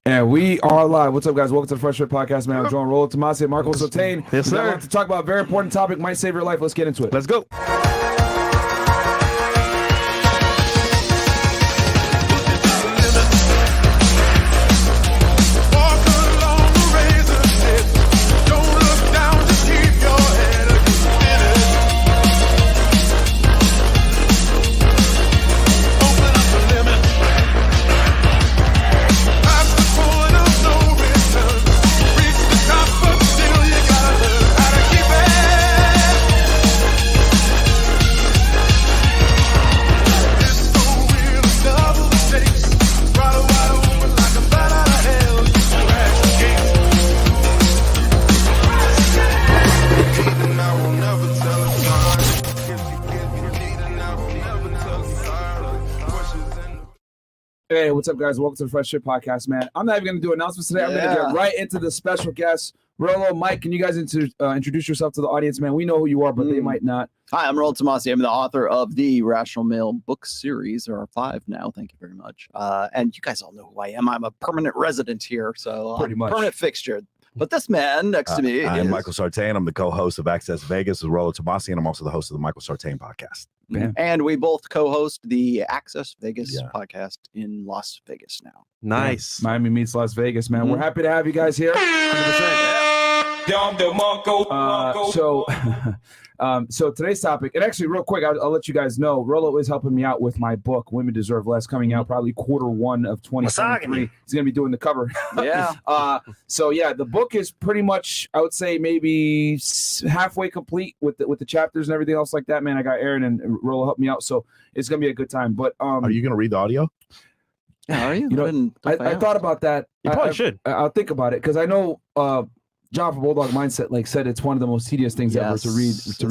And we are live. What's up, guys? Welcome to the FreshFit podcast, man. I'm joined Rollo Tomassi and Marco Sartain. Yes, sir. We got a lot to talk about a very important topic, might save your life. Let's get into it. Let's go. Hey, what's up, guys? Welcome to the FreshFit podcast, man. I'm not even going to do announcements today. I'm going to get right into the special guest. Rollo Mike, can you guys introduce yourself to the audience, man? We know who you are, but they might not. Hi, I'm Rollo Tomassi. I'm the author of the Rational Male book series. There are 5 now. Thank you very much. And you guys all know who I am. I'm a permanent resident here, so Pretty much. Permanent fixture. But this man next to me I'm is Michael Sartain. I'm the co-host of Access Vegas with Rollo Tomassi, and I'm also the host of the Michael Sartain podcast. And we both co-host the Access Vegas podcast in Las Vegas now. Nice. Yeah. Miami meets Las Vegas, man. We're happy to have you guys here. 100%. So today's topic, and actually real quick, I'll let you guys know, Rollo is helping me out with my book, Women Deserve Less, coming out probably Q1 of 2023. He's going to be doing the cover. Yeah. The book is pretty much, I would say, maybe halfway complete with the chapters and everything else like that, man. I got Aaron and Rollo help me out, so it's going to be a good time. But are you going to read the audio? Yeah, are you? I thought about that. You probably should. I'll think about it because I know John from Bulldog Mindset said it's one of the most tedious things ever to read. It's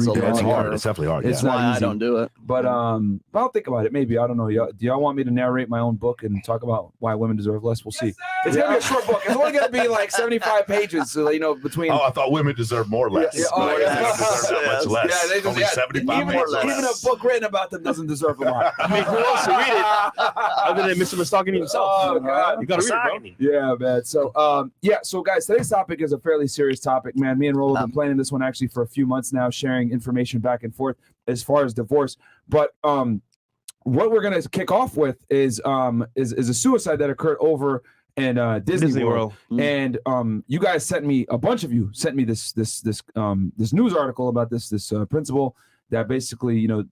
hard. It's definitely hard. It's why not easy. I don't do it. But I'll think about it. Maybe, I don't know. Do y'all want me to narrate my own book and talk about why women deserve less? We'll see. It's gonna be a short book. It's only gonna be like 75 pages. So, between. Oh, I thought women deserve more or less. Women deserve that much less. Yeah, only 75 pages. Even a book written about them doesn't deserve a lot. I mean, who else to read it other than Mr. Misogyny himself? Oh, God. You got to read it, bro. Yeah, man. So, guys, today's topic is a fairly serious topic, man. Me and Rollo have been planning this one actually for a few months now, sharing information back and forth as far as divorce. But what we're gonna kick off with is a suicide that occurred over in Disney World. And you guys a bunch of you sent me this news article about this principal that basically, how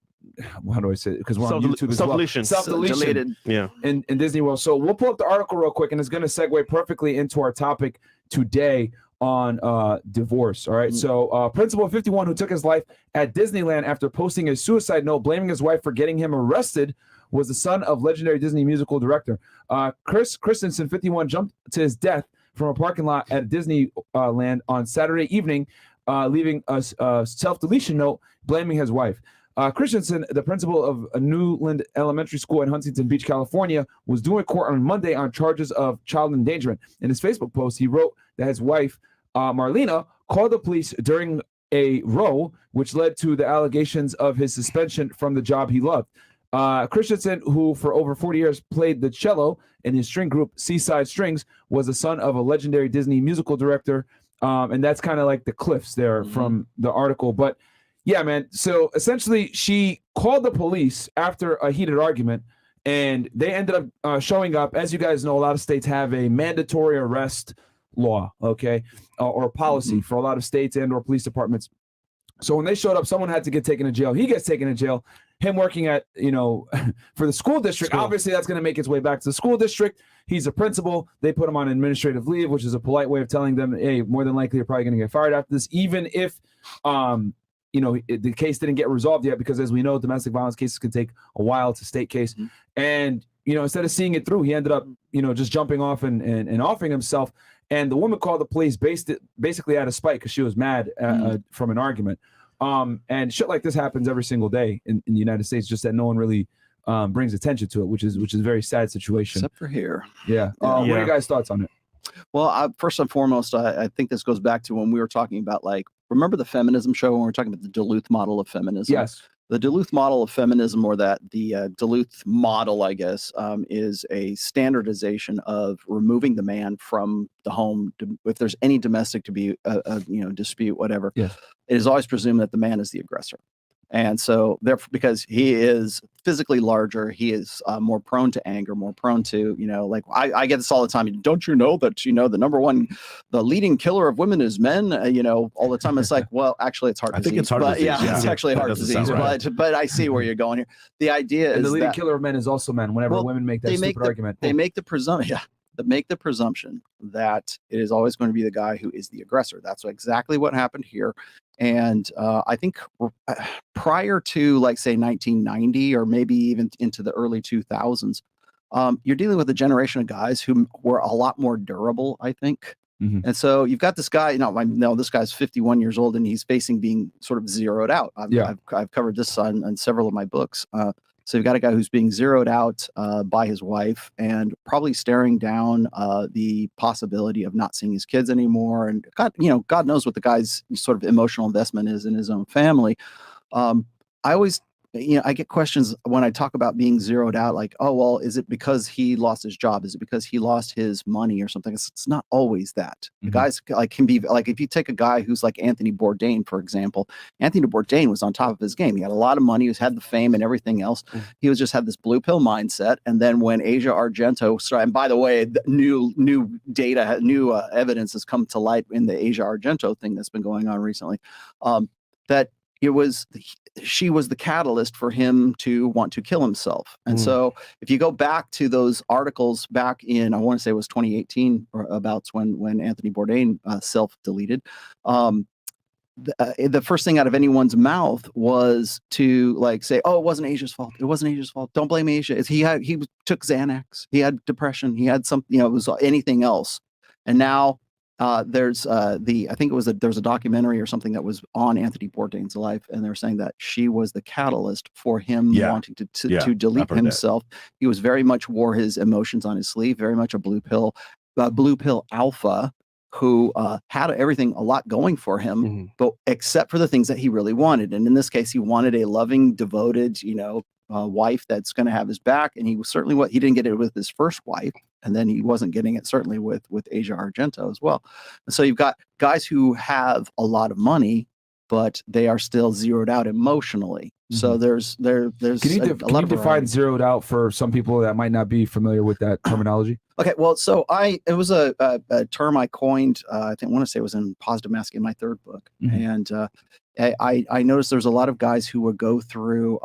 do I say it? Because we're on YouTube as well. Self-deletion. Yeah. In Disney World. So we'll pull up the article real quick, and it's going to segue perfectly into our topic today on divorce. All right. So principal 51 who took his life at Disneyland after posting a suicide note blaming his wife for getting him arrested was the son of legendary Disney musical director. Chris Christensen, 51, jumped to his death from a parking lot at Disneyland on Saturday evening, leaving a self-deletion note blaming his wife. Christensen, the principal of a Newland Elementary School in Huntington Beach, California, was due in court on Monday on charges of child endangerment. In his Facebook post, he wrote that his wife, Marlena, called the police during a row, which led to the allegations of his suspension from the job he loved. Christensen, who for over 40 years played the cello in his string group Seaside Strings, was the son of a legendary Disney musical director. And that's kind of like the cliffs there from the article. But yeah, man. So essentially, she called the police after a heated argument, and they ended up showing up. As you guys know, a lot of states have a mandatory arrest law, okay, or policy for a lot of states and or police departments. So when they showed up, someone had to get taken to jail. He gets taken to jail. Him working at, for the school district, obviously that's going to make its way back to the school district. He's a principal. They put him on administrative leave, which is a polite way of telling them, hey, more than likely you're probably going to get fired after this, even if the case didn't get resolved yet, because as we know, domestic violence cases can take a while to state case. And, instead of seeing it through, he ended up, just jumping off and offing himself. And the woman called the police basically out of spite because she was mad from an argument. And shit like this happens every single day in the United States, just that no one really brings attention to it, which is a very sad situation. Except for here. Yeah. What are your guys' thoughts on it? Well, first and foremost, I think this goes back to when we were talking about, remember the feminism show when we were talking about the Duluth model of feminism? Yes. The Duluth model of feminism, or the Duluth model, I guess, is a standardization of removing the man from the home. If there's any domestic to be dispute, whatever, Yes. it is always presumed that the man is the aggressor. And so therefore, because he is physically larger, he is more prone to anger, more prone to, like I get this all the time. Don't you know that, the leading killer of women is men, all the time. It's like, well, actually it's heart disease. I think it's heart disease. Yeah, it's actually heart disease. Right. But I see where you're going here. The idea And is the leading that killer of men is also men. Whenever women make that stupid argument. they make the presumption that it is always going to be the guy who is the aggressor. That's exactly what happened here. And I think prior to, like, say, 1990, or maybe even into the early 2000s, you're dealing with a generation of guys who were a lot more durable, I think. Mhm. And so you've got this guy, this guy's 51 years old and he's facing being sort of zeroed out. I've covered this on several of my books. So you've got a guy who's being zeroed out by his wife and probably staring down the possibility of not seeing his kids anymore. And God knows what the guy's sort of emotional investment is in his own family. I always, I get questions when I talk about being zeroed out, like, oh, well, is it because he lost his job? Is it because he lost his money or something? It's not always that. The guys can be like, if you take a guy who's like Anthony Bourdain, for example, Anthony Bourdain was on top of his game. He had a lot of money, he had the fame and everything else. He was just had this blue pill mindset. And then when Asia Argento started, and by the way, new data, new evidence has come to light in the Asia Argento thing that's been going on recently, that she was the catalyst for him to want to kill himself. And so if you go back to those articles back in, I want to say it was 2018, or about when Anthony Bourdain self-deleted, the first thing out of anyone's mouth was to, like, say, oh, it wasn't Asia's fault. It wasn't Asia's fault. Don't blame Asia. He took Xanax. He had depression. He had something, it was anything else. And now there's I think there was a documentary or something that was on Anthony Bourdain's life, and they're saying that she was the catalyst for him wanting to delete himself. He was very much wore his emotions on his sleeve, very much a blue pill alpha who had everything a lot going for him, but except for the things that he really wanted. And in this case, he wanted a loving, devoted, wife that's going to have his back. And he was certainly he didn't get it with his first wife. And then he wasn't getting it certainly with Asia Argento as well. And so you've got guys who have a lot of money, but they are still zeroed out emotionally. So there's Can you define zeroed out for some people that might not be familiar with that terminology? Okay, well, so it was a term I coined. I want to say it was in Positive Masculine, my third book, and I noticed there's a lot of guys who would go through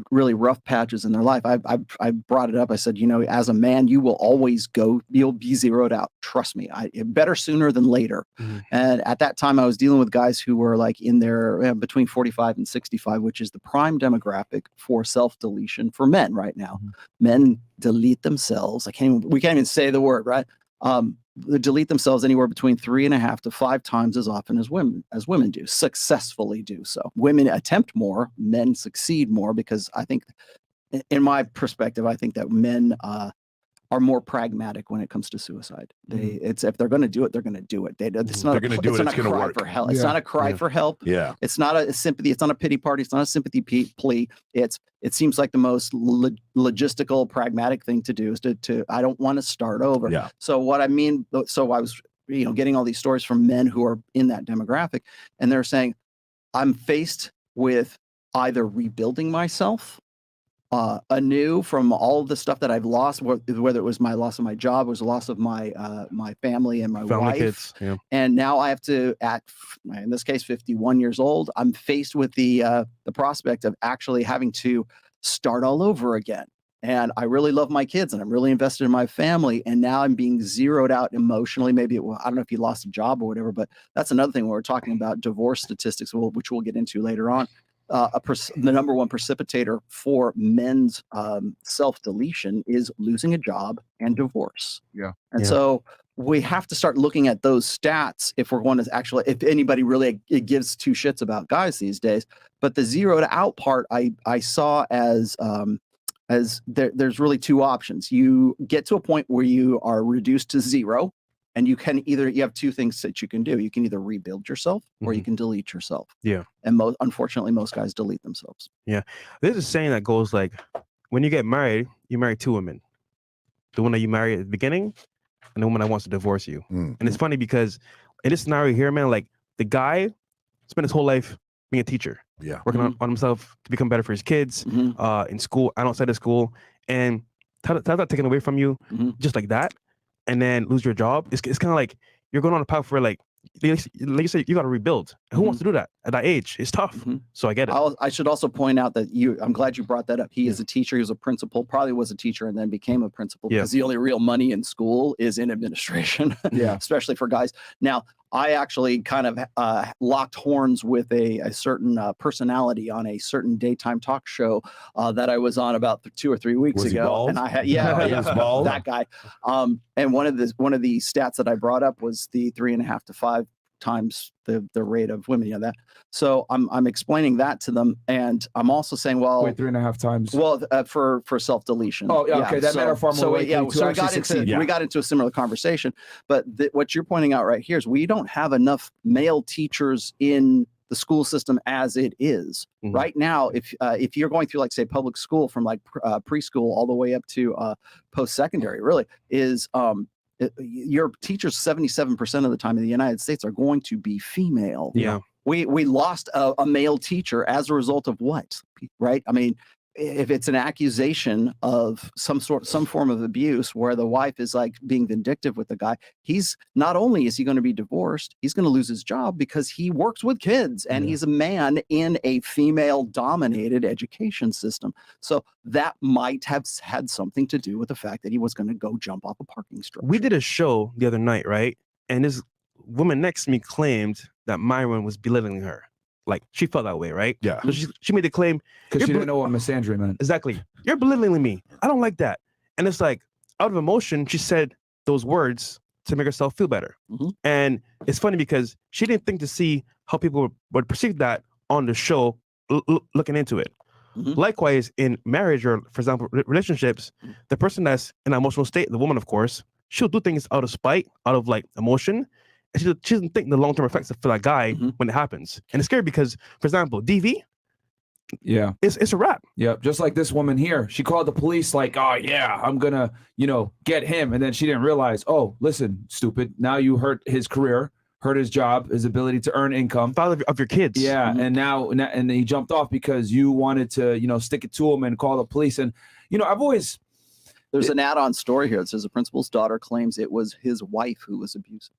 really rough patches in their life. I brought it up. I said, as a man, you'll be zeroed out. Trust me, better sooner than later. And at that time, I was dealing with guys who were like in their between 45 and 65, which is the prime demographic for self-deletion for men right now. Men delete themselves. We can't even say the word, right? They delete themselves anywhere between 3.5 to 5 times as often as women do, successfully do so. Women attempt more, men succeed more, because I think, in my perspective, I think that men are more pragmatic when it comes to suicide. If they're going to do it, they're going to do it. It's not a cry for help. It's not a cry for help. Yeah. It's not a sympathy. It's not a pity party. It's not a sympathy plea. It seems like the most logistical, pragmatic thing to do is to I don't want to start over. Yeah. So what I mean, so I was getting all these stories from men who are in that demographic, and they're saying, I'm faced with either rebuilding myself anew from all of the stuff that I've lost, whether it was my loss of my job, was the loss of my family and my wife, kids, yeah. And now I have to, in this case, 51 years old, I'm faced with the prospect of actually having to start all over again. And I really love my kids, and I'm really invested in my family, and now I'm being zeroed out emotionally. Maybe I don't know if you lost a job or whatever, but that's another thing when we're talking about divorce statistics, which we'll get into later on. The number one precipitator for men's self-deletion is losing a job and divorce. Yeah. And so we have to start looking at those stats if we're going to actually, if anybody really gives two shits about guys these days. But the zeroed out part, I saw as there's really two options. You get to a point where you are reduced to zero, And you have two things that you can do. You can either rebuild yourself or you can delete yourself. Yeah. And unfortunately, most guys delete themselves. Yeah. There's a saying that goes like, when you get married, you marry two women. The one that you marry at the beginning and the woman that wants to divorce you. And it's funny because in this scenario here, man, like the guy spent his whole life being a teacher. Yeah. Working on himself to become better for his kids, in school and outside of school. And have that taken away from you just like that, and then lose your job. It's kind of like you're going on a path where like you say you got to rebuild. Who wants to do that at that age? It's tough. So I get it. I should also point out that I'm glad you brought that up. He is a teacher. He was a principal, probably was a teacher and then became a principal because the only real money in school is in administration, especially for guys. Now, I actually kind of locked horns with a certain personality on a certain daytime talk show that I was on about 2 or 3 weeks ago. Bald? And I had, that guy. And one of the stats that I brought up was the 3.5 to 5 times the rate of women, that. So I'm explaining that to them, and I'm also saying, well, wait, 3.5 times. Well, for self deletion. Oh, yeah, okay, that matter far more. So we got into a similar conversation, but what you're pointing out right here is we don't have enough male teachers in the school system as it is right now. If you're going through, like, say, public school from like preschool all the way up to post-secondary, really is your teachers 77% of the time in the United States are going to be female. Yeah. We lost a male teacher as a result of what, right? I mean, if it's an accusation of some form of abuse where the wife is like being vindictive with the guy, he's not only is he going to be divorced, he's going to lose his job because he works with kids and he's a man in a female dominated education system. So that might have had something to do with the fact that he was going to go jump off a parking structure. We did a show the other night, right? And this woman next to me claimed that Myron was belittling her. Like, she felt that way, right? Yeah. So she made the claim. Because she didn't know what misandry meant. Exactly. You're belittling me. I don't like that. And it's like, out of emotion, she said those words to make herself feel better. And it's funny because she didn't think to see how people would perceive that on the show, looking into it. Likewise, in marriage or, for example, relationships, the person that's in an emotional state, the woman, of course, she'll do things out of spite, out of like emotion. And she doesn't think the long-term effects for that guy when it happens. And it's scary because, for example, DV, it's a wrap. Yeah, just like this woman here. She called the police like, oh, yeah, I'm going to, get him. And then she didn't realize, oh, listen, stupid. Now you hurt his career, hurt his job, his ability to earn income. Father of your kids. Yeah, and then he jumped off because you wanted to, stick it to him and call the police. And, I've always... There's an add-on story here that says the principal's daughter claims it was his wife who was abusive.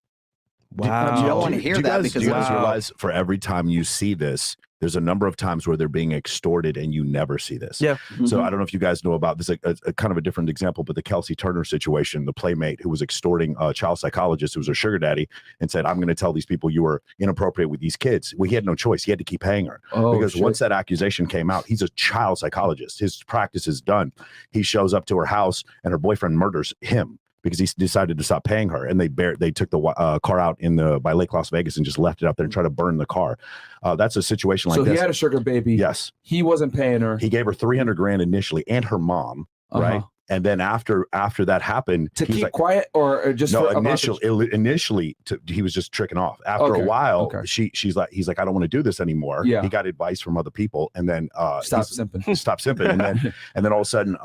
Wow. You don't want to hear that because you guys realize for every time you see this, there's a number of times where they're being extorted and you never see this. Yeah. So I don't know if you guys know about this, a kind of a different example, but the Kelsey Turner situation, the playmate who was extorting a child psychologist who was a sugar daddy and said, I'm going to tell these people you were inappropriate with these kids. Well, he had no choice. He had to keep paying her because once that accusation came out, he's a child psychologist. His practice is done. He shows up to her house and her boyfriend murders him because he decided to stop paying her, and they took the car out by Lake Las Vegas and just left it out there and tried to burn the car. That's a situation like this. So he had a sugar baby. Yes. He wasn't paying her. He gave her $300,000 initially, and her mom, right? And then after that happened, to keep quiet or just no. Initially, he was just tricking off. After a while, he's like, I don't want to do this anymore. Yeah. He got advice from other people, and then stop simping, and then all of a sudden,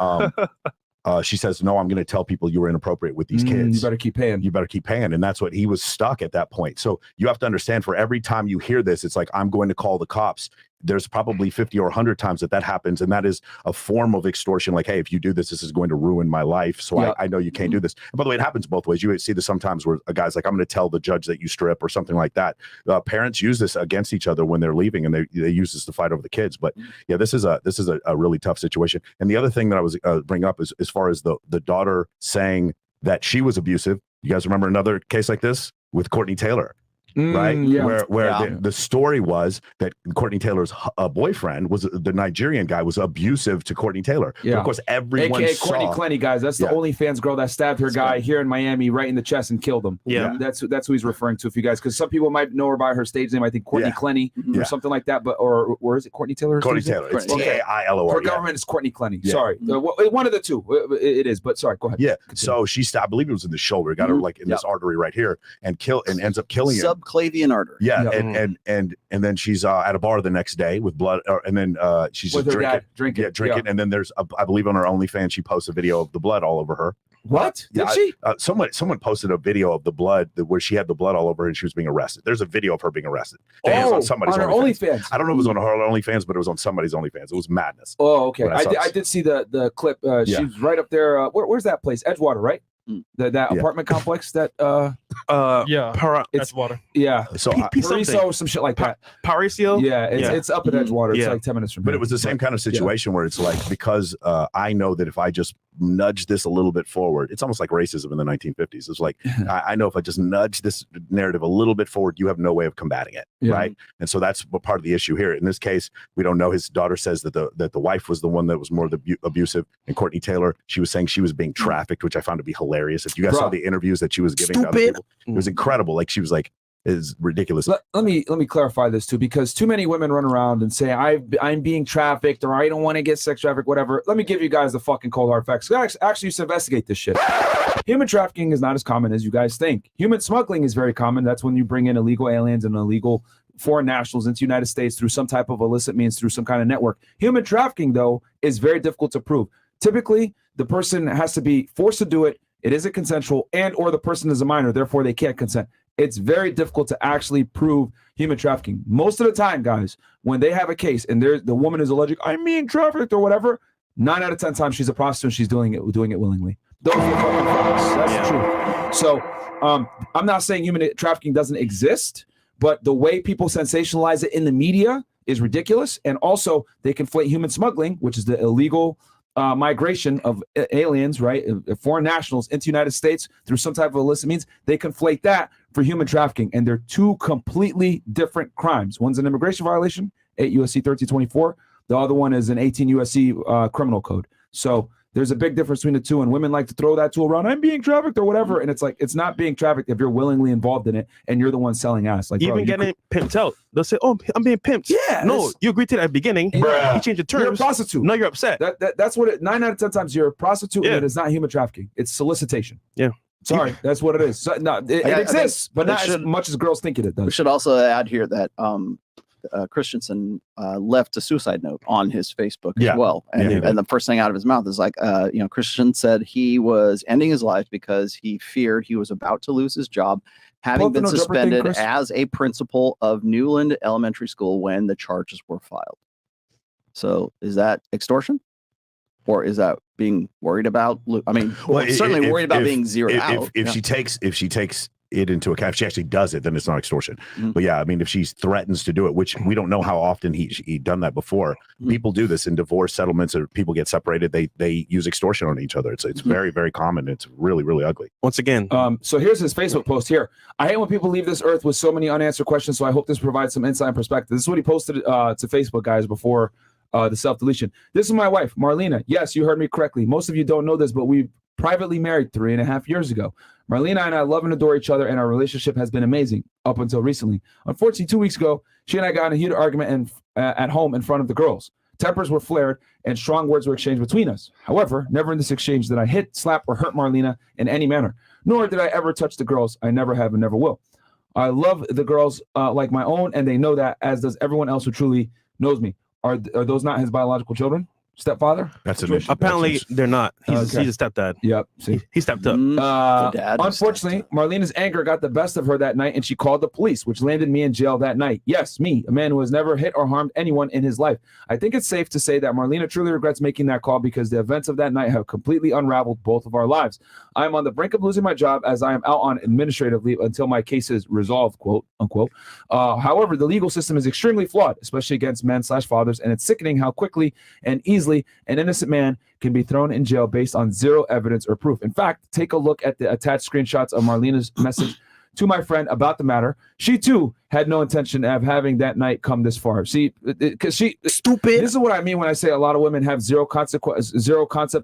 she says, no, I'm going to tell people you were inappropriate with these kids. You better keep paying. You better keep paying. And that's what he was stuck at that point. So you have to understand, for every time you hear this, it's like, I'm going to call the cops. There's probably 50 or 100 times that happens. And that is a form of extortion. Like, hey, if you do this, this is going to ruin my life. So I know you can't do this. And by the way, it happens both ways. You see this sometimes where a guy's like, I'm going to tell the judge that you strip or something like that. Parents use this against each other when they're leaving, and they use this to fight over the kids. But yeah, this is a really tough situation. And the other thing that I was bringing up is, as far as the daughter saying that she was abusive. You guys remember another case like this with Courtney Taylor? right? Yeah. Where the story was that Courtney Taylor's boyfriend was the Nigerian guy was abusive to Courtney Taylor. Yeah. But of course, everyone AKA saw. Courtney Clenny, guys. That's the OnlyFans girl that stabbed her guy here in Miami right in the chest and killed him. Yeah. That's who he's referring to, if you guys, because some people might know her by her stage name. I think Courtney Clenny or something like that. But or is it Courtney Taylor? Courtney Taylor. It's Tailor. Her government is Courtney Clenny. Sorry, one of the two. It is. But sorry, go ahead. Yeah. So she stabbed. I believe it was in the shoulder. Got her like in this artery right here, and ends up killing him. Subclavian artery. Yeah. And then she's at a bar the next day with blood, and then she's with just her drinking. dad drinking. And then there's I believe on her OnlyFans she posts a video of the blood all over her. What? Did she? Someone posted a video of the blood where she had the blood all over her and she was being arrested. There's a video of her being arrested. On somebody's her OnlyFans. I don't know if it was on her OnlyFans, but it was on somebody's OnlyFans. It was madness. Oh, okay. I did see the clip. She's right up there. Where's that place? Edgewater, right? That apartment complex that Edgewater. Yeah. So Paraiso or some shit like that. Paraiso? Yeah, it's up at Edgewater. It's like 10 minutes from here. But it was the same kind of situation where it's like, because I know that if I just nudge this a little bit forward, it's almost like racism in the 1950s. It's like, I know if I just nudge this narrative a little bit forward, you have no way of combating it, right? And so that's what part of the issue here. In this case, we don't know. His daughter says that the wife was the one that was more abusive, and Courtney Taylor, she was saying she was being trafficked, which I found to be hilarious. If you guys saw the interviews that she was giving to other people, it was incredible. Like she was like, is ridiculous. Let me clarify this too, because too many women run around and say I'm being trafficked or I don't want to get sex trafficked, whatever. Let me give you guys the fucking cold hard facts. Actually, used to investigate this shit. Human trafficking is not as common as you guys think. Human smuggling is very common. That's when you bring in illegal aliens and illegal foreign nationals into the United States through some type of illicit means, through some kind of network. Human trafficking, though, is very difficult to prove. Typically, the person has to be forced to do it. It isn't consensual, and or the person is a minor, therefore they can't consent. It's very difficult to actually prove human trafficking. Most of the time, guys, when they have a case and the woman is alleged, I'm being trafficked or whatever, 9 out of 10 times she's a prostitute and she's doing it willingly. Those are the fucking facts. That's true. So I'm not saying human trafficking doesn't exist, but the way people sensationalize it in the media is ridiculous. And also they conflate human smuggling, which is the illegal migration of aliens, right, foreign nationals into the United States through some type of illicit means. They conflate that for human trafficking, and they're two completely different crimes. One's an immigration violation, 8 USC 1324. The other one is an 18 USC criminal code. So there's a big difference between the two, and women like to throw that tool around. I'm being trafficked or whatever, and it's like, it's not being trafficked if you're willingly involved in it and you're the one selling ass. Like, even getting pimped out, they'll say, "Oh, I'm being pimped." Yeah, no, you agreed to that at the beginning. You changed the terms. You're a prostitute. Now you're upset. That's what it. 9 out of 10 times you're a prostitute, and it is not human trafficking. It's solicitation. Yeah. Sorry, that's what it is. So, no, it exists, but not as much as girls think it does. We should also add here that Christensen left a suicide note on his Facebook as well. And the first thing out of his mouth is like, Christian said he was ending his life because he feared he was about to lose his job, having been suspended as a principal of Newland Elementary School when the charges were filed. So is that extortion? Or is that being worried about? I mean, certainly worried about being zeroed out. If she takes it into account, if she actually does it, then it's not extortion. But yeah, I mean, if she threatens to do it, which we don't know how often he done that before. People do this in divorce settlements, or people get separated. They use extortion on each other. It's very, very common. It's really, really ugly. Once again, so here's his Facebook post here. I hate when people leave this earth with so many unanswered questions. So I hope this provides some insight and perspective. This is what he posted to Facebook, guys, before the self-deletion. This is my wife, Marlena. Yes, you heard me correctly. Most of you don't know this, but we privately married 3.5 years ago. Marlena and I love and adore each other, and our relationship has been amazing up until recently. Unfortunately, 2 weeks ago, she and I got in a heated argument at home in front of the girls. Tempers were flared, and strong words were exchanged between us. However, never in this exchange did I hit, slap, or hurt Marlena in any manner, nor did I ever touch the girls. I never have and never will. I love the girls like my own, and they know that, as does everyone else who truly knows me. Are those not his biological children? Stepfather? That's an issue. Apparently, they're not. He's a stepdad. Yep. See, he stepped up. Unfortunately, Marlena's anger got the best of her that night, and she called the police, which landed me in jail that night. Yes, me, a man who has never hit or harmed anyone in his life. I think it's safe to say that Marlena truly regrets making that call, because the events of that night have completely unraveled both of our lives. I am on the brink of losing my job, as I am out on administrative leave until my case is resolved, quote unquote. However, the legal system is extremely flawed, especially against men/fathers, and it's sickening how quickly and easily an innocent man can be thrown in jail based on zero evidence or proof. In fact, take a look at the attached screenshots of Marlena's message to my friend about the matter. She too had no intention of having that night come this far. See, because she stupid. This is what I mean when I say a lot of women have zero concept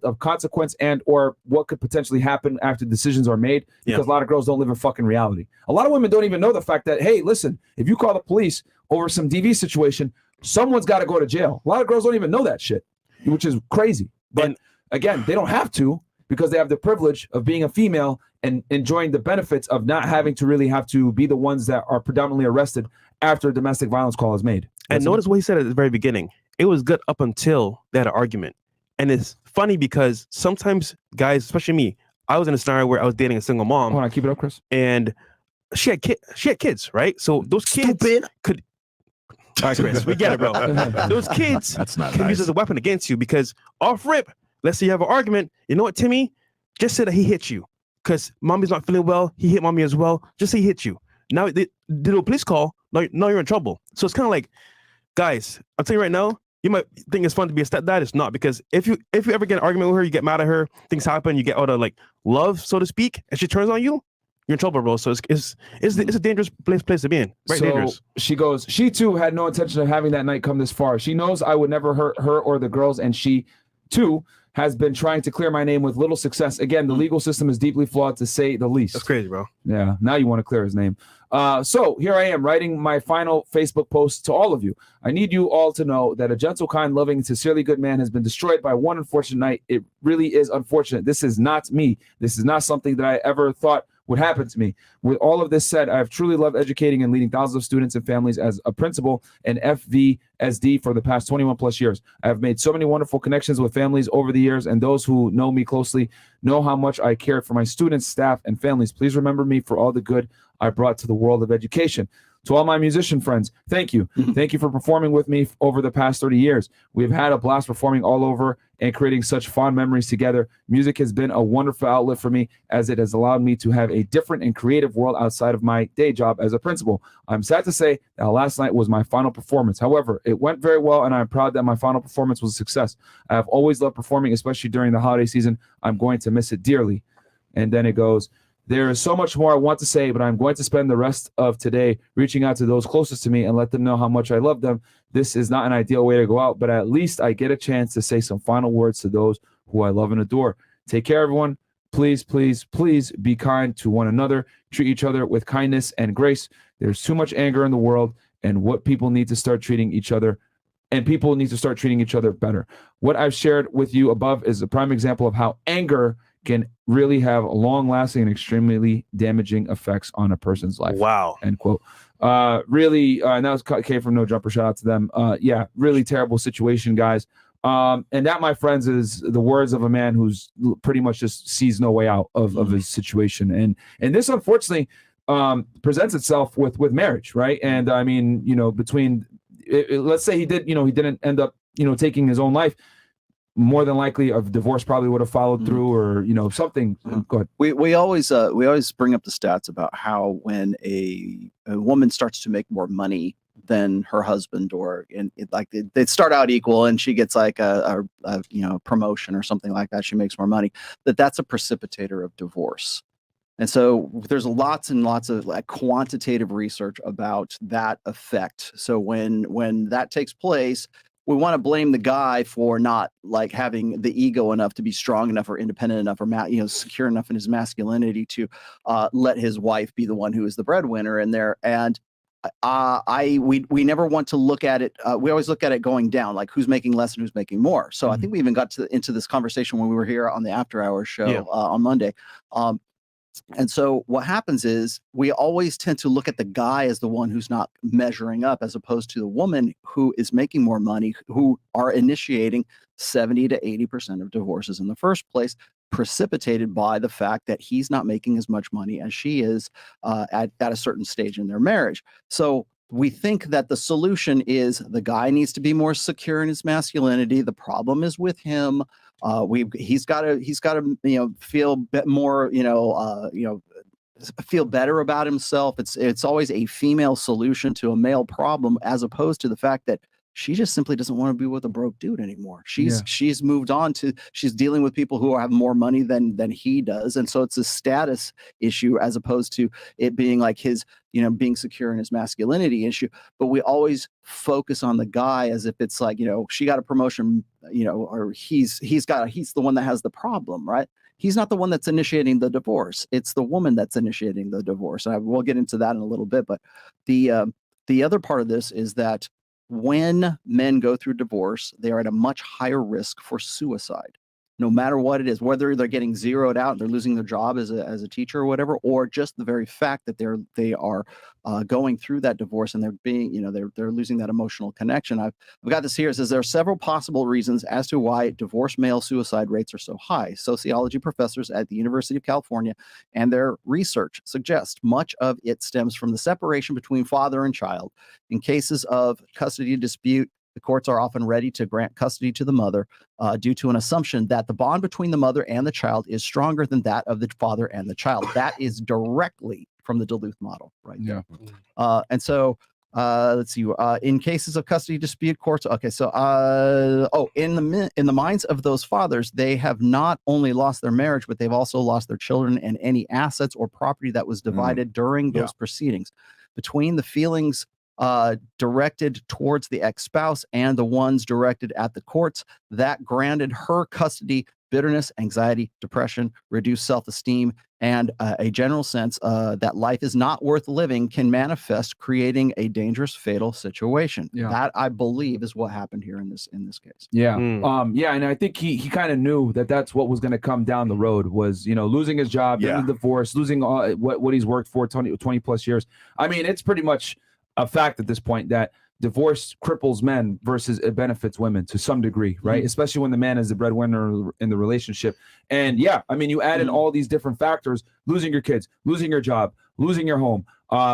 of consequence and or what could potentially happen after decisions are made. Because a lot of girls don't live in fucking reality. A lot of women don't even know the fact that, hey, listen, if you call the police over some DV situation, someone's got to go to jail. A lot of girls don't even know that shit, which is crazy. But again, they don't have to because they have the privilege of being a female and enjoying the benefits of not having to really have to be the ones that are predominantly arrested after a domestic violence call is made. And notice what he said at the very beginning. It was good up until they had an argument. And it's funny because sometimes guys, especially me, I was in a scenario where I was dating a single mom. Hold on, keep it up, Chris. And she had kids, right? So those kids could... All right, Chris, we get it, bro. Those kids can use as a weapon against you because off rip, let's say you have an argument. You know what, Timmy? Just say that he hit you because mommy's not feeling well. He hit mommy as well. Just say he hit you. Now they do a police call. Now you're in trouble. So it's kind of like, guys, I'm telling you right now, you might think it's fun to be a stepdad. It's not, because if you ever get an argument with her, you get mad at her, things happen, you get out of like love, so to speak, and she turns on you, you're in trouble, bro. So it's a dangerous place to be in. Right, so dangerous. She goes, she too had no intention of having that night come this far. She knows I would never hurt her or the girls, and she too has been trying to clear my name with little success. Again, the legal system is deeply flawed, to say the least. That's crazy, bro. Yeah, now you want to clear his name. So here I am writing my final Facebook post to all of you. I need you all to know that a gentle, kind, loving, sincerely good man has been destroyed by one unfortunate night. It really is unfortunate. This is not me. This is not something that I ever thought would happen to me. With all of this said, I have truly loved educating and leading thousands of students and families as a principal and FVSD for the past 21 plus years. I have made so many wonderful connections with families over the years, and those who know me closely know how much I cared for my students, staff, and families. Please remember me for all the good I brought to the world of education. To all my musician friends, thank you. Thank you for performing with me over the past 30 years. We've had a blast performing all over and creating such fond memories together. Music has been a wonderful outlet for me, as it has allowed me to have a different and creative world outside of my day job as a principal. I'm sad to say that last night was my final performance. However, it went very well, and I'm proud that my final performance was a success. I have always loved performing, especially during the holiday season. I'm going to miss it dearly. And then it goes, there is so much more I want to say, but I'm going to spend the rest of today reaching out to those closest to me and let them know how much I love them. This is not an ideal way to go out, but at least I get a chance to say some final words to those who I love and adore. Take care, everyone. Please, please, please be kind to one another. Treat each other with kindness and grace. There's too much anger in the world, and what people need to start treating each other, and people need to start treating each other better. What I've shared with you above is a prime example of how anger can really have long-lasting and extremely damaging effects on a person's life. Wow. End quote. Really, and that was came from No Jumper. Shout out to them. Yeah, really terrible situation, guys. And that, my friends, is the words of a man who's pretty much just sees no way out of his situation. And this, unfortunately, presents itself with marriage, right? And I mean, between, let's say he didn't end up, taking his own life. More than likely, a divorce probably would have followed through, or something. Go ahead. We always bring up the stats about how when a woman starts to make more money than her husband, they start out equal, and she gets like a promotion or something like that. She makes more money. That's a precipitator of divorce. And so there's lots and lots of quantitative research about that effect. So when that takes place, we want to blame the guy for not having the ego enough to be strong enough or independent enough or secure enough in his masculinity to let his wife be the one who is the breadwinner in there. And we never want to look at it. We always look at it going down, like who's making less and who's making more. So I think we even got into this conversation when we were here on the Afterhours show on Monday. And so what happens is we always tend to look at the guy as the one who's not measuring up, as opposed to the woman who is making more money, who are initiating 70 to 80% of divorces in the first place, precipitated by the fact that he's not making as much money as she is at a certain stage in their marriage. So we think that the solution is the guy needs to be more secure in his masculinity. The problem is with him. He's got to feel more feel better about himself. It's always a female solution to a male problem, as opposed to the fact that she just simply doesn't want to be with a broke dude anymore. She's moved on to, she's dealing with people who have more money than he does. And so it's a status issue as opposed to it being like his, you know, being secure in his masculinity issue. But we always focus on the guy as if it's like, you know, she got a promotion, you know, or he's the one that has the problem, right? He's not the one that's initiating the divorce. It's the woman that's initiating the divorce. And we'll get into that in a little bit. But the other part of this is that when men go through divorce, they are at a much higher risk for suicide, no matter what it is, whether they're getting zeroed out, they're losing their job as a teacher or whatever, or just the very fact that they are going through that divorce and they're being, you know, they're losing that emotional connection. I've got this here. It says there are several possible reasons as to why divorced male suicide rates are so high. Sociology professors at the University of California and their research suggest much of it stems from the separation between father and child. In cases of custody dispute, the courts are often ready to grant custody to the mother due to an assumption that the bond between the mother and the child is stronger than that of the father and the child. That is directly from the Duluth model, right? Yeah. And so let's see. In cases of custody dispute, courts. Okay, so in the minds of those fathers, they have not only lost their marriage, but they've also lost their children and any assets or property that was divided during those proceedings. Between the feelings directed towards the ex-spouse and the ones directed at the courts, that granted her custody, bitterness, anxiety, depression, reduced self-esteem, and a general sense that life is not worth living can manifest, creating a dangerous, fatal situation. Yeah. That, I believe, is what happened here in this case. Yeah. Yeah. And I think he kind of knew that that's what was going to come down the road was, you know, losing his job, getting a divorce, losing what he's worked for 20 plus years. I mean, it's pretty much a fact at this point that divorce cripples men versus it benefits women to some degree, right? Especially when the man is the breadwinner in the relationship. And yeah, I mean, you add in all these different factors, losing your kids, losing your job, losing your home,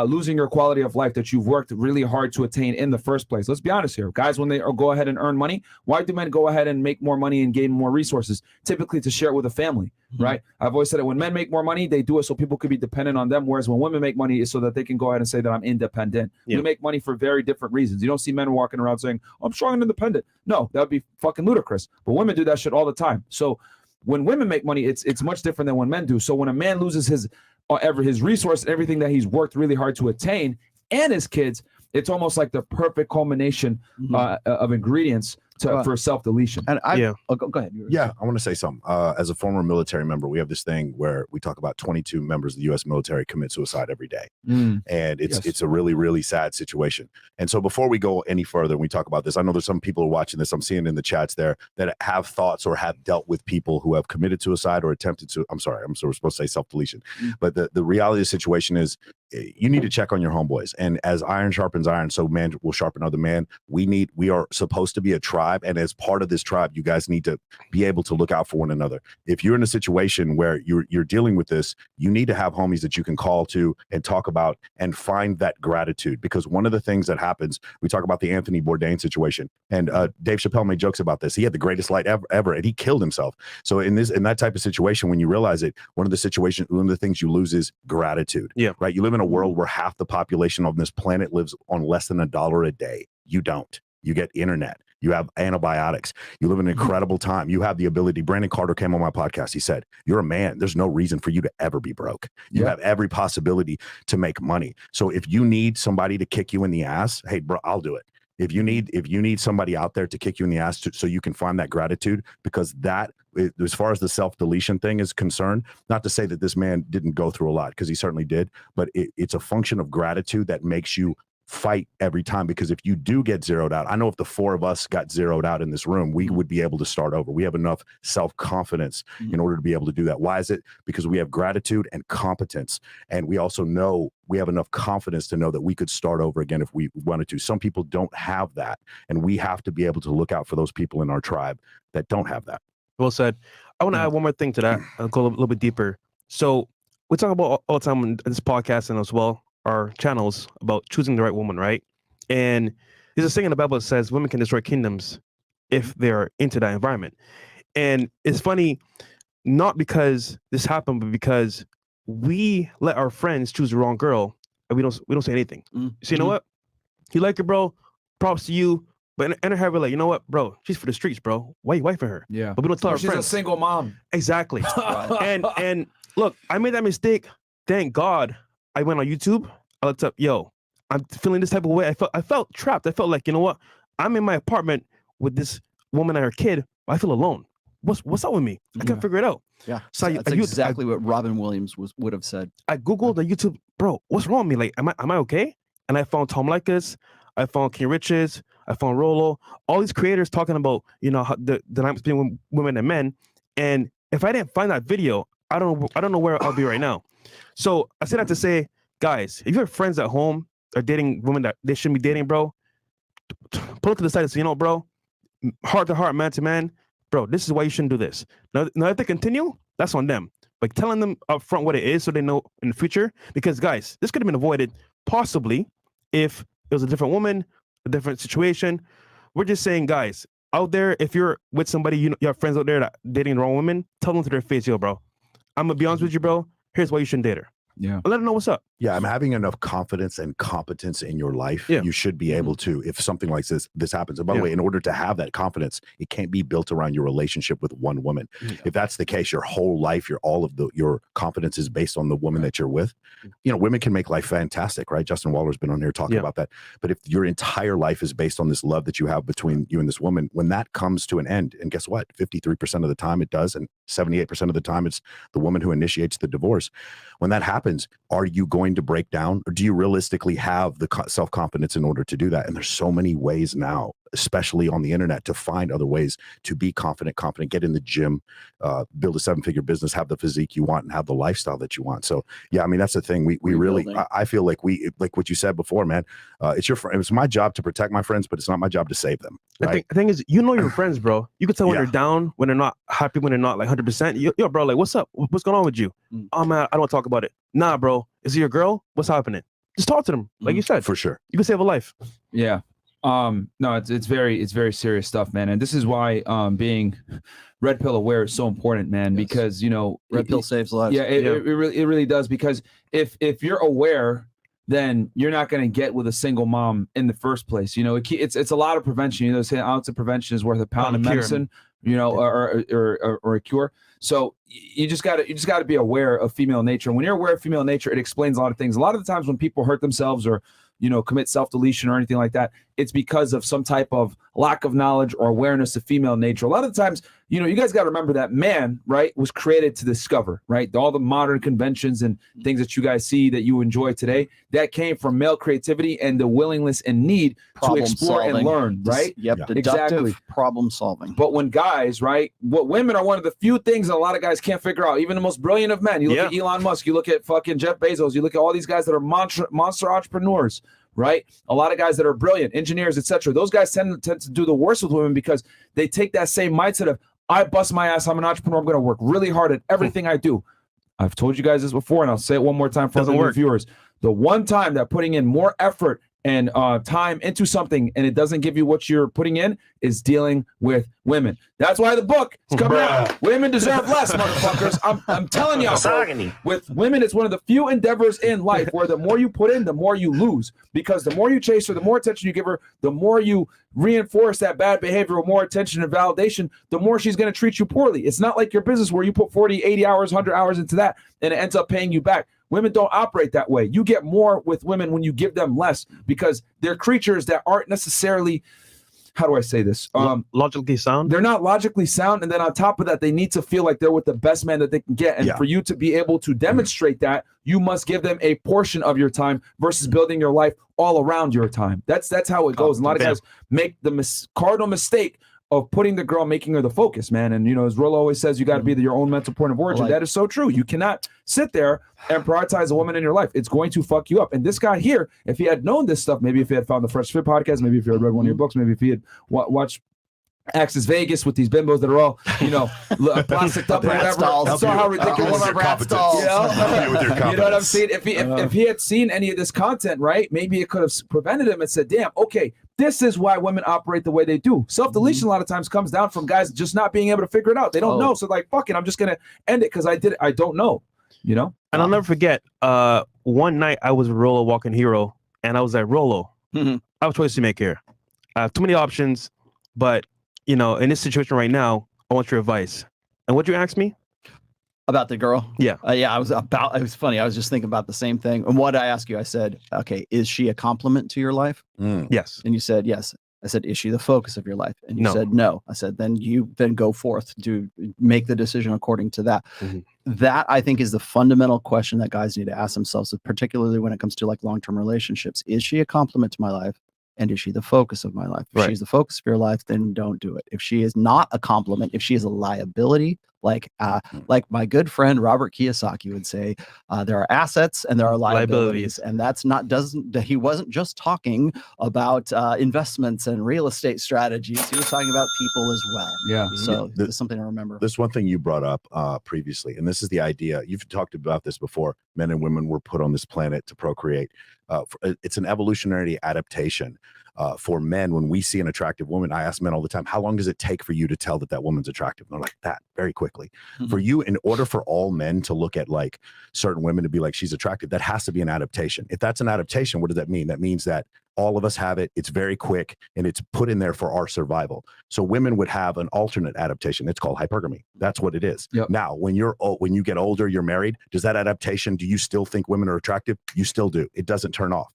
losing your quality of life that you've worked really hard to attain in the first place. Let's be honest here. Guys, when they go ahead and earn money, why do men go ahead and make more money and gain more resources? Typically to share it with a family, right? I've always said that when men make more money, they do it so people could be dependent on them. Whereas when women make money, it's so that they can go ahead and say that I'm independent. We make money for very different reasons. You don't see men walking around saying, I'm strong and independent. No, that would be fucking ludicrous. But women do that shit all the time. So when women make money, it's much different than when men do. So when a man loses his resource, everything that he's worked really hard to attain, and his kids, it's almost like the perfect culmination of ingredients for self-deletion. And go ahead. Yeah, I want to say something. As a former military member, we have this thing where we talk about 22 members of the U.S. military commit suicide every day. And it's a really, really sad situation. And so before we go any further, we talk about this. I know there's some people who are watching this. I'm seeing in the chats there that have thoughts or have dealt with people who have committed suicide or attempted to. I'm sorry, I'm supposed to say self-deletion. But the reality of the situation is you need to check on your homeboys. And as iron sharpens iron, so man will sharpen other man. We are supposed to be a tribe. And as part of this tribe, you guys need to be able to look out for one another. If you're in a situation where you're dealing with this, you need to have homies that you can call to and talk about and find that gratitude. Because one of the things that happens, we talk about the Anthony Bourdain situation, and Dave Chappelle made jokes about this. He had the greatest light ever, and he killed himself. So in that type of situation, when you realize it, one of the things you lose is gratitude. Yeah. Right. You live in a world where half the population on this planet lives on less than $1 a day. You don't. You get internet. You have antibiotics. You live in an incredible time. You have the ability. Brandon Carter came on my podcast. He said, you're a man. There's no reason for you to ever be broke. You have every possibility to make money. So if you need somebody to kick you in the ass, hey, bro, I'll do it. If you need somebody out there to kick you in the ass so you can find that gratitude, because that, as far as the self-deletion thing is concerned, not to say that this man didn't go through a lot, because he certainly did, but it's a function of gratitude that makes you fight every time. Because if you do get zeroed out, I know if the four of us got zeroed out in this room, we would be able to start over. We have enough self-confidence in order to be able to do that. Why is it? Because we have gratitude and competence. And we also know we have enough confidence to know that we could start over again if we wanted to. Some people don't have that. And we have to be able to look out for those people in our tribe that don't have that. Well said. I want to add one more thing to that. I'll go a little bit deeper. So we talk about all the time on this podcast and as well our channels about choosing the right woman, right? And there's a saying in the Bible that says women can destroy kingdoms if they're into that environment. And it's funny, not because this happened, but because we let our friends choose the wrong girl and we don't say anything. So you know what? You like it, bro? Props to you. But in her head, we're like, you know what, bro? She's for the streets, bro. Why you wifing her? Yeah. But we don't tell our She's friends. a single mom. Exactly. and look, I made that mistake. Thank God I went on YouTube. I looked up, yo, I'm feeling this type of way. I felt trapped. I felt like, you know what? I'm in my apartment with this woman and her kid. I feel alone. What's up with me? I can't figure it out. Yeah. So that's exactly what Robin Williams would have said. I Googled the YouTube, bro, what's wrong with me? Like, am I okay? And I found Tom Likas, I found King Richest, I found Rollo, all these creators talking about, you know, how the dynamics between women and men. And if I didn't find that video, I don't know where I'll be right now. So I said that to say, guys, if you have friends at home are dating women that they shouldn't be dating, bro, pull it to the side and say, you know, bro, heart to heart, man to man, bro, this is why you shouldn't do this. Now if they continue, that's on them. But telling them up front what it is so they know in the future, because guys, this could have been avoided possibly if it was a different woman, a different situation. We're just saying, guys, out there, if you're with somebody, you have friends out there that dating the wrong woman, tell them to their face, yo, bro, I'm gonna be honest with you, bro. Here's why you shouldn't date her. Yeah. Let them know what's up. Yeah, I'm having enough confidence and competence in your life. Yeah. You should be able to, if something like this happens. And by the way, in order to have that confidence, it can't be built around your relationship with one woman. Yeah. If that's the case, your whole life, your confidence is based on the woman that you're with. You know, women can make life fantastic, right? Justin Waller's been on here talking about that. But if your entire life is based on this love that you have between you and this woman, when that comes to an end, and guess what? 53% of the time it does, and 78% of the time it's the woman who initiates the divorce. When that happens, are you going to break down, or do you realistically have the self-confidence in order to do that? And there's so many ways now, especially on the internet, to find other ways to be confident, get in the gym, build a 7-figure business, have the physique you want, and have the lifestyle that you want. So yeah, I mean, that's the thing. We really, I feel like like what you said before, man, it's my job to protect my friends, but it's not my job to save them. Right? The thing is, you know your friends, bro. You can tell when they're down, when they're not happy, when they're not like 100%. Yo, bro, like, what's up? What's going on with you? Oh man, I don't want to talk about it. Nah, bro. Is it your girl? What's happening? Just talk to them, like you said. For sure. You can save a life. Yeah. No, it's very serious stuff, man. And this is why being red pill aware is so important, man, because, you know, red pill saves lives. Yeah, it really does, because if you're aware, then you're not going to get with a single mom in the first place. You know, it's a lot of prevention. You know, saying an ounce of prevention is worth a pound of medicine, you know, or a cure. So you just got to be aware of female nature. And when you're aware of female nature, it explains a lot of things. A lot of the times when people hurt themselves or, you know, commit self-deletion or anything like that, it's because of some type of lack of knowledge or awareness of female nature. A lot of the times, you know, you guys got to remember that man, right, was created to discover, right? All the modern conventions and things that you guys see that you enjoy today, that came from male creativity and the willingness and need to explore and learn, right? Yep, exactly. Problem solving. But when guys, right, what women are one of the few things that a lot of guys can't figure out, even the most brilliant of men. You look at Elon Musk, you look at fucking Jeff Bezos, you look at all these guys that are monster entrepreneurs, right? A lot of guys that are brilliant, engineers, etc. Those guys tend to do the worst with women because they take that same mindset of, I bust my ass, I'm an entrepreneur, I'm going to work really hard at everything I do. I've told you guys this before, and I'll say it one more time for the viewers. The one time that putting in more effort and time into something and it doesn't give you what you're putting in is dealing with women. That's why the book is coming out. Women deserve less, motherfuckers. I'm telling y'all, bro, with women, it's one of the few endeavors in life where the more you put in, the more you lose. Because the more you chase her, the more attention you give her, the more you reinforce that bad behavior with more attention and validation, the more she's going to treat you poorly. It's not like your business where you put 40, 80 hours, 100 hours into that and it ends up paying you back. Women don't operate that way. You get more with women when you give them less because they're creatures that aren't necessarily, how do I say this? Logically sound? They're not logically sound. And then on top of that, they need to feel like they're with the best man that they can get. And for you to be able to demonstrate that, you must give them a portion of your time versus building your life all around your time. That's how it goes. And a lot of guys make the cardinal mistake of putting the girl, making her the focus, man. And, you know, as Rollo always says, you got to be your own mental point of origin. That is so true. You cannot sit there and prioritize a woman in your life. It's going to fuck you up. And this guy here, if he had known this stuff, maybe if he had found the Fresh Fit podcast, maybe if he had read one of your books, maybe if he had watched Access Vegas with these bimbos that are all, you know, plastic up or whatever. I saw how ridiculous our rat stalls. You know what I'm saying? If he had seen any of this content, right, maybe it could have prevented him and said, damn, okay, this is why women operate the way they do. Self-deletion a lot of times comes down from guys just not being able to figure it out. They don't know. So like, fuck it, I'm just going to end it because I don't know, you know? And I'll never forget, one night I was with Rollo Walking Hero and I was like, Rollo, I have a choice to make here. I have too many options, but in this situation right now, I want your advice. And what'd you ask me? About the girl? Yeah. Yeah, it was funny. I was just thinking about the same thing. And what I asked you, I said, okay, is she a compliment to your life? Yes. And you said, yes. I said, is she the focus of your life? And you No. said, no. I said, then go forth to make the decision according to that. Mm-hmm. That I think is the fundamental question that guys need to ask themselves, particularly when it comes to like long-term relationships. Is she a compliment to my life? And is she the focus of my life? If she's the focus of your life, then don't do it. If she is not a compliment, if she is a liability, like my good friend Robert Kiyosaki would say, there are assets and there are liabilities. And that's he wasn't just talking about investments and real estate strategies. He was talking about people as well. Yeah. So that's something to remember. This one thing you brought up previously, and this is the idea. You've talked about this before. Men and women were put on this planet to procreate. It's an evolutionary adaptation. For men, when we see an attractive woman, I ask men all the time, how long does it take for you to tell that woman's attractive? And they're like, that very quickly. Mm-hmm. For you, in order for all men to look at like certain women to be like, she's attractive, that has to be an adaptation. If that's an adaptation, what does that mean? That means that all of us have it. It's very quick and it's put in there for our survival. So women would have an alternate adaptation. It's called hypergamy. That's what it is. Yep. Now, when you get older, you're married. Does that adaptation, do you still think women are attractive? You still do. It doesn't turn off.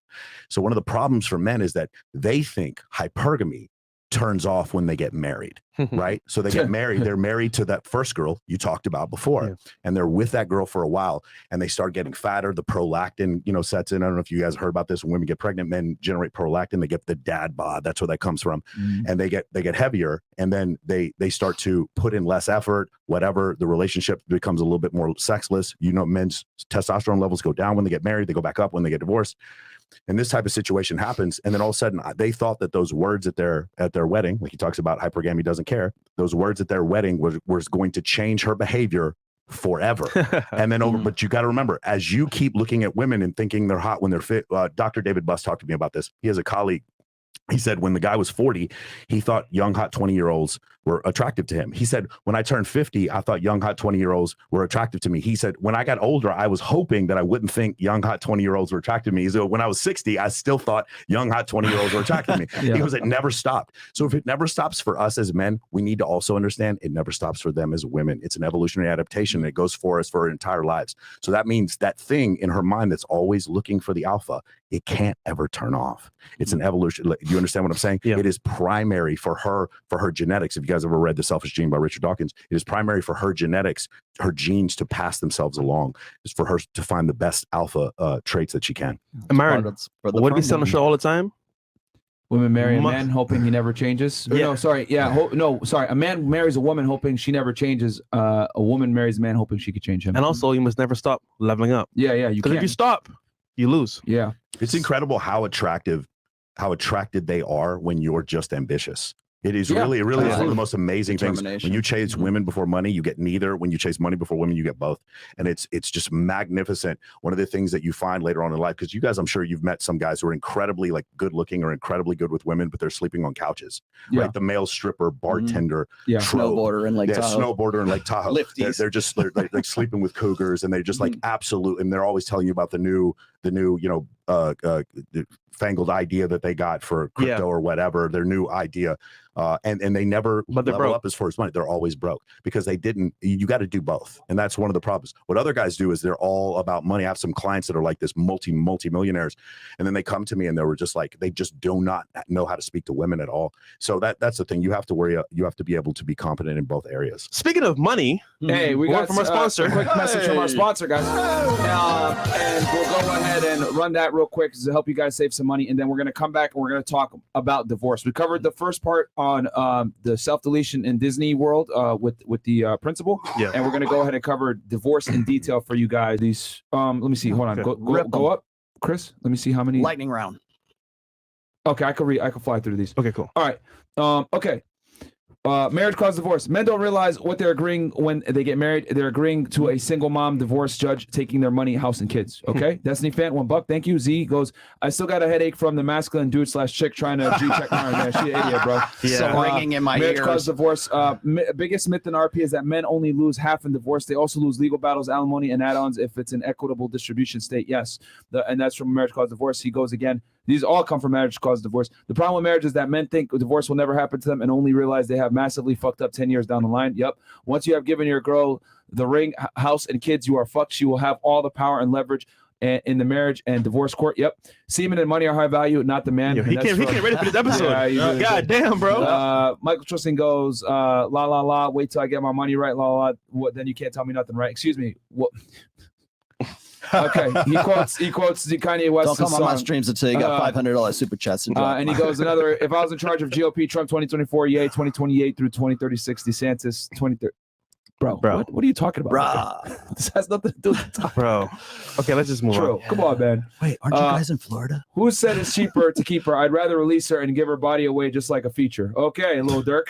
So one of the problems for men is that they think hypergamy turns off when they get married, right? So they get married. They're married to that first girl you talked about before, and they're with that girl for a while, and they start getting fatter. The prolactin, sets in. I don't know if you guys heard about this. When women get pregnant, men generate prolactin. They get the dad bod. That's where that comes from, and they get heavier, and then they start to put in less effort. Whatever, the relationship becomes a little bit more sexless. Men's testosterone levels go down when they get married. They go back up when they get divorced. And this type of situation happens, and then all of a sudden they thought that those words at their wedding, like he talks about, hypergamy doesn't care. Those words at their wedding was going to change her behavior forever. And then but you got to remember, as you keep looking at women and thinking they're hot when they're fit. Dr. David Buss talked to me about this. He has a colleague. He said when the guy was 40, he thought young, hot 20-year-olds were attractive to him. He said, when I turned 50, I thought young, hot 20-year-olds were attractive to me. He said, when I got older, I was hoping that I wouldn't think young, hot 20-year-olds were attractive to me. So when I was 60, I still thought young, hot 20-year-olds were attractive to me. He goes, it never stopped. So if it never stops for us as men, we need to also understand it never stops for them as women. It's an evolutionary adaptation. It goes for us for our entire lives. So that means that thing in her mind that's always looking for the alpha, it can't ever turn off. It's an evolution. Do you understand what I'm saying? Yeah. It is primary for her genetics. If you guys ever read The Selfish Gene by Richard Dawkins, it is primary for her genetics, her genes to pass themselves along. It's for her to find the best alpha traits that she can. And Myron, what do we say on the show all the time? Women marry a man hoping he never changes. Yeah. No, sorry. Yeah. Sorry. A man marries a woman hoping she never changes. A woman marries a man hoping she could change him. And also, you must never stop leveling up. Yeah. You because if you stop, you lose. Yeah. It's incredible how attracted they are when you're just ambitious. It is really one of the most amazing things. When you chase women before money, you get neither. When you chase money before women, you get both. And it's just magnificent. One of the things that you find later on in life, because you guys, I'm sure you've met some guys who are incredibly like good looking or incredibly good with women, but they're sleeping on couches. Like the male stripper, bartender, snowboarder in Lake Tahoe. Snowboarder in Lake Tahoe. Lifties. They're like sleeping with cougars, and they're just like absolute. And they're always telling you about the new fangled idea that they got for crypto or whatever, their new idea. And they never level up as far as money. They're always broke because you got to do both. And that's one of the problems. What other guys do is they're all about money. I have some clients that are like this multi-millionaires. And then they come to me and they were just like, they just do not know how to speak to women at all. So that's the thing. You have to be able to be competent in both areas. Speaking of money, hey, we got from our sponsor. A quick message from our sponsor, guys. And we'll go ahead and run that real quick to help you guys save some money. And then we're going to come back and we're going to talk about divorce. We covered the first part on the self-deletion in Disney World with the principal. Yeah. And we're going to go ahead and cover divorce in detail for you guys. These let me see. Hold on. Go up, Chris. Let me see how many. Lightning round. Okay, I can fly through these. Okay, cool. All right. Okay. Marriage causes divorce. Men don't realize what they're agreeing when they get married. They're agreeing to a single mom divorce judge taking their money, house, and kids. Okay. Destiny fan, $1. Thank you. Z goes, I still got a headache from the masculine dude / chick trying to G-check Myron. Man, she an idiot, bro. So ringing in my ears. Marriage causes divorce. Biggest myth in RP is that men only lose half in divorce. They also lose legal battles, alimony, and add-ons if it's an equitable distribution state. Yes. And that's from Marriage causes divorce. He goes again. These all come from marriage cause divorce. The problem with marriage is that men think divorce will never happen to them and only realize they have massively fucked up 10 years down the line. Yep. Once you have given your girl the ring, house, and kids, you are fucked. She will have all the power and leverage in the marriage and divorce court. Yep. Semen and money are high value, not the man. Yo, he can't ready for this episode. God damn, bro. Michael Tristan goes, la la la. Wait till I get my money right, la la. What? Then you can't tell me nothing, right? Excuse me. What? Okay. He quotes the Kanye West. Don't come on my streams until you got $500 super chats. And he goes another. If I was in charge of GOP, Trump 2024, yay. 2028 through 2036, DeSantis 2030. Bro. What are you talking about? This has nothing to do with the topic. Bro. Okay, let's just move on. Come on, man. Wait, aren't you guys in Florida? Who said it's cheaper to keep her? I'd rather release her and give her body away just like a feature. Okay, Lil Durk.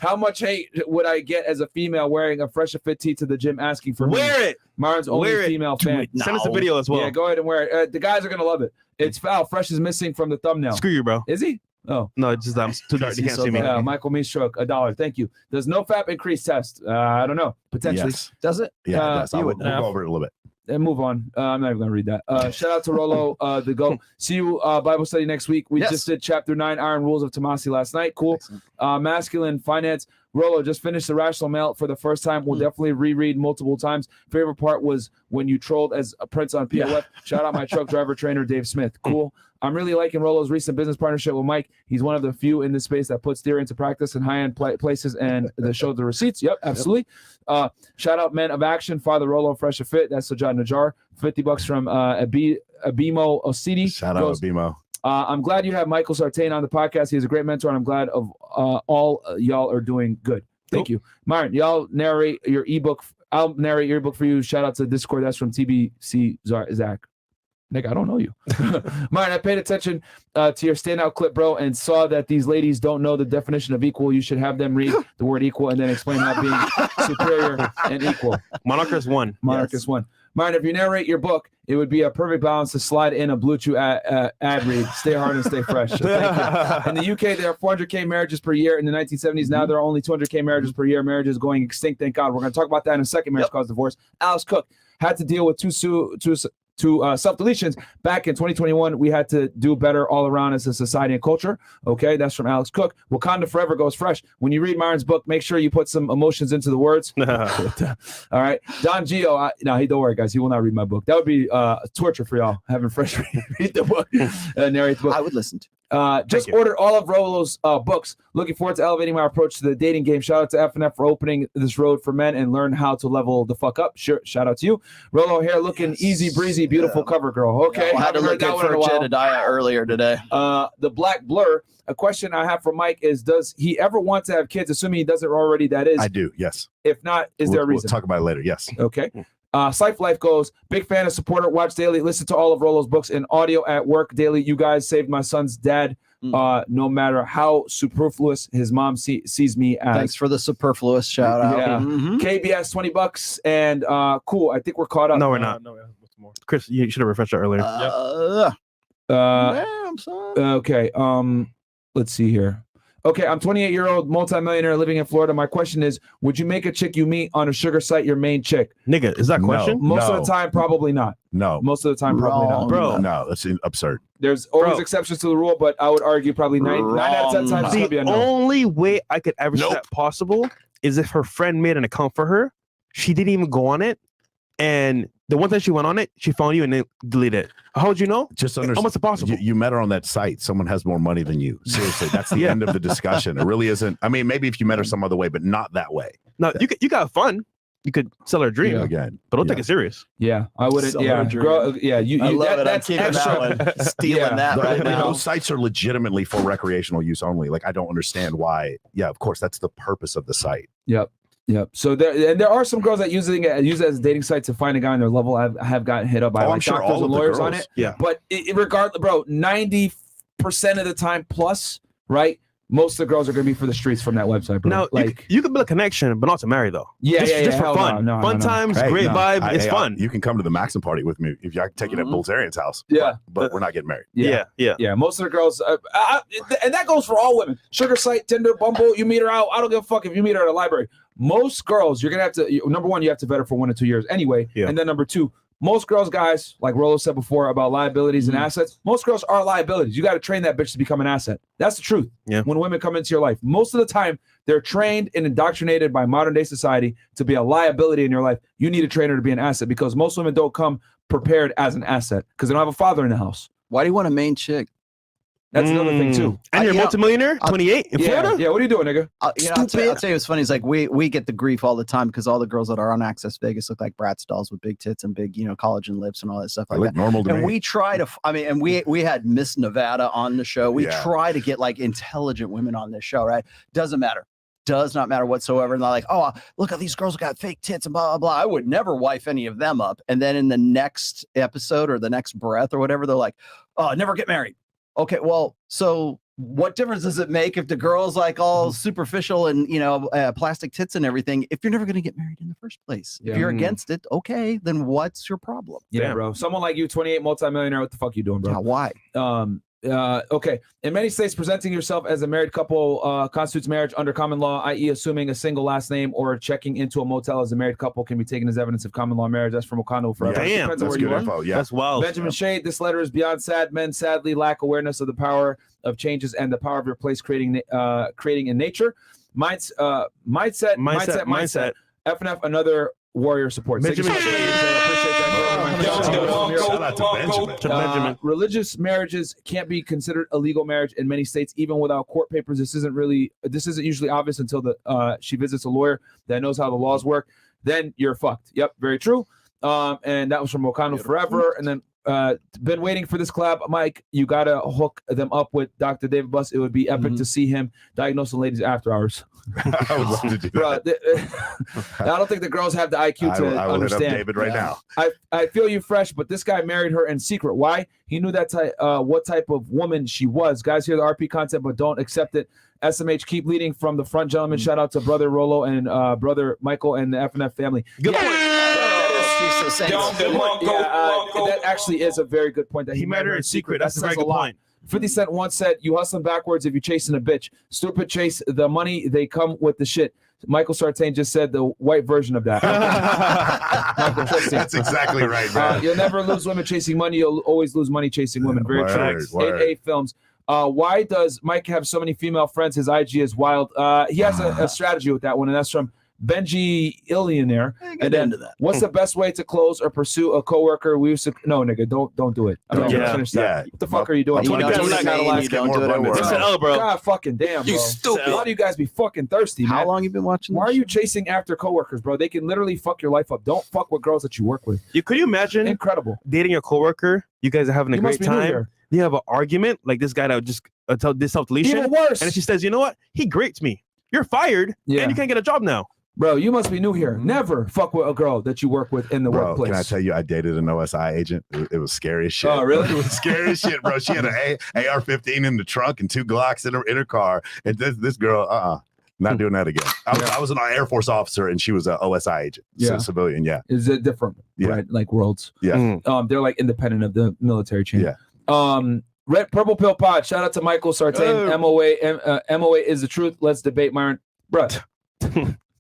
How much hate would I get as a female wearing a Freshfit tee to the gym asking for Wear it. Myron's only female fan. Send us a video as well. Yeah, go ahead and wear it. The guys are going to love it. It's foul. Fresh is missing from the thumbnail. Screw you, bro. Is he? Oh. No, it's just I'm too dark. You can't see me. Michael Meestroke, $1. Thank you. Does no fap increase test? I don't know. Potentially. Yes. Does it? Yeah, it does. We'll go over it a little bit. And move on. I'm not even going to read that. Shout out to Rollo, the GOAT. See you Bible study next week. We just did chapter 9, Iron Rules of Tomassi last night. Cool. Masculine finance. Rollo just finished The Rational Male for the first time. We'll definitely reread multiple times. Favorite part was when you trolled as a Prince on POF. Shout out my truck driver trainer, Dave Smith. Cool. I'm really liking Rollo's recent business partnership with Mike. He's one of the few in this space that puts theory into practice in high-end places and the show the receipts. Yep, absolutely. Shout out Men of Action, Father Rollo, Fresh Fit. That's Sajad Najjar. $50 from Abimo Osidi. Shout out Abimo. I'm glad you have Michael Sartain on the podcast. He's a great mentor, and I'm glad of all y'all are doing good. Thank you. Myron, y'all narrate your ebook. I'll narrate your ebook for you. Shout out to Discord. That's from TBC Zach. Nigga, I don't know you. Myron, I paid attention to your standout clip, bro, and saw that these ladies don't know the definition of equal. You should have them read the word equal and then explain how being superior and equal. Monarchist one. Monarchist one. Myron, if you narrate your book, it would be a perfect balance to slide in a Bluetooth ad read. Stay hard and stay fresh. So thank you. In the UK, there are 400K marriages per year. In the 1970s, now there are only 200K marriages per year. Marriage is going extinct, thank God. We're going to talk about that in a second. Marriage caused divorce. Alice Cook had to deal with two self-deletions back in 2021. We had to do better all around as a society and culture. Okay, that's from Alex Cook. Wakanda Forever goes fresh. When you read Myron's book, make sure you put some emotions into the words. All right, Don Gio. No, don't worry, guys. He will not read my book. That would be torture for y'all having Fresh read the book, narrate the book. I would listen to. Just ordered all of Rollo's books. Looking forward to elevating my approach to the dating game. Shout out to F&F for opening this road for men and learn how to level the fuck up. Sure, shout out to you. Rollo hair looking easy breezy, beautiful cover girl. Okay, I had to look good for Jedediah earlier today. The Black Blur. A question I have for Mike is: does he ever want to have kids? Assuming he doesn't already. That is, I do. Yes. If not, is there a reason? We'll talk about it later. Yes. Okay. Slife Life goes, big fan of supporter, watch daily, listen to all of Rollo's books and audio at work daily. You guys saved my son's dad, no matter how superfluous his mom sees me as. Thanks for the superfluous shout out. Yeah. KBS, $20 and cool. I think we're caught up. No, we're not. No, what's more? Chris, you should have refreshed that earlier. I'm sorry. Okay. Let's see here. Okay, I'm 28-year-old multimillionaire living in Florida. My question is, would you make a chick you meet on a sugar site your main chick? Nigga, is that a question? Most of the time, probably not. No. Most of the time, probably not. Bro. No, that's absurd. There's always exceptions to the rule, but I would argue probably 9 out of 10 times it's going to be a no. The only way I could ever see that possible is if her friend made an account for her, she didn't even go on it, and the one time she went on it, she found you and then deleted it. How would you know? Just understand. Almost impossible. You met her on that site. Someone has more money than you. Seriously, that's the end of the discussion. It really isn't. I mean, maybe if you met her some other way, but not that way. No, you got fun. You could sell her a dream again, but don't take it serious. Yeah, I wouldn't. I love it. That's extra. That one. Stealing that right now. Those sites are legitimately for recreational use only. Like, I don't understand why. Yeah, of course, that's the purpose of the site. Yep. So there are some girls that use it as a dating site to find a guy on their level. Have gotten hit up by like sure doctors and lawyers on it. Yeah. But regardless, bro, 90% of the time plus, right? Most of the girls are going to be for the streets from that website, bro. Now, like you can build a connection, but not to marry though. Just for fun. Fun times, great vibe. It's fun. You can come to the Maxim party with me if I can take you to Bulgarian's house. Yeah, but we're not getting married. Yeah. Most of the girls, and that goes for all women. Sugar site, Tinder, Bumble. You meet her out. I don't give a fuck if you meet her at a library. Most girls, you're gonna have to. Number one, you have to vet her for 1 to 2 years anyway, and then number two, most girls, guys, like Rollo said before about liabilities and assets, most girls are liabilities. You got to train that bitch to become an asset. That's the truth. Yeah. When women come into your life, most of the time, they're trained and indoctrinated by modern day society to be a liability in your life. You need a trainer to be an asset because most women don't come prepared as an asset because they don't have a father in the house. Why do you want a main chick? That's another thing too. And you're a multimillionaire, 28 in Florida? Yeah, what are you doing, nigga? I'll tell you what's funny. It's like we get the grief all the time because all the girls that are on Access Vegas look like Bratz dolls with big tits and big, collagen lips and all that stuff like that. Normal to and me. we try to, and we had Miss Nevada on the show. We try to get like intelligent women on this show, right? Doesn't matter. Does not matter whatsoever. And they're like, oh, look at these girls got fake tits and blah, blah, blah. I would never wife any of them up. And then in the next episode or the next breath or whatever, they're like, oh, never get married. Okay, well, so what difference does it make if the girl's like all superficial and, plastic tits and everything, if you're never going to get married in the first place? Yeah. If you're against it, okay, then what's your problem? Yeah, bro. Someone like you, 28, multimillionaire, what the fuck you doing, bro? Yeah, why? Okay. In many states, presenting yourself as a married couple constitutes marriage under common law, i.e. assuming a single last name or checking into a motel as a married couple can be taken as evidence of common law marriage. That's from Wakanda Forever. Damn, Depends on That's where good you are. info. Yeah. That's wild. Benjamin Shade, this letter is beyond sad. Men sadly lack awareness of the power of changes and the power of your place creating in nature. Mindset. FNF, another warrior support. Benjamin Shade, Shade. appreciate that. Shout out to Benjamin. Religious marriages can't be considered a legal marriage in many states, even without court papers. This isn't usually obvious until she visits a lawyer that knows how the laws work. Then you're fucked. Yep, very true. And that was from Wakanda Forever. And then been waiting for this collab, Mike. You gotta hook them up with Dr. David Buss. It would be epic to see him diagnosing ladies after hours. I would love to do that. I don't think the girls have the IQ to I will understand. hit up David right now. I feel you fresh, but this guy married her in secret. Why? He knew what type of woman she was. Guys hear the RP content, but don't accept it. SMH, keep leading from the front, gentlemen. Shout out to brother Rollo and brother Michael and the FNF family. Good point. That actually is a very good point. That He married her in secret. That's a very good point. 50 Cent once said, you hustling backwards if you're chasing a bitch. Stupid chase the money, they come with the shit. Michael Sartain just said the white version of that. That's exactly right, man. You'll never lose women chasing money. You'll always lose money chasing women. Very true. 8A Films. Why does Mike have so many female friends? His IG is wild. He has a strategy with that one, and that's from Benji Illionaire. And then, what's the best way to close or pursue a coworker? We used to don't do it. I don't finish that. What the fuck are you doing? Don't do it at work. God fucking damn, bro. You stupid. A lot of you guys be fucking thirsty, man. How long you been watching? Why are you chasing after coworkers, bro? They can literally fuck your life up. Don't fuck with girls that you work with. Could you imagine Incredible. dating your coworker? You guys are having a You great must be new time. here. You have an argument, like this guy that would just tell this self-deletion. Even worse. And then she says, you know what? He grates me. You're fired, and you can't get a job now. Bro, you must be new here. Never fuck with a girl that you work with in the workplace. Can I tell you, I dated an OSI agent. It was scary as shit. Oh, really? It was scary as shit, bro. She had an AR-15 in the trunk and 2 Glocks in her car. And this girl, not doing that again. I was an Air Force officer, and she was an OSI agent, so civilian. Yeah, is it different? Yeah, right? Like worlds. Yeah, they're like independent of the military chain. Yeah. Red Purple Pill Pod. Shout out to Michael Sartain. MOA is the truth. Let's debate, Myron. Bro.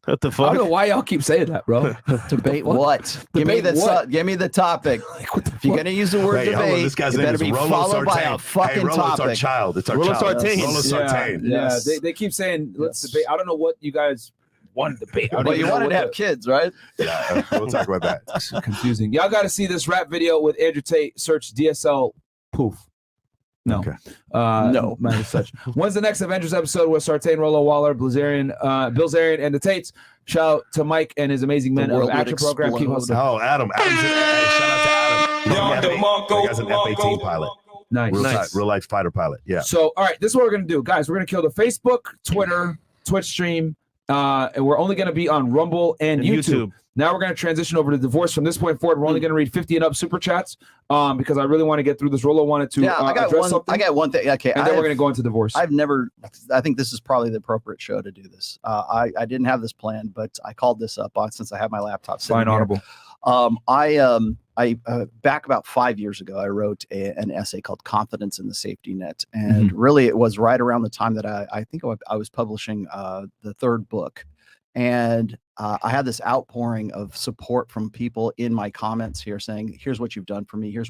What the fuck? I don't know why y'all keep saying that, bro. Debate what? Give me the topic. If you're gonna use the word debate, this guy's it name better is be Rollo followed by Sartain. a fucking Rollo, topic. It's our child. It's our Rollo child. Sartain. Rollo Sartain. Yeah. They keep saying let's debate. I don't know what you guys want to debate. Well, you wanted to have kids, right? Yeah, we'll talk about that. It's confusing. Y'all got to see this rap video with Andrew Tate. Search DSL poof. No. Okay. No. Minus such. When's the next Avengers episode with Sartain, Rollo, Waller, Bill Zarian, and the Tates? Shout out to Mike and his amazing men of action program. Keep hustling. Oh, Adam. Shout out to Adam. He guy's an F-18 pilot. Nice. Real life fighter pilot. Yeah. So, all right, this is what we're going to do. Guys, we're going to kill the Facebook, Twitter, Twitch stream, and we're only going to be on Rumble and YouTube. Now we're going to transition over to divorce. From this point forward, we're only going to read 50 and up super chats because I really want to get through this. Rollo wanted to address something. I got one thing. Okay, and then we're going to go into divorce. I think this is probably the appropriate show to do this. I didn't have this planned, but I called this up since I have my laptop sitting Fine, here. honorable. I back about 5 years ago, I wrote an essay called "Confidence in the Safety Net," and really, it was right around the time that I think I was publishing the third book. And I had this outpouring of support from people in my comments here saying, here's what you've done for me. Here's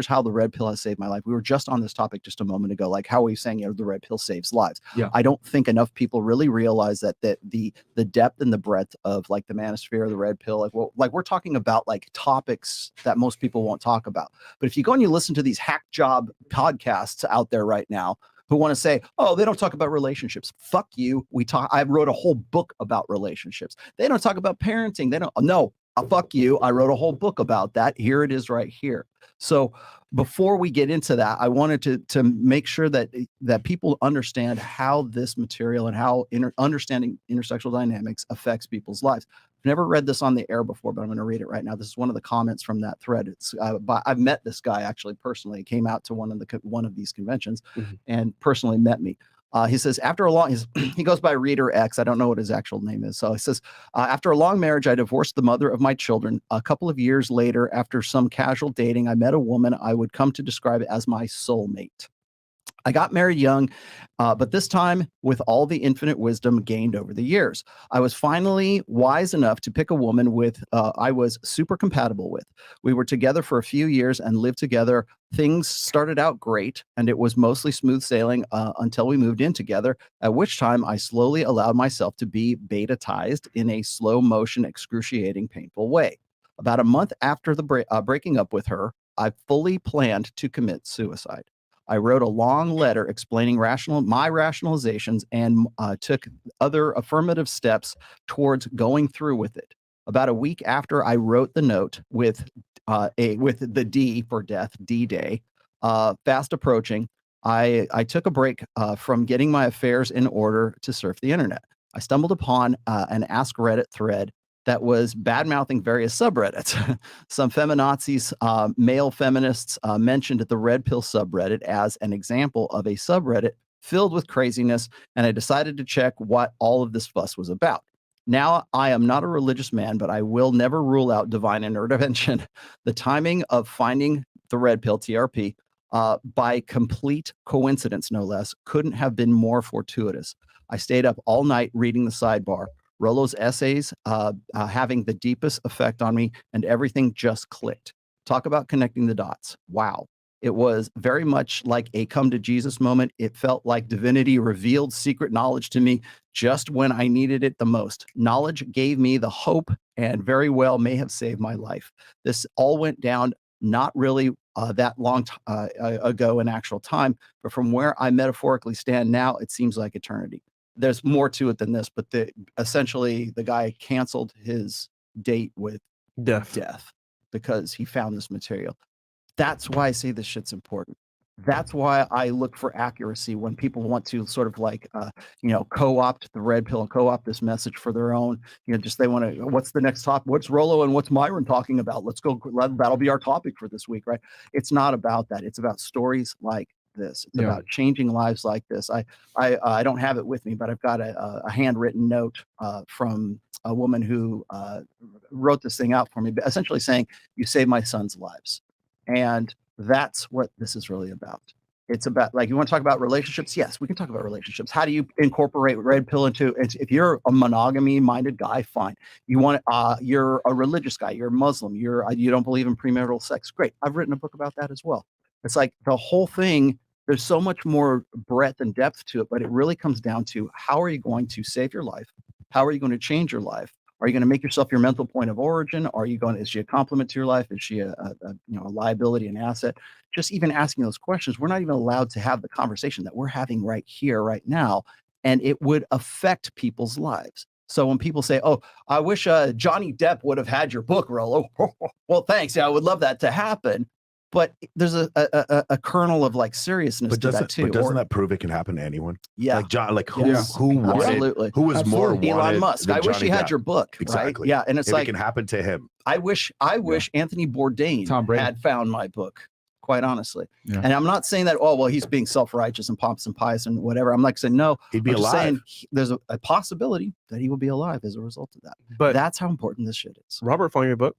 how the red pill has saved my life. We were just on this topic just a moment ago, like how are we saying, the red pill saves lives? Yeah. I don't think enough people really realize that the depth and the breadth of like the manosphere, the red pill, like we're talking about like topics that most people won't talk about. But if you go and you listen to these hack job podcasts out there right now, who want to say, oh, they don't talk about relationships. Fuck you. I wrote a whole book about relationships. They don't talk about parenting. Fuck you. I wrote a whole book about that. Here it is right here. So before we get into that, I wanted to make sure that people understand how this material and how understanding intersexual dynamics affects people's lives. I've never read this on the air before, but I'm going to read it right now. This is one of the comments from that thread. It's I've met this guy actually personally. He came out to one of these conventions and personally met me. He says, after a long, he goes by Reader X. I don't know what his actual name is. So he says, after a long marriage, I divorced the mother of my children. A couple of years later, after some casual dating, I met a woman I would come to describe as my soulmate. I got married young, but this time with all the infinite wisdom gained over the years. I was finally wise enough to pick a woman I was super compatible with. We were together for a few years and lived together. Things started out great, and it was mostly smooth sailing until we moved in together, at which time I slowly allowed myself to be betatized in a slow motion, excruciating, painful way. About a month after the breaking up with her, I fully planned to commit suicide. I wrote a long letter explaining my rationalizations and took other affirmative steps towards going through with it. About a week after I wrote the note with the D for death, D-Day, fast approaching, I took a break from getting my affairs in order to surf the internet. I stumbled upon an Ask Reddit thread that was bad-mouthing various subreddits. Some feminazis, male feminists mentioned the Red Pill subreddit as an example of a subreddit filled with craziness, and I decided to check what all of this fuss was about. Now, I am not a religious man, but I will never rule out divine intervention. The timing of finding the Red Pill, TRP, by complete coincidence, no less, couldn't have been more fortuitous. I stayed up all night reading the sidebar, Rollo's essays having the deepest effect on me, and everything just clicked. Talk about connecting the dots. Wow. It was very much like a come to Jesus moment. It felt like divinity revealed secret knowledge to me just when I needed it the most. Knowledge gave me the hope and very well may have saved my life. This all went down not really that long ago in actual time, but from where I metaphorically stand now, it seems like eternity. There's more to it than this, but essentially the guy canceled his date with death because he found this material. That's why I say this shit's important. That's why I look for accuracy when people want to sort of like, co-opt the red pill and co-opt this message for their own, they want to, what's the next topic? What's Rollo and what's Myron talking about? Let's go. That'll be our topic for this week, right? It's not about that. It's about stories like this. It's about changing lives like this. I don't have it with me, but I've got a handwritten note from a woman who wrote this thing out for me, essentially saying, you saved my son's lives. And that's what this is really about. It's about, like, you want to talk about relationships? Yes, we can talk about relationships. How do you incorporate red pill into it? If you're a monogamy minded guy, fine. You're a religious guy, you're a Muslim, you don't believe in premarital sex. Great. I've written a book about that as well. It's like the whole thing, there's so much more breadth and depth to it, but it really comes down to how are you going to save your life? How are you going to change your life? Are you going to make yourself your mental point of origin? Is she a complement to your life? Is she a liability, an asset? Just even asking those questions, we're not even allowed to have the conversation that we're having right here, right now, and it would affect people's lives. So when people say, "Oh, I wish Johnny Depp would have had your book, Rollo," well, thanks. Yeah, I would love that to happen. But there's a kernel of like seriousness to that too. But doesn't that prove it can happen to anyone? Yeah. Like John, like who wanted, absolutely. who was more wanted? Elon Musk. I wish he had your book. Exactly. Right? Yeah. And it's if like, it can happen to him. I wish Anthony Bourdain had found my book, quite honestly. Yeah. And I'm not saying that, oh, well, he's being self-righteous and pompous and pious and whatever. I'm like saying, no, he'd be alive. Saying there's a possibility that he will be alive as a result of that. But that's how important this shit is. Robert found your book.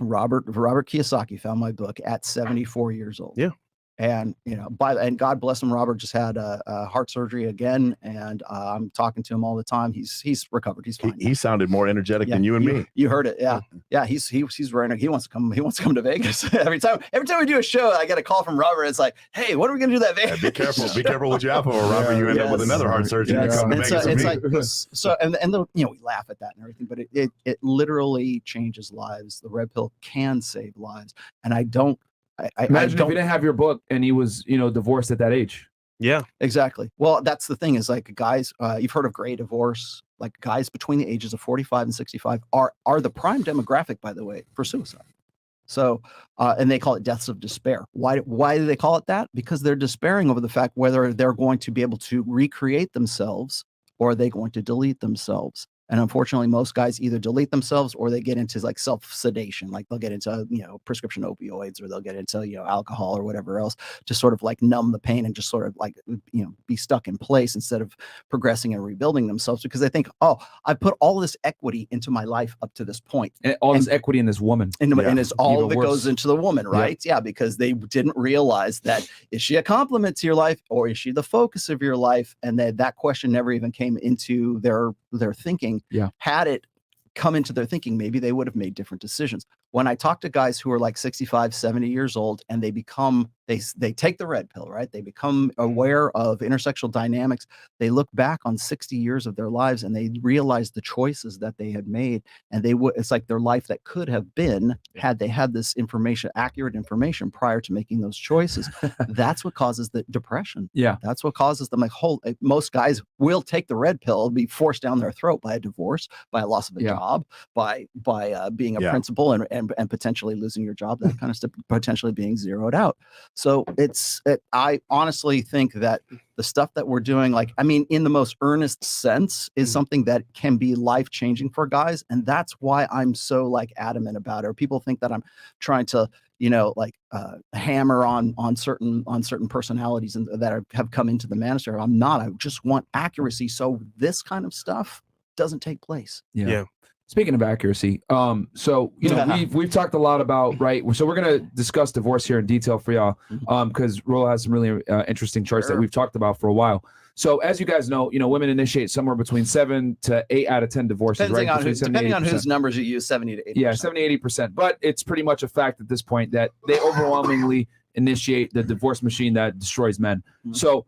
Robert Kiyosaki found my book at 74 years old. Yeah. And and God bless him, Robert just had a heart surgery again, and I'm talking to him all the time. He's recovered. He's fine. He sounded more energetic than you and me. You heard it, yeah. He's ready. He wants to come. He wants to come to Vegas every time we do a show. I get a call from Robert. It's like, hey, what are we gonna do that Vegas? Be careful what you have for, Robert. You end up with another heart surgery. You come to Vegas it's like so, and we laugh at that and everything, but it literally changes lives. The red pill can save lives, and I don't. Imagine if you didn't have your book and he was, divorced at that age. Yeah, exactly. Well, that's the thing is like guys, you've heard of gray divorce, like guys between the ages of 45 and 65 are the prime demographic, by the way, for suicide. So, and they call it deaths of despair. Why do they call it that? Because they're despairing over the fact whether they're going to be able to recreate themselves or are they going to delete themselves. And unfortunately, most guys either delete themselves or they get into like self-sedation, like they'll get into, prescription opioids, or they'll get into, alcohol or whatever else to sort of like numb the pain and just sort of like, be stuck in place instead of progressing and rebuilding themselves, because they think, oh, I put all this equity into my life up to this point. And all this equity in this woman. And it's all of it goes into the woman, right? Yeah, because they didn't realize that, is she a compliment to your life or is she the focus of your life? And that question never even came into their thinking. Yeah. Had it come into their thinking, maybe they would have made different decisions. When I talk to guys who are like 65, 70 years old and they take the red pill, right? They become aware of intersexual dynamics. They look back on 60 years of their lives and they realize the choices that they had made. And it's like their life that could have been had they had this accurate information prior to making those choices. That's what causes the depression. Yeah. That's what causes them most guys will take the red pill, be forced down their throat by a divorce, by a loss of a job, by being a principal and potentially losing your job, that kind of stuff, potentially being zeroed out. So I honestly think that the stuff that we're doing, in the most earnest sense, is something that can be life-changing for guys. And that's why I'm so adamant about it. Or people think that I'm trying to, hammer on certain personalities and that have come into the manosphere. I'm not. I just want accuracy. So this kind of stuff doesn't take place. Yeah. Speaking of accuracy, we've talked a lot about, right? So we're gonna discuss divorce here in detail for y'all, because Rollo has some really interesting charts that we've talked about for a while. So as you guys know, women initiate somewhere between 7 to 8 out of 10 divorces, Depending on whose numbers you use, 70 to 80%. Yeah, 70-80%. But it's pretty much a fact at this point that they overwhelmingly initiate the divorce machine that destroys men. So.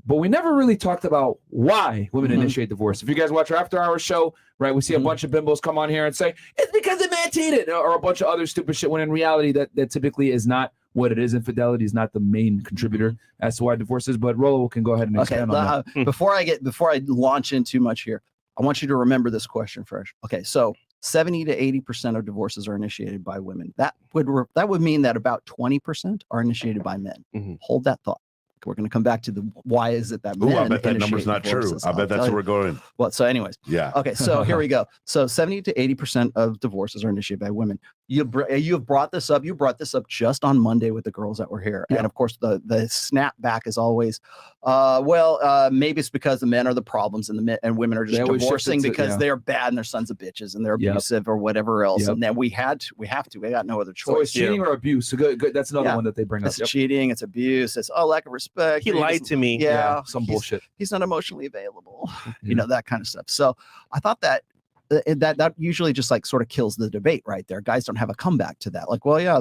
But we never really talked about why women initiate divorce. If you guys watch our Afterhours show, right, we see a bunch of bimbos come on here and say, it's because the man cheated, or a bunch of other stupid shit, when in reality that typically is not what it is. Infidelity is not the main contributor as to why divorce is. But Rollo can go ahead and expand on that. Before I launch in too much here, I want you to remember this question, Fresh. Okay, so 70 to 80% of divorces are initiated by women. That would mean that about 20% are initiated by men. Hold that thought. We're going to come back to the why is it that men I bet that number's not true. I bet that's where we're going. Well, so anyways. Yeah. Okay, so here we go. So 70 to 80% of divorces are initiated by women. You have brought this up. You brought this up just on Monday with the girls that were here. Yeah. And of course, the snapback is always, maybe it's because the men are the problems and women are just divorcing because they're bad and their sons of bitches and they're abusive or whatever else. And then we got no other choice. So it's cheating or abuse. So good. That's another one that they bring up. It's cheating. It's abuse. It's lack of respect. He lied to me. Yeah. Some bullshit. He's not emotionally available. That kind of stuff. So I thought that usually just sort of kills the debate right there. Guys don't have a comeback to that.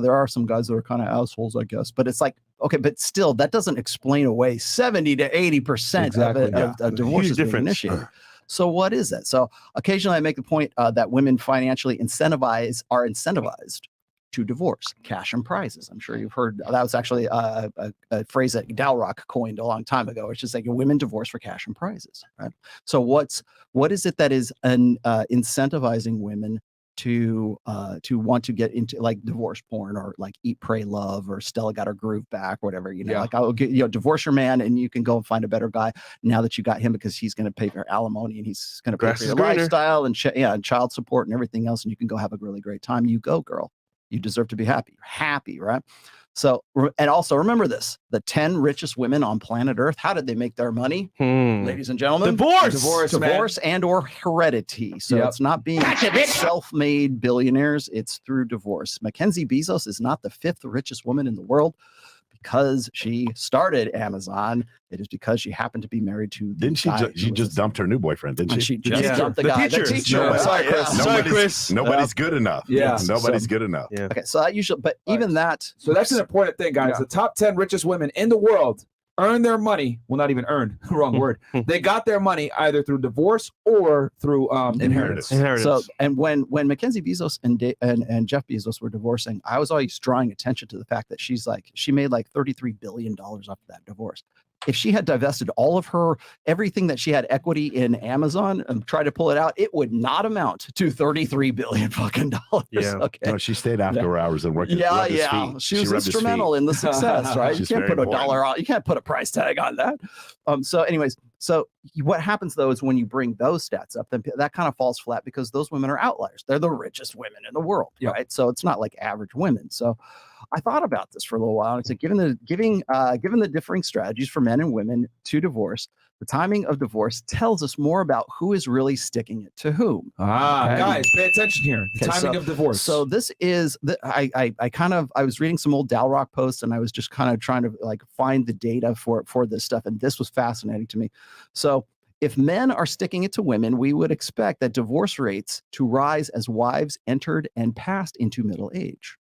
There are some guys that are kind of assholes, I guess. But it's okay, but still, that doesn't explain away 70 to 80% of divorces being initiated. So what is that? So occasionally I make the point that women financially are incentivized to divorce, cash and prizes. I'm sure you've heard that was actually a phrase that Dalrock coined a long time ago. It's just women divorce for cash and prizes, right? So what is it that is incentivizing women to want to get into divorce porn or Eat, Pray, Love or Stella Got Her Groove Back, whatever, I'll get, divorce your man and you can go and find a better guy now that you got him because he's going to pay for alimony and he's going to pay for your lifestyle and child support and everything else. And you can go have a really great time. You go, girl. You deserve to be happy. You're happy, right? So, and also remember this, the 10 richest women on planet Earth, how did they make their money? Ladies and gentlemen, divorce and or heredity. So it's not being self-made billionaires. It's through divorce. Mackenzie Bezos is not the 5th richest woman in the world because she started Amazon. It is because she happened to be married to. Didn't she? She just dumped her new boyfriend, didn't she? She just dumped the guy. teacher. The teacher. No, Sorry, Chris. Nobody's good enough. Yeah. Nobody's good enough. Yeah. Okay, so that usually, but even that. So that's an important thing, guys. Yeah. The top 10 richest women in the world earn their money. Well, not even earned. Wrong word. They got their money either through divorce or through inheritance. So, and when Mackenzie Bezos and Jeff Bezos were divorcing, I was always drawing attention to the fact that she made like $33 billion off of that divorce. If she had divested all of everything that she had equity in Amazon and tried to pull it out, it would not amount to $33 billion fucking dollars. Yeah. Okay. No, she stayed after hours and worked. Yeah. She was instrumental in the success, right? You can't put a dollar on. You can't put a price tag on that. So, anyways, what happens though is when you bring those stats up, then that kind of falls flat because those women are outliers. They're the richest women in the world, right? So it's not like average women. So I thought about this for a little while. I said, given the differing strategies for men and women to divorce, the timing of divorce tells us more about who is really sticking it to whom. Guys, pay attention here. The timing of divorce. So this is I was reading some old Dalrock posts and I was just kind of trying to like find the data for this stuff, and this was fascinating to me. So if men are sticking it to women, we would expect that divorce rates to rise as wives entered and passed into middle age.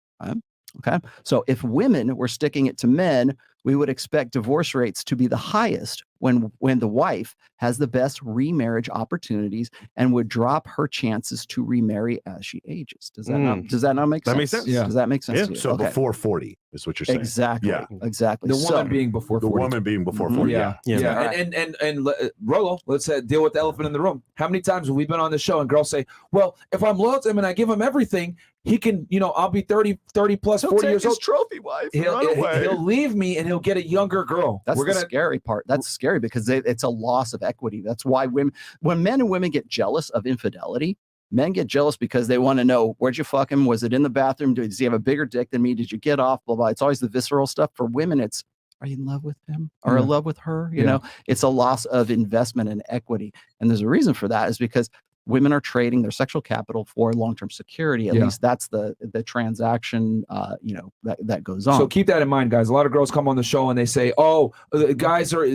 Okay. So if women were sticking it to men, we would expect divorce rates to be the highest when the wife has the best remarriage opportunities and would drop her chances to remarry as she ages. Does that not make sense? That makes sense. Yeah. Does that make sense? Yeah. To you? So before 40 is what you're saying. Exactly. Yeah. Exactly. The woman being before 40. The woman being before 40. Yeah. And Rollo, let's deal with the elephant in the room. How many times have we been on the show and girls say, well, if I'm loyal to him and I give him everything, he can, I'll be 30 plus, 40 years old. Trophy wife. He'll leave me and he'll get a younger girl. That's the scary part. That's scary because it's a loss of equity. That's why when men and women get jealous of infidelity, men get jealous because they want to know, where'd you fuck him? Was it in the bathroom? Does he have a bigger dick than me? Did you get off? Blah, blah. It's always the visceral stuff. For women, it's, are you in love with him or in love with her? You know, it's a loss of investment and equity. And there's a reason for that is because women are trading their sexual capital for long-term security. At least that's the transaction, that goes on. So keep that in mind, guys. A lot of girls come on the show and they say, oh, the guys are,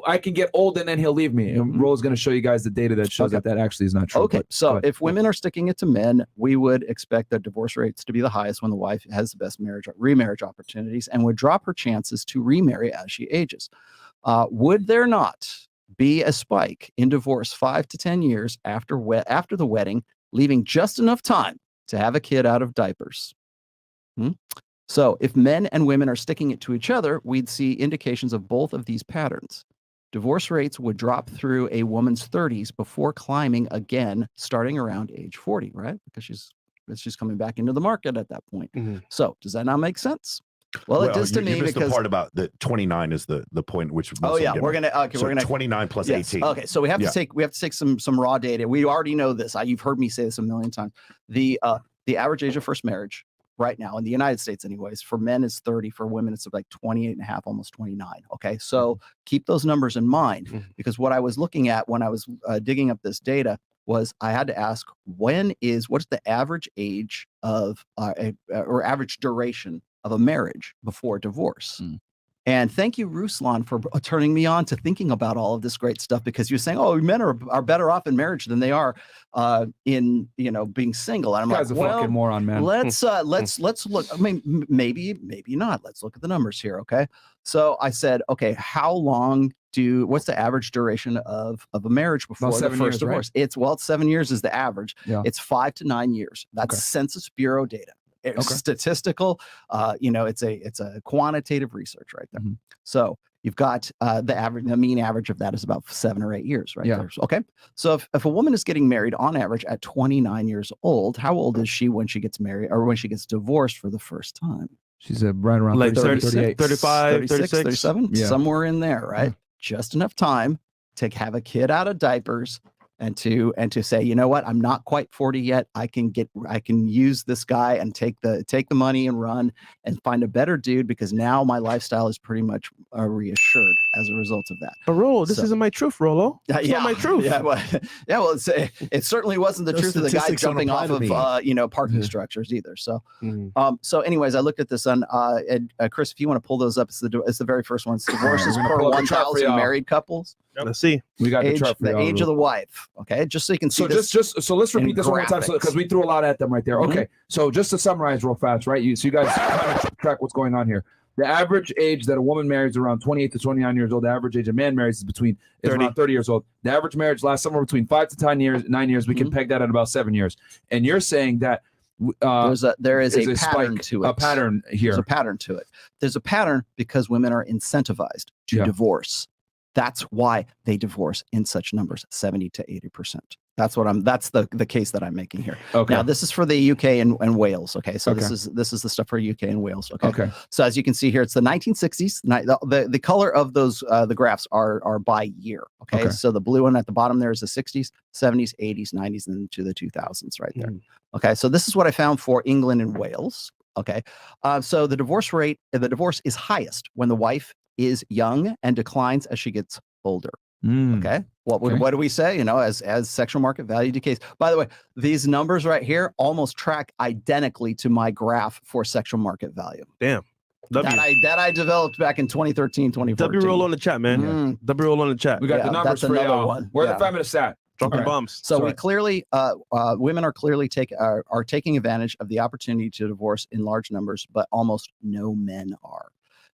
I can get old and then he'll leave me. And Rollo's going to show you guys the data that shows that actually is not true. Okay. So if women are sticking it to men, we would expect their divorce rates to be the highest when the wife has the best remarriage opportunities and would drop her chances to remarry as she ages. Would there not be a spike in divorce 5 to 10 years after the wedding, leaving just enough time to have a kid out of diapers? So if men and women are sticking it to each other, we'd see indications of both of these patterns. Divorce rates would drop through a woman's 30s before climbing again, starting around age 40, right? Because she's coming back into the market at that point. So does that not make sense? Well, it does to me because the part about the 29 is the point which. We're gonna 29 plus 18. Okay, so we have to take some raw data. We already know this. You've heard me say this a million times. The average age of first marriage right now in the United States, anyways, for men is 30. For women, it's like 28 and a half, almost 29. Okay, so keep those numbers in mind because what I was looking at when I was digging up this data was I had to ask what's the average age of or average duration of a marriage before divorce. And thank you, Ruslan, for turning me on to thinking about all of this great stuff because you're saying, oh, men are better off in marriage than they are in being single. And I'm like, well, fucking moron, man. Let's look. I mean, maybe not. Let's look at the numbers here. Okay. So I said, okay, what's the average duration of a marriage before the first divorce? Right? It's 7 years is the average. Yeah. It's 5 to 9 years. That's Census Bureau data. Statistical, it's a quantitative research right there. So you've got the mean average of that is about 7 or 8 years, right? There. Okay. So if a woman is getting married on average at 29 years old, how old is she when she gets married or when she gets divorced for the first time? She's right around like 38, 35, 36, 37, yeah. somewhere in there, right? Just enough time to have a kid out of diapers and to say, you know what, I'm not quite 40 yet. I can use this guy and take the money and run and find a better dude, because now my lifestyle is pretty much reassured as a result of that. But Rollo, this isn't my truth, Rollo. It's not my truth. Yeah, well, it certainly wasn't the truth of the guy jumping off of parking structures either. So, so anyways, I looked at this on and Chris, if you want to pull those up, it's the very first one. It's divorces per 1,000 married couples. Yep. Let's see. We got the age of the wife. Okay, just so you can see. So let's repeat this one more time, because we threw a lot at them right there. Okay, so just to summarize real fast, right? So you guys kind of track what's going on here. The average age that a woman marries is around 28 to 29 years old. The average age a man marries is around 30 years old. The average marriage lasts somewhere between 5 to 9 years. We can peg that at about 7 years. And you're saying that there is a pattern to it. A pattern here. There's a pattern to it. There's a pattern because women are incentivized to divorce. That's why they divorce in such numbers, 70 to 80%. That's the case that I'm making here. Okay. Now this is for the UK and Wales. Okay. So this is the stuff for UK and Wales. Okay. Okay. So as you can see here, it's the 1960s. The color of those the graphs are by year. Okay? So the blue one at the bottom there is the 60s, 70s, 80s, 90s, and to the 2000s right there. Okay. So this is what I found for England and Wales. Okay. So the divorce is highest when the wife is young and declines as she gets older. Okay. What do we say? As sexual market value decays. By the way, these numbers right here almost track identically to my graph for sexual market value. Damn. That I developed back in 2013, 2014. W Roll on the chat, man. W Roll on the chat. We got the numbers for y'all. One. Where the feminists at? Dropping bombs. So we clearly, women are clearly taking advantage of the opportunity to divorce in large numbers, but almost no men are.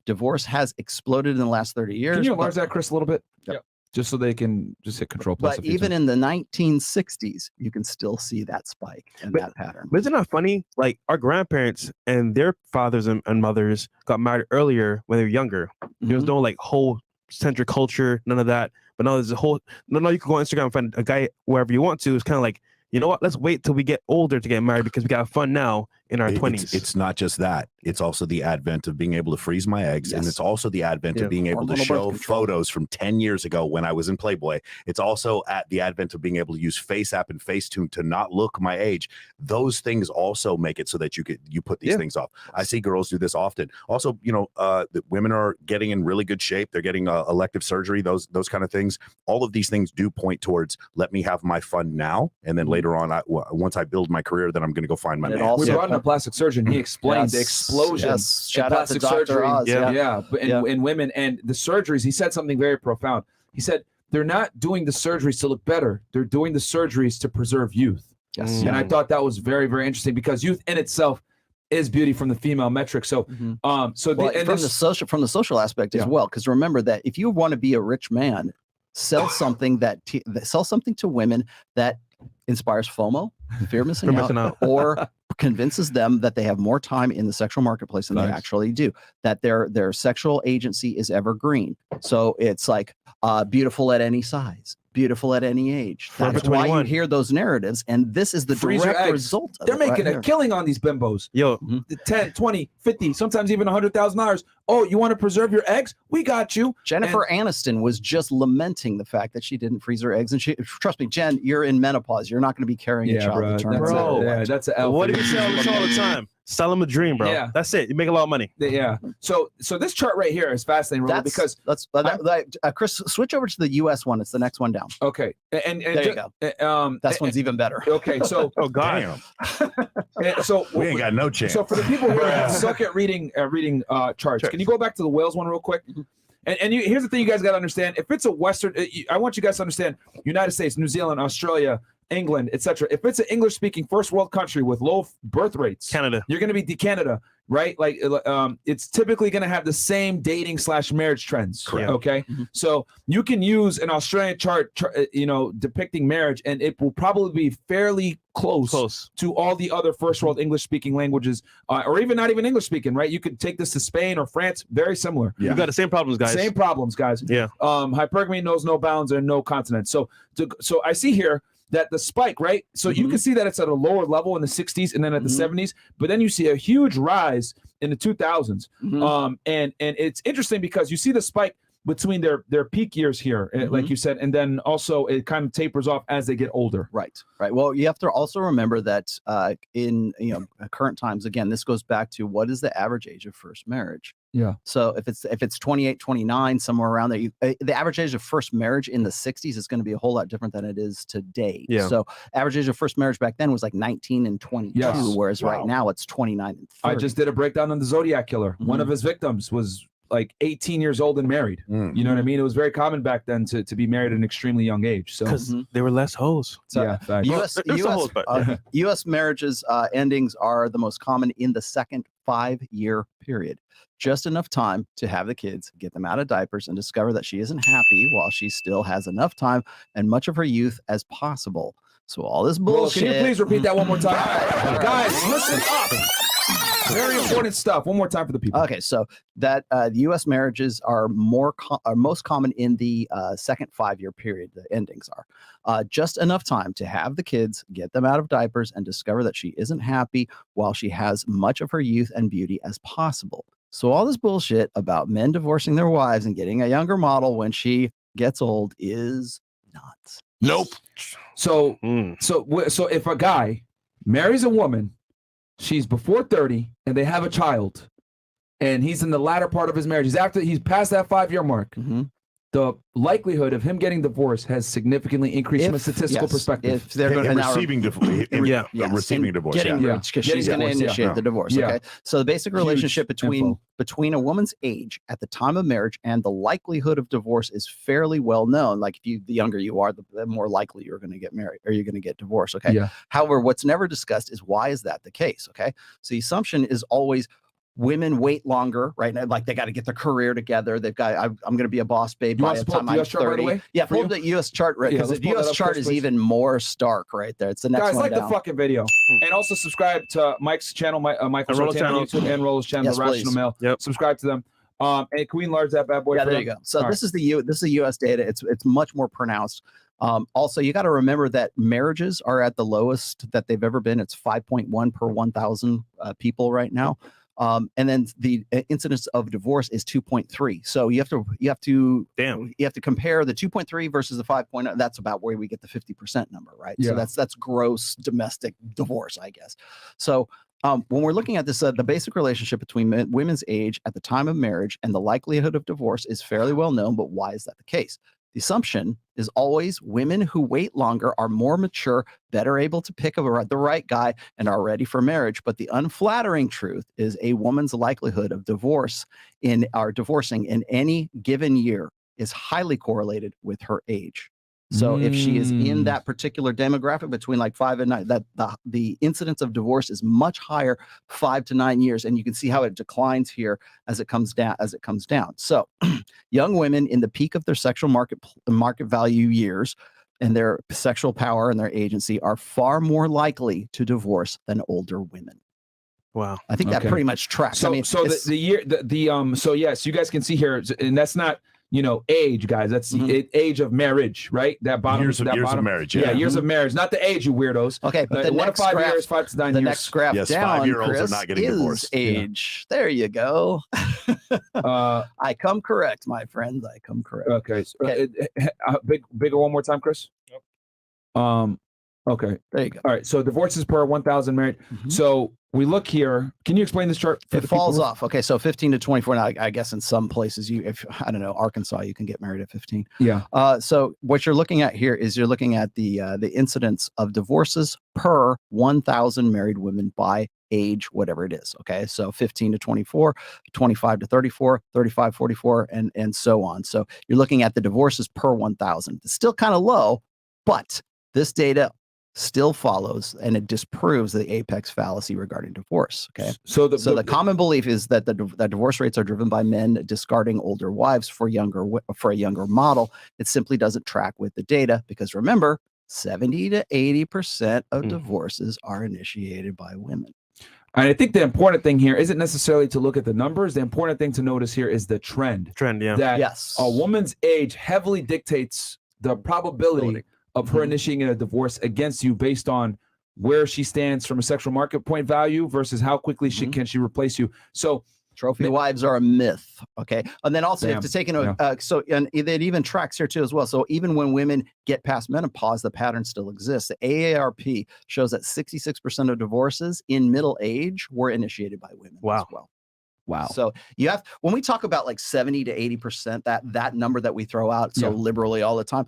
Divorce has exploded in the last 30 years. Can you enlarge that, Chris, a little bit? Yep. Just so they can just hit control plus. But even in the 1960s, you can still see that spike and that pattern. But isn't that funny? Like our grandparents and their fathers and mothers got married earlier when they were younger. There was no like whole centric culture, none of that. But now there's a whole. No, you can go on Instagram and find a guy wherever you want to. It's kind of like, you know what? Let's wait till we get older to get married because we got fun now in our 20s. It's not just that. It's also the advent of being able to freeze my eggs. And it's also the advent of being able to show photos from 10 years ago when I was in Playboy. It's also at the advent of being able to use FaceApp and Facetune to not look my age. Those things also make it so that you put these things off. I see girls do this often. Also, the women are getting in really good shape. They're getting elective surgery, those kind of things. All of these things do point towards, let me have my fun now. And then later on, once I build my career, then I'm going to go find my man. We brought in a plastic surgeon. He explained the explosion Shout out to Dr. surgery. Oz. In women and the surgeries. He said something very profound. He said they're not doing the surgeries to look better. They're doing the surgeries to preserve youth. Yes. And I thought that was very, very interesting because youth in itself is beauty from the female metric. So, from the social aspect as well. Because remember that if you want to be a rich man, sell something to women that inspires FOMO, fear of missing out, or convinces them that they have more time in the sexual marketplace than they actually do, that their sexual agency is evergreen. So it's like beautiful at any size, beautiful at any age. That's why you hear those narratives, and this is the direct result of They're making a killing on these bimbos. 10, 20, 50, sometimes even $100,000. Oh, you want to preserve your eggs? We got you. Jennifer Aniston was just lamenting the fact that she didn't freeze her eggs. And trust me, Jen, you're in menopause. You're not going to be carrying a child. That's an L. What do you say all the time? Sell them a dream, bro. Yeah. That's it. You make a lot of money. Yeah. So this chart right here is fascinating, Rollo, because Chris, switch over to the US one. It's the next one down. Okay. And there you go. That one's even better. Okay. So God. So we ain't got no chance. So for the people who suck at reading charts, can you go back to the Wales one real quick? And here's the thing you guys got to understand. If it's a Western, I want you guys to understand United States, New Zealand, Australia, England, etc. If it's an English-speaking first world country with low birth rates, Canada, you're going to be Canada, right? Like, it's typically going to have the same dating/marriage trends. Correct. Okay, so you can use an Australian chart, depicting marriage, and it will probably be fairly close to all the other first world English-speaking languages, or even not even English-speaking. Right? You could take this to Spain or France. Very similar. Yeah. You got the same problems, guys. Same problems, guys. Yeah. Hypergamy knows no bounds and no continents. So I see here that the spike, right? So you can see that it's at a lower level in the 60s and then at the 70s, but then you see a huge rise in the 2000s. And it's interesting because you see the spike between their peak years here, like you said, and then also it kind of tapers off as they get older. Right. Well, you have to also remember that in current times, again, this goes back to what is the average age of first marriage. Yeah. So if it's 28, 29, somewhere around there, the average age of first marriage in the 60s is going to be a whole lot different than it is today. Yeah. So average age of first marriage back then was like 19 and 22, whereas right now it's 29 and 30. I just did a breakdown on the Zodiac Killer. One of his victims was like 18 years old and married. You know what I mean? It was very common back then to be married at an extremely young age. So Because there were less hoes. So, yeah, facts. U.S. marriages endings are the most common in the second 5-year period. Just enough time to have the kids, get them out of diapers, and discover that she isn't happy while she still has enough time and much of her youth as possible. So all this bullshit. Can you please repeat that one more time? Guys, listen up. Very important stuff. One more time for the people. Okay, so that the U.S. marriages are most common in the second 5-year period. The endings are just enough time to have the kids, get them out of diapers, and discover that she isn't happy while she has much of her youth and beauty as possible. So all this bullshit about men divorcing their wives and getting a younger model when she gets old is nuts. Nope. So if a guy marries a woman, she's before 30 and they have a child and he's in the latter part of his marriage, he's past that 5-year mark, the likelihood of him getting divorced has significantly increased from a statistical perspective. If they're going to receiving divorce, receiving divorce, getting rich because she's going to initiate the divorce. Okay, so the basic relationship between a woman's age at the time of marriage and the likelihood of divorce is fairly well known. Like the younger you are, the more likely you're going to get married or you're going to get divorced. Okay. Yeah. However, what's never discussed is why is that the case? Okay, so the assumption is always women wait longer, right? Like they got to get their career together. They've got, I'm going to be a boss babe by the time I'm 30. Right yeah, pull the U.S. chart, right? Because the U.S. chart is even more stark right there. It's the next one. Guys, like down. the fucking video. And also subscribe to Mike's channel, Michael's channel on YouTube, and Rollo's channel, The Rational Male. Yep. Subscribe to them. And can we enlarge that bad boy? Yeah, there you go. So this is the U.S. data. It's much more pronounced. Also, you got to remember that marriages are at the lowest that they've ever been. It's 5.1 per 1,000 people right now. And then the incidence of divorce is 2.3. So you have to compare the 2.3 versus the 5.0. That's about where we get the 50% number, right? Yeah. So that's gross domestic divorce, I guess. So when we're looking at this, the basic relationship between women's age at the time of marriage and the likelihood of divorce is fairly well known. But why is that the case? The assumption is always women who wait longer are more mature, better able to pick the right guy, and are ready for marriage. But the unflattering truth is a woman's likelihood of divorcing in any given year is highly correlated with her age. So if she is in that particular demographic between like 5 and 9, that the incidence of divorce is much higher 5 to 9 years, and you can see how it declines here as it comes down. So young women in the peak of their sexual market value years and their sexual power and their agency are far more likely to divorce than older women. Wow. I think that pretty much tracks. So, I mean, so yes, you guys can see here, and that's not, age, guys. That's the age of marriage, right? That bottom years of marriage. Yeah, years of marriage, not the age, you weirdos. Okay, but the next 5 graph, years, 5 to 9 years. The next graph down, 5-year-olds Chris, are not getting is divorced. age. Yeah. There you go. I come correct, my friends. I come correct. Okay. Bigger one more time, Chris. Yep. Okay. There you go. All right. So divorces per 1,000 married. So we look here. Can you explain this chart? It falls off. Okay. So 15 to 24. Now, I guess in some places, I don't know, Arkansas, you can get married at 15. Yeah. So what you're looking at here is you're looking at the incidence of divorces per 1,000 married women by age, whatever it is. Okay. So 15 to 24, 25 to 34, 35, 44, and so on. So you're looking at the divorces per 1,000. It's still kind of low, but this data still follows, and it disproves the apex fallacy regarding divorce. Okay, so the common belief is that the divorce rates are driven by men discarding older wives for a younger model. It simply doesn't track with the data because remember, 70 to 80% of divorces are initiated by women. And I think the important thing here isn't necessarily to look at the numbers. The important thing to notice here is the trend. Yeah. That a woman's age heavily dictates the probability of her initiating a divorce against you based on where she stands from a sexual market point value versus how quickly can she replace you. So Trophy wives are a myth. Okay. And then also you have to take into and it even tracks here too as well. So even when women get past menopause, the pattern still exists. The AARP shows that 66% of divorces in middle age were initiated by women as well. Wow. So you have, when we talk about like 70 to 80%, that number that we throw out so liberally all the time,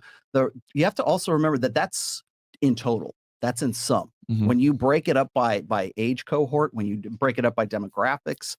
you have to also remember that that's in total. That's in sum. When you break it up by age cohort, when you break it up by demographics,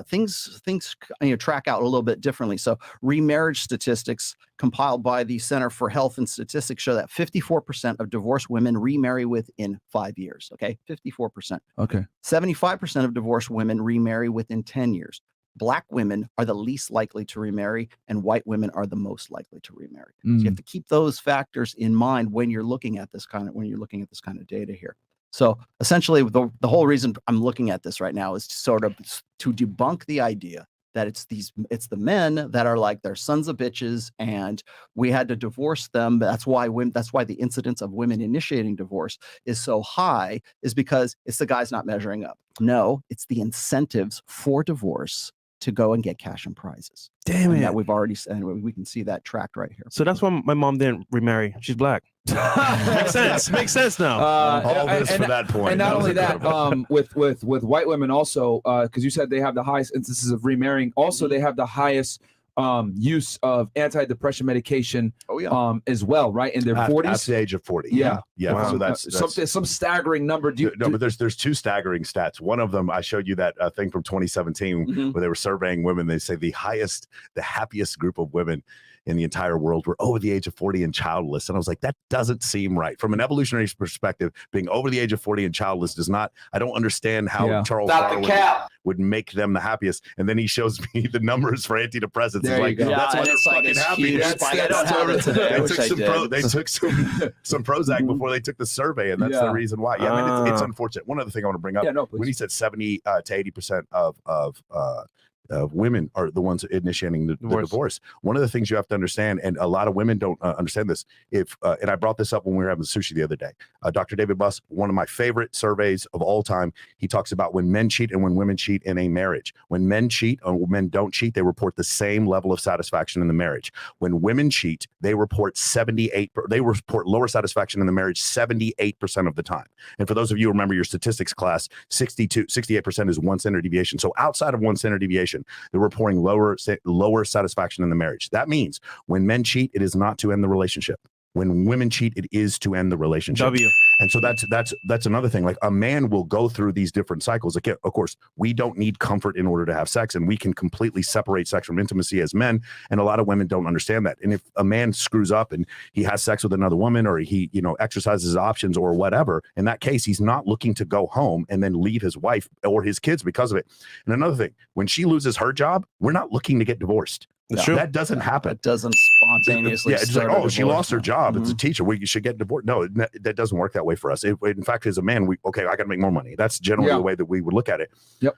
things track out a little bit differently. So remarriage statistics compiled by the Center for Health and Statistics show that 54% of divorced women remarry within 5 years. Okay, 54%. Okay. 75% of divorced women remarry within 10 years. Black women are the least likely to remarry, and white women are the most likely to remarry. So you have to keep those factors in mind when you're looking at this kind of data here. So essentially, the whole reason I'm looking at this right now is to debunk the idea that it's the men that are like, they're sons of bitches and we had to divorce them. That's why the incidence of women initiating divorce is so high, is because it's the guys not measuring up. No, it's the incentives for divorce to go and get cash and prizes. Damn it. That we've already, and we can see that tracked right here. So that's why my mom didn't remarry. She's black. Makes sense now. All this for that point. And not only that, with white women also, because you said they have the highest instances of remarrying. Also, they have the highest use of antidepressant medication as well, right? In their 40s. That's the age of 40. Yeah. Wow. So that's some staggering number. But there's two staggering stats. One of them, I showed you that thing from 2017 where they were surveying women. They say the happiest group of women in the entire world were over the age of 40 and childless. And I was like, that doesn't seem right. From an evolutionary perspective, being over the age of 40 and childless does not, I don't understand how Charles Darwin would make them the happiest. And then he shows me the numbers for antidepressants. There you go. That's why they're fucking happy. They took some Prozac before they took the survey, and that's the reason why. Yeah, I mean, it's unfortunate. One other thing I want to bring up, when he said 70 to 80% of women are the ones initiating the divorce. One of the things you have to understand, and a lot of women don't understand this, and I brought this up when we were having sushi the other day, Dr. David Buss, one of my favorite surveys of all time, he talks about when men cheat and when women cheat in a marriage. When men cheat or when men don't cheat, they report the same level of satisfaction in the marriage. When women cheat, they report lower satisfaction in the marriage 78% of the time. And for those of you who remember your statistics class, 68% is 1 standard deviation. So outside of 1 standard deviation, they're reporting lower satisfaction in the marriage. That means when men cheat, it is not to end the relationship. When women cheat, it is to end the relationship. And so that's another thing. Like, a man will go through these different cycles. Again, of course, we don't need comfort in order to have sex, and we can completely separate sex from intimacy as men. And a lot of women don't understand that. And if a man screws up and he has sex with another woman, or he, exercises his options or whatever, in that case, he's not looking to go home and then leave his wife or his kids because of it. And another thing, when she loses her job, we're not looking to get divorced. That doesn't happen. It doesn't spontaneously. It's like, oh, she lost her job. It's a teacher. We should get divorced. No, that doesn't work that way for us. In fact, as a man, I got to make more money. That's generally the way that we would look at it. Yep.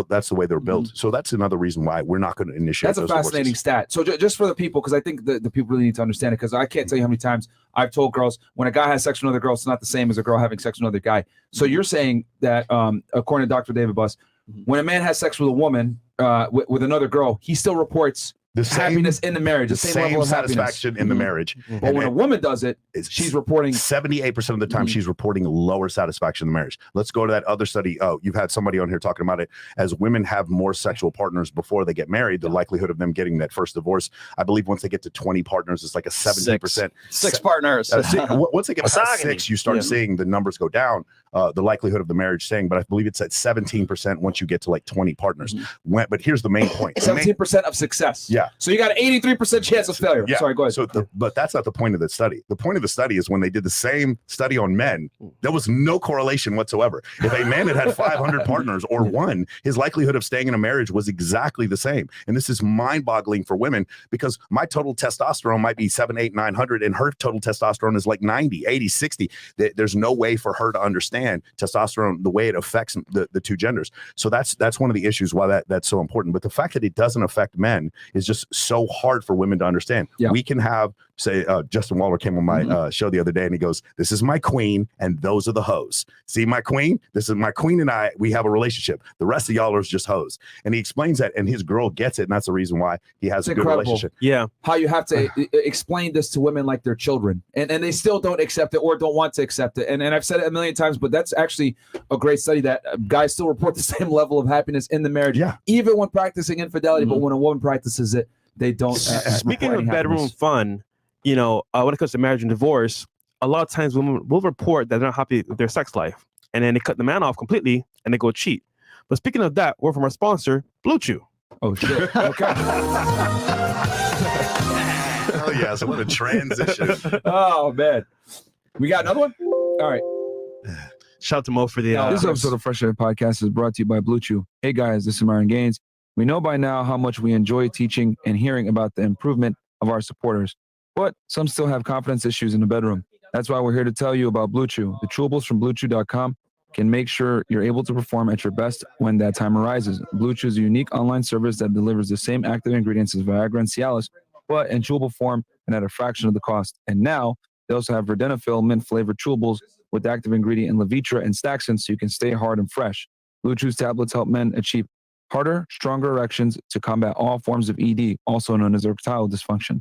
That's the way they're built. So that's another reason why we're not going to initiate. That's a fascinating stat. So just for the people, because I think the people really need to understand it, because I can't tell you how many times I've told girls, when a guy has sex with another girl, it's not the same as a girl having sex with another guy. So you're saying that, according to Dr. David Buss, when a man has sex with a woman, with another girl, he still reports the happiness in the marriage, the same level of satisfaction in the marriage. But when a woman does it, she's reporting 78% of the time she's reporting lower satisfaction in the marriage. Let's go to that other study. Oh, you've had somebody on here talking about it. As women have more sexual partners before they get married, the likelihood of them getting that first divorce, I believe once they get to 20 partners, it's like a 70%. Six partners. Once they get past 6, you start seeing the numbers go down. The likelihood of the marriage staying, but I believe it's at 17% once you get to like 20 partners. But here's the main point: 17% of success. Yeah. So you got an 83% chance of failure. Yeah. Sorry, go ahead. So, but that's not the point of the study. The point of the study is when they did the same study on men, there was no correlation whatsoever. If a man had 500 partners or one, his likelihood of staying in a marriage was exactly the same. And this is mind-boggling for women, because my total testosterone might be 700, 800, 900, and her total testosterone is like 90, 80, 60. There's no way for her to understand understand testosterone, the way it affects the two genders. So that's one of the issues why that's so important. But the fact that it doesn't affect men is just so hard for women to understand. Yeah. We can have, say, Justin Waller came on my show the other day, and he goes, "This is my queen, and those are the hoes. See my queen? This is my queen, and we have a relationship. The rest of y'all are just hoes." And he explains that, and his girl gets it, and that's the reason why he has a good relationship. Yeah. How you have to explain this to women like they're children, and they still don't accept it or don't want to accept it. And I've said it a million times, but that's actually a great study that guys still report the same level of happiness in the marriage, even when practicing infidelity. But when a woman practices it, they don't. Speaking of bedroom fun, when it comes to marriage and divorce, a lot of times women will report that they're not happy with their sex life, and then they cut the man off completely and they go cheat. But speaking of that, we're from our sponsor, Blue Chew. Oh shit! Okay. Oh yeah, so what a transition. Oh man, we got another one. All right. Shout out to Mo for the. This episode of FreshFit Podcast is brought to you by Blue Chew. Hey guys, this is Myron Gaines. We know by now how much we enjoy teaching and hearing about the improvement of our supporters, but some still have confidence issues in the bedroom. That's why we're here to tell you about Blue Chew. The chewables from BlueChew.com can make sure you're able to perform at your best when that time arises. Blue Chew is a unique online service that delivers the same active ingredients as Viagra and Cialis, but in chewable form and at a fraction of the cost. And now they also have Vardenafil mint-flavored chewables with active ingredient in Levitra and Staxin, so you can stay hard and fresh. Blue Chew's tablets help men achieve harder, stronger erections to combat all forms of ED, also known as erectile dysfunction.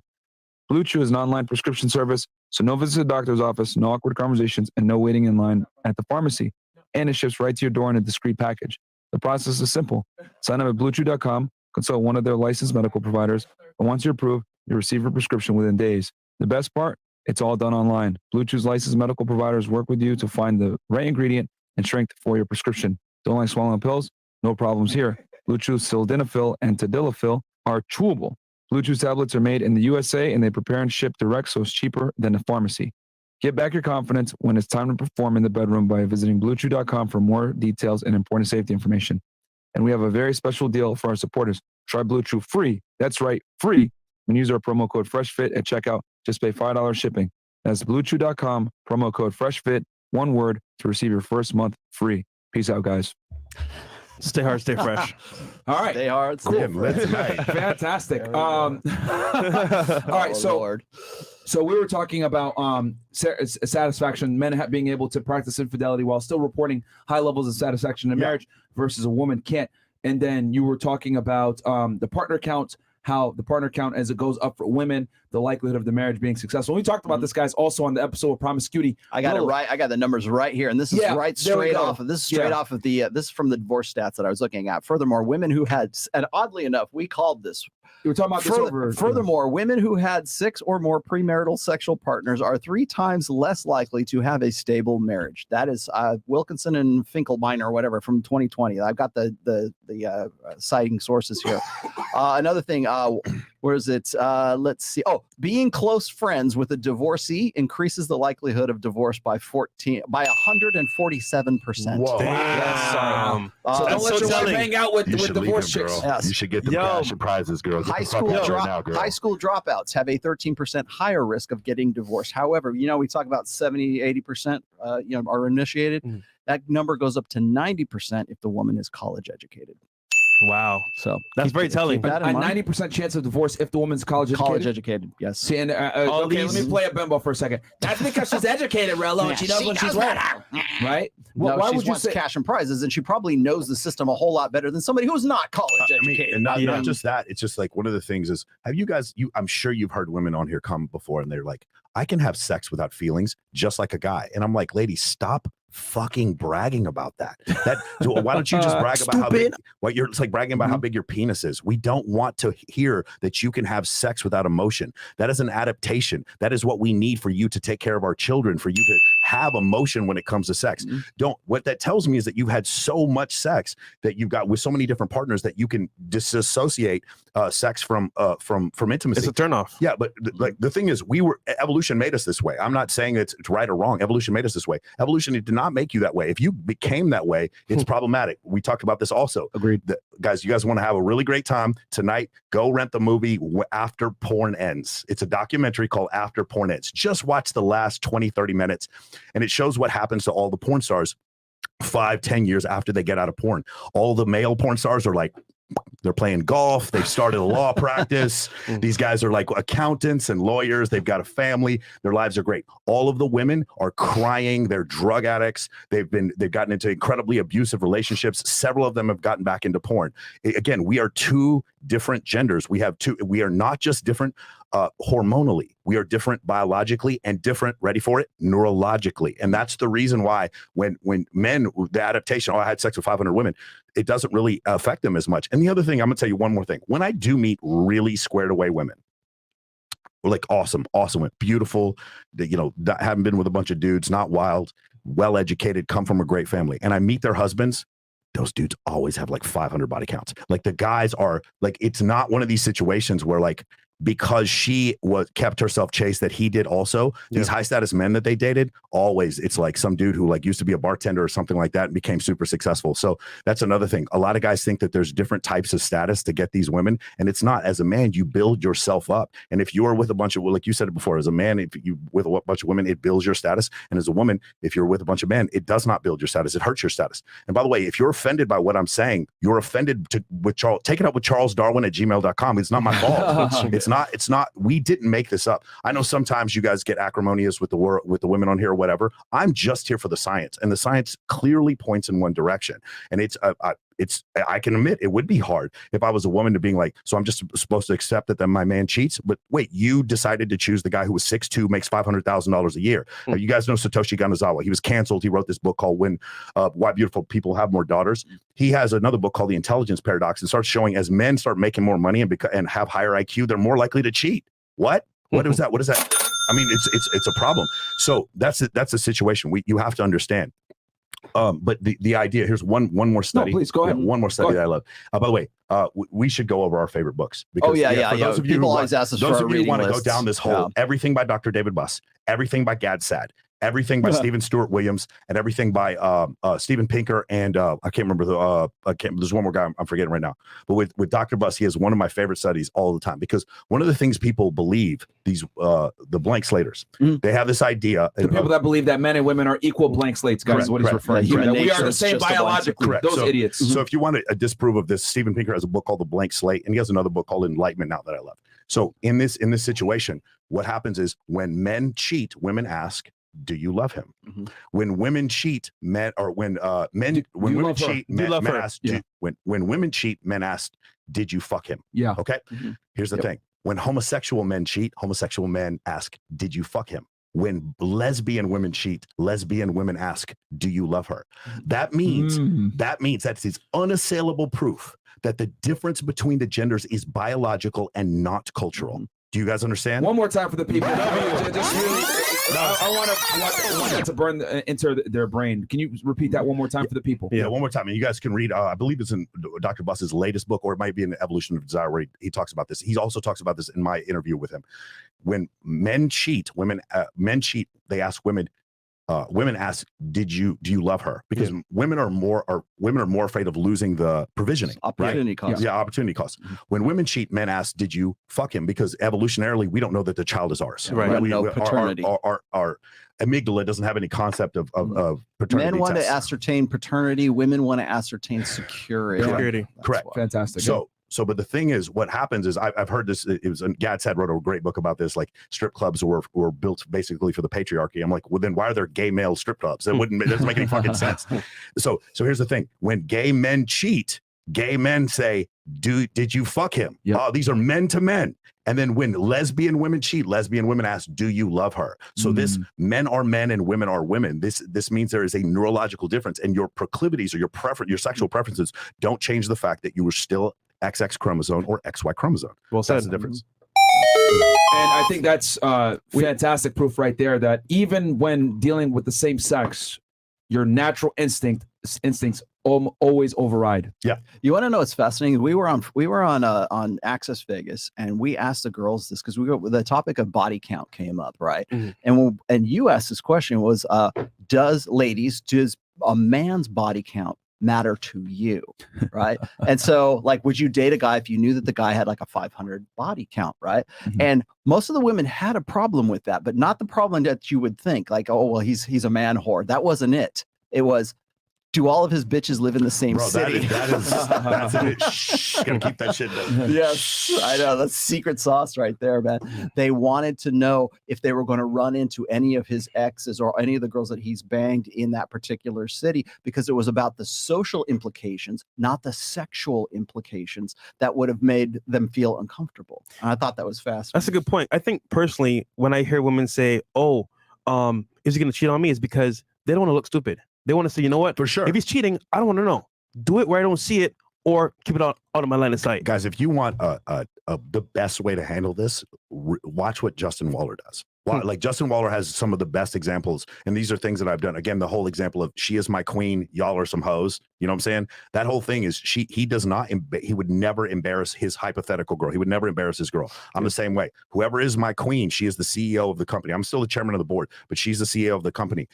Blue Chew is an online prescription service, so no visit to the doctor's office, no awkward conversations, and no waiting in line at the pharmacy. And it ships right to your door in a discreet package. The process is simple. Sign up at BlueChew.com, consult one of their licensed medical providers, and once you're approved, you'll receive a prescription within days. The best part? It's all done online. Blue Chew's licensed medical providers work with you to find the right ingredient and strength for your prescription. Don't like swallowing pills? No problems here. Blue Chew's sildenafil and tadalafil are chewable. Blue Chew tablets are made in the USA, and they prepare and ship direct, so it's cheaper than a pharmacy. Get back your confidence when it's time to perform in the bedroom by visiting BlueChew.com for more details and important safety information. And we have a very special deal for our supporters. Try Blue Chew free. That's right, free. When you use our promo code FreshFit at checkout, just pay $5 shipping. That's BlueChew.com, promo code FreshFit, one word, to receive your first month free. Peace out, guys. Stay hard, stay fresh. All right. They are. Cool. Tonight. Fantastic. All right. So we were talking about satisfaction, men being able to practice infidelity while still reporting high levels of satisfaction in marriage versus a woman can't. And then you were talking about the partner count, how the partner count, as it goes up for women, the likelihood of the marriage being successful. We talked about this, guys, also on the episode of promiscuity. I got it right. I got the numbers right here, and this is straight off of this is from the divorce stats that I was looking at. Furthermore, women who had, and oddly enough, we called this. You were talking about this over. Furthermore, women who had 6 or more premarital sexual partners are 3 times less likely to have a stable marriage. That is Wilkinson and Finkelbein or whatever from 2020. I've got the citing sources here. Another thing, where is it? Let's see. Oh, being close friends with a divorcee increases the likelihood of divorce by 147%. Whoa. Damn. So don't let your wife hang out with divorce chicks. Yes. You should get the cash and prizes, girls. High school dropouts have a 13% higher risk of getting divorced. However, we talk about 70, 80%, are initiated. That number goes up to 90% if the woman is college educated. Wow. So that's very telling. A 90% chance of divorce if the woman's college educated. Yes. See, and okay, let me play a bimbo for a second. That's because she's educated, Rollo, and she knows when she's right. Right? Well, why she would you wants say cash and prizes, and she probably knows the system a whole lot better than somebody who's not college educated. And not just that. It's just like one of the things is, have you guys? I'm sure you've heard women on here come before, and they're like, "I can have sex without feelings, just like a guy." And I'm like, ladies, stop fucking bragging about that. Why don't you just brag about how big? What you're? It's like bragging about how big your penis is. We don't want to hear that you can have sex without emotion. That is an adaptation. That is what we need for you to take care of our children. For you to have emotion when it comes to sex. What that tells me is that you've had so much sex that you've got with so many different partners that you can disassociate sex from intimacy. It's a turnoff. Yeah, but the thing is, evolution made us this way. I'm not saying it's right or wrong. Evolution made us this way. Evolution did not make you that way. If you became that way, it's problematic. We talked about this also. Agreed. Guys, you guys want to have a really great time tonight, go rent the movie After Porn Ends. It's a documentary called After Porn Ends. Just watch the last 20, 30 minutes, and it shows what happens to all the porn stars 5-10 years after they get out of porn. All the male porn stars are like, they're playing golf. They've started a law practice. These guys are like accountants and lawyers. They've got a family. Their lives are great. All of the women are crying. They're drug addicts. They've gotten into incredibly abusive relationships. Several of them have gotten back into porn. Again, we are two different genders. We are not just different hormonally. We are different biologically and different, ready for it, neurologically. And that's the reason why when men, the adaptation, I had sex with 500 women, it doesn't really affect them as much. And the other thing, I'm going to tell you one more thing. When I do meet really squared away women, like awesome women, beautiful, that haven't been with a bunch of dudes, not wild, well-educated, come from a great family, and I meet their husbands, those dudes always have like 500 body counts. Like the guys are like, it's not one of these situations where like, because she kept herself chaste that he did also. These high status men that they dated, always it's like some dude who like used to be a bartender or something like that and became super successful. So that's another thing. A lot of guys think that there's different types of status to get these women, and it's not. As a man, you build yourself up. And if you're with a bunch of, like you said it before, as a man, if you with a bunch of women, it builds your status. And as a woman, if you're with a bunch of men, it does not build your status. It hurts your status. And by the way, if you're offended by what I'm saying, you're offended with Charles. Take it up with charlesdarwin@gmail.com. It's not my fault. It's not. We didn't make this up. I know sometimes you guys get acrimonious with the women on here or whatever. I'm just here for the science, and the science clearly points in one direction. And I can admit it would be hard if I was a woman to being like, so I'm just supposed to accept that then my man cheats. But wait, you decided to choose the guy who was 6'2", makes $500,000 a year. You guys know Satoshi Kanazawa. He was canceled. He wrote this book called Why Beautiful People Have More Daughters. He has another book called The Intelligence Paradox, and starts showing as men start making more money and have higher IQ, they're more likely to cheat. What is that? What is that? I mean, it's a problem. So that's a situation you have to understand. But the idea, here's one more study. No, please go ahead. One more study that I love. By the way, we should go over our favorite books. Because, for those of you People who always ask us for those our of you who want to go lists. down this hole, everything by Dr. David Buss, everything by Gad Saad, everything by Stephen Stewart Williams, and everything by Steven Pinker, and I can't remember there's one more guy I'm forgetting right now. But with Dr. Buss, he has one of my favorite studies all the time, because one of the things people believe, these the blank slaters, they have this idea. The people that believe that men and women are equal blank slates, guys, is what he's referring to. That we are the same biologically. Correct. Those idiots. So if you want to disprove of this, Steven Pinker has a book called The Blank Slate, and he has another book called Enlightenment Now that I love. So in this situation, what happens is when men cheat, women ask, do you love him? When women cheat, men women cheat, men ask, when women cheat, men ask, did you fuck him? Yeah. Okay. Here's the thing. When homosexual men cheat, homosexual men ask, did you fuck him? When lesbian women cheat, lesbian women ask, do you love her? That means that is unassailable proof that the difference between the genders is biological and not cultural. Do you guys understand? One more time for the people. Just really, I want that to burn into their brain. Can you repeat that one more time for the people? Yeah, one more time. And you guys can read, I believe it's in Dr. Buss's latest book, or it might be in The Evolution of Desire, where he talks about this. He also talks about this in my interview with him. When men cheat, men cheat, they ask women, women ask, do you love her? Because women are more afraid of losing the provisioning. Opportunity cost. Yeah, opportunity cost. When women cheat, men ask, did you fuck him? Because evolutionarily, we don't know that the child is ours. Right. No paternity. Our amygdala doesn't have any concept of paternity. Men want to ascertain paternity. Women want to ascertain security. Correct. Fantastic. So, but the thing is, what happens is I've heard this. It was Gad Saad wrote a great book about this. Like strip clubs were built basically for the patriarchy. I'm like, well, then why are there gay male strip clubs? It doesn't make any fucking sense. So here's the thing: when gay men cheat, gay men say, did you fuck him? Yep. These are men to men. And then when lesbian women cheat, lesbian women ask, do you love her? So this men are men and women are women. This means there is a neurological difference, and your proclivities or your sexual preferences don't change the fact that you were still XX chromosome or XY chromosome. Well said. That's the difference. And I think that's fantastic proof right there that even when dealing with the same sex, your natural instincts always override. Yeah. You want to know what's fascinating? We were on Access Vegas, and we asked the girls this because the topic of body count came up, right? And you asked this question was, does a man's body count matter to you, right? And so, like, would you date a guy if you knew that the guy had like a 500 body count, right? And most of the women had a problem with that, but not the problem that you would think, like, oh well, he's a man whore. That wasn't it. It was, Do all of his bitches live in the same Bro, city? that's it. Shh, gotta keep that shit down. Yes, I know. That's secret sauce right there, man. They wanted to know if they were going to run into any of his exes or any of the girls that he's banged in that particular city, because it was about the social implications, not the sexual implications, that would have made them feel uncomfortable. And I thought that was fascinating. That's a good point. I think personally, when I hear women say, "Oh, is he going to cheat on me?" is because they don't want to look stupid. They want to say, you know what? For sure. If he's cheating, I don't want to know. Do it where I don't see it, or keep it out of my line of sight. Guys, if you want the best way to handle this, watch what Justin Waller does. Like Justin Waller has some of the best examples, and these are things that I've done. Again, the whole example of she is my queen, y'all are some hoes. You know what I'm saying? That whole thing is he does not, he would never embarrass his hypothetical girl. He would never embarrass his girl. I'm the same way. Whoever is my queen, she is the CEO of the company. I'm still the chairman of the board, but she's the CEO of the company.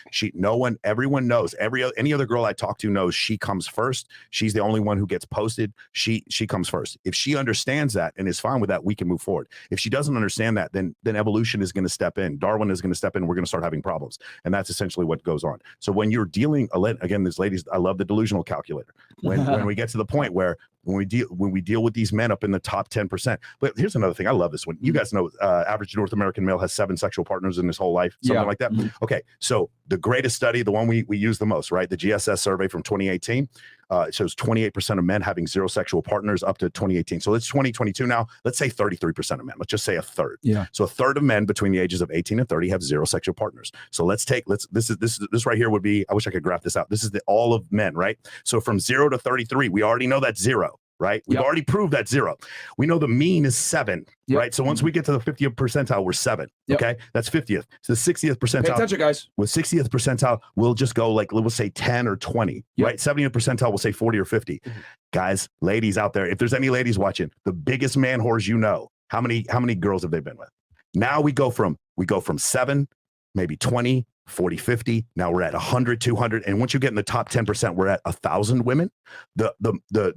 Everyone knows, any other girl I talk to knows she comes first. She's the only one who gets posted. She comes first. If she understands that and is fine with that, we can move forward. If she doesn't understand that, then evolution is going to step in. Darwin is going to step in. We're going to start having problems. And that's essentially what goes on. So when you're dealing, again, this ladies, I love the delusional calculator. When we get to the point where when we deal with these men up in the top 10%. But here's another thing. I love this one. You guys know average North American male has 7 sexual partners in his whole life, something like that. Okay. So the greatest study, the one we use the most, right? The GSS survey from 2018, it shows 28% of men having 0 sexual partners up to 2018. So it's 2022 now. Let's say 33% of men. Let's just say a third. Yeah. So a third of men between the ages of 18 and 30 have 0 sexual partners. So this right here would be, I wish I could graph this out. This is all of men, right? So from 0 to 33, we already know that's 0. Right? We've already proved that 0. We know the mean is 7, right? So once we get to the 50th percentile, we're 7. Okay. That's 50th. So the 60th percentile. Pay attention, guys. With 60th percentile, we'll just go like, we'll say 10 or 20, right? 70th percentile, we'll say 40 or 50. Guys, ladies out there, if there's any ladies watching, the biggest man whores you know, how many girls have they been with? Now we go from 7, maybe 20, 40, 50. Now we're at 100, 200. And once you get in the top 10%, we're at 1,000 women. The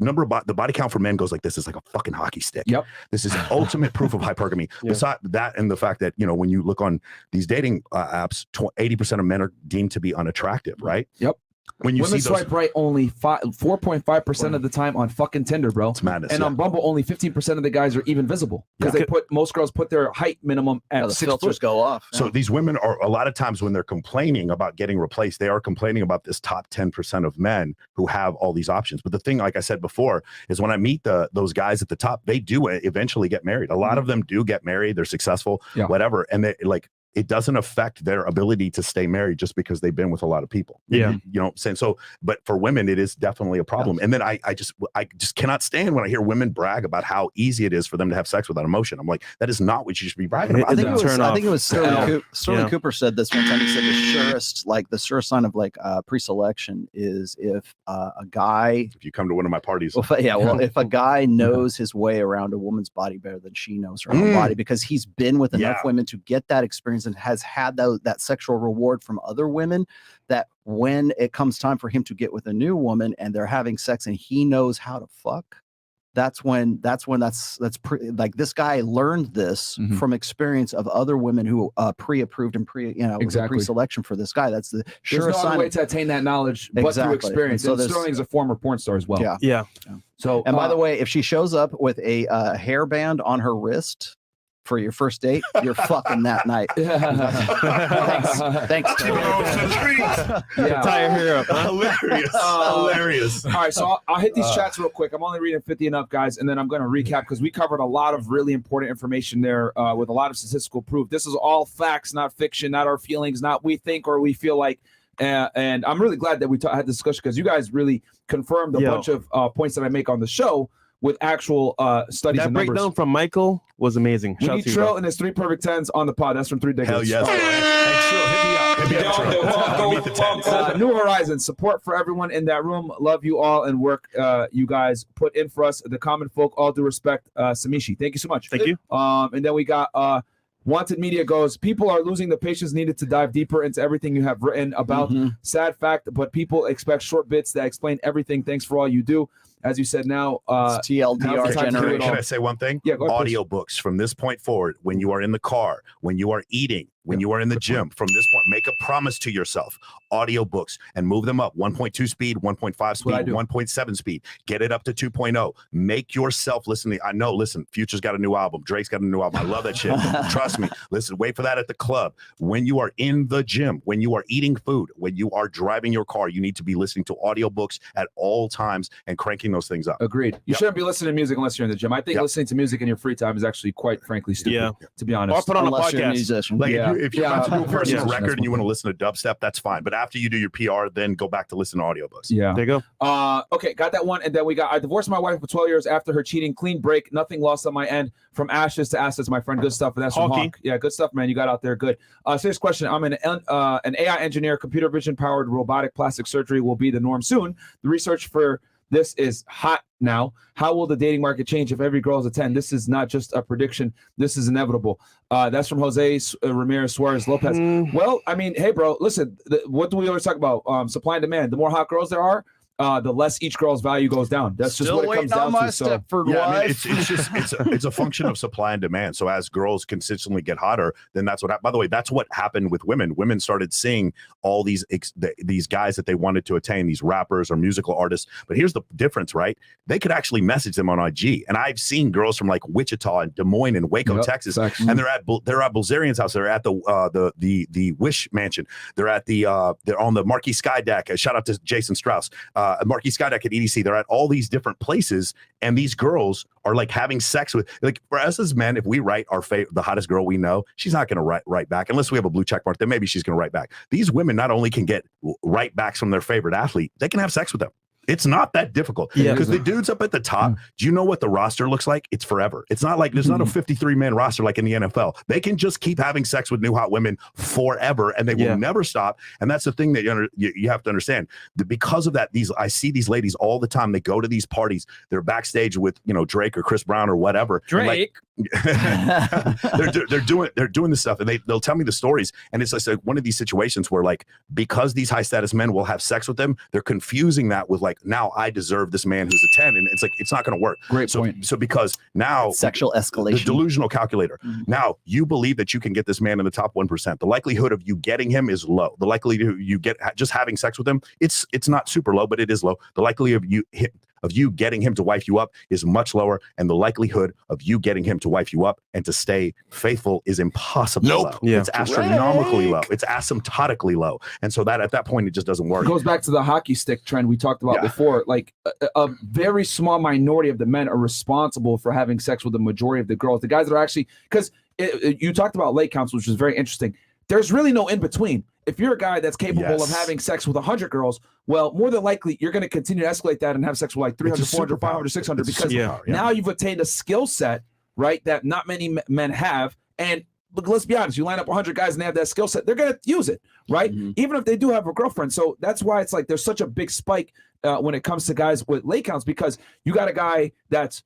number of the body count for men goes like this. Is like a fucking hockey stick. Yep. This is ultimate proof of hypergamy. Besides that, and the fact that, when you look on these dating apps, 80% of men are deemed to be unattractive, right? Yep. When you Women see those, swipe right only 4.5% of the time on fucking Tinder, bro. It's madness. And on Bumble, only 15% of the guys are even visible because most girls put their height minimum at the 6 filters foot. go off. So these women are, a lot of times when they're complaining about getting replaced, they are complaining about this top 10% of men who have all these options. But the thing, like I said before, is when I meet those guys at the top, they do eventually get married. A lot of them do get married. They're successful, whatever. And they it doesn't affect their ability to stay married just because they've been with a lot of people. Yeah. You know what I'm saying? So, but for women, it is definitely a problem. And then I just cannot stand when I hear women brag about how easy it is for them to have sex without emotion. I'm like, that is not what you should be bragging about. I think it was Sterling Cooper said this one time. He said the surest sign of pre-selection is if if you come to one of my parties. If a guy knows his way around a woman's body better than she knows her own body, because he's been with enough women to get that experience and has had that sexual reward from other women, that when it comes time for him to get with a new woman and they're having sex and he knows how to fuck, that's this guy learned this from experience of other women who pre-approved and pre-selection for this guy. That's the surest sign. There's no other way to attain that knowledge but through experience. And Sterling's a former porn star as well. Yeah. So, and by the way, if she shows up with a hairband on her wrist for your first date, you're fucking that night. Thanks. Tire her up. Hilarious. All right, so I'll hit these chats real quick. I'm only reading 50 and up, guys, and then I'm going to recap because we covered a lot of really important information there with a lot of statistical proof. This is all facts, not fiction, not our feelings, not we think or we feel like. And I'm really glad that we had this discussion because you guys really confirmed a bunch of points that I make on the show with actual studies and numbers. That breakdown from Michael was amazing. We need Trill and his 3 perfect 10s on the pod. That's from 3 Decades. Hell yes. Hey, Trill, hit me up. New Horizons, support for everyone in that room. Love you all and work you guys put in for us. The common folk, all due respect. Samishi, thank you so much. Thank you. And then we got Wanted Media goes, people are losing the patience needed to dive deeper into everything you have written about. Sad fact, but people expect short bits that explain everything. Thanks for all you do. As you said, now it's TLDR generation. Can I say one thing? Yeah, go ahead, audiobooks from this point forward, when you are in the car, when you are eating, when you are in the gym, from this point, make a promise to yourself. Audiobooks and move them up. 1.2 speed, 1.5 speed, 1.7 speed. Get it up to 2.0. Make yourself listen. I know, listen, Future's got a new album. Drake's got a new album. I love that shit. Trust me. Listen, wait for that at the club. When you are in the gym, when you are eating food, when you are driving your car, you need to be listening to audiobooks at all times and cranking those things up. Agreed. You shouldn't be listening to music unless you're in the gym. I think listening to music in your free time is actually quite frankly stupid, to be honest. Or put on Unless a you're a podcast. musician. Like if you're about to do a personal Yeah. record and you want to listen to dubstep, that's fine. But after you do your PR, then go back to listen to audiobooks. Yeah. There you go. Okay, got that one. And then I divorced my wife for 12 years after her cheating. Clean break. Nothing lost on my end. From ashes to assets, my friend. Good stuff. And that's from Hawk. Yeah, good stuff, man. You got out there. Good. Serious question. I'm an AI engineer. Computer vision powered robotic plastic surgery will be the norm soon. The research for this is hot now. How will the dating market change if every girl is a 10? This is not just a prediction. This is inevitable. That's from Jose Ramirez Suarez Lopez. Well, I mean, hey, bro, listen, what do we always talk about? Supply and demand. The more hot girls there are, the less each girl's value goes down. That's just what it comes down to. So, it's a function of supply and demand. So as girls consistently get hotter, then that's what. By the way, that's what happened with women. Women started seeing all these guys that they wanted to attain, these rappers or musical artists. But here's the difference, right? They could actually message them on IG, and I've seen girls from like Wichita and Des Moines and Waco, Texas, and they're at Bilzerian's house. They're at the Wish Mansion. They're at they're on the Marquee Sky Deck. Shout out to Jason Strauss. Marquee Sky Deck at EDC. They're at all these different places, and these girls are like having sex with, like, for us as men, if we write the hottest girl we know, she's not going to write back unless we have a blue check mark. Then maybe she's going to write back. These women not only can get write backs from their favorite athlete, they can have sex with them. It's not that difficult because the dudes up at the top, do you know what the roster looks like? It's forever. It's not like there's not a 53-man roster like in the NFL. They can just keep having sex with new hot women forever, and they will never stop. And that's the thing that you have to understand. Because of that, I see these ladies all the time. They go to these parties. They're backstage with Drake or Chris Brown or whatever. Drake. They're doing this stuff, and they'll tell me the stories. And it's just like one of these situations where, like, because these high status men will have sex with them, they're confusing that with like, now I deserve this man who's a 10, and it's like it's not going to work. Great point. So because now Sexual escalation. the delusional calculator. Now you believe that you can get this man in the top 1%. The likelihood of you getting him is low. The likelihood you get just having sex with him, it's not super low, but it is low. The likelihood of you getting him to wife you up is much lower, and the likelihood of you getting him to wife you up and to stay faithful is impossibly low. It's astronomically low. It's asymptotically low. And so that at that point, it just doesn't work. It goes back to the hockey stick trend we talked about before. Like a very small minority of the men are responsible for having sex with the majority of the girls. The guys that are actually, because you talked about late counts, which was very interesting. There's really no in between. If you're a guy that's capable of having sex with 100 girls, well, more than likely, you're going to continue to escalate that and have sex with like 300, 400, 500, 600, because now you've attained a skill set, right, that not many men have. And let's be honest, you line up 100 guys and they have that skill set, they're going to use it, right? Even if they do have a girlfriend. So that's why it's like there's such a big spike when it comes to guys with late counts, because you got a guy that's,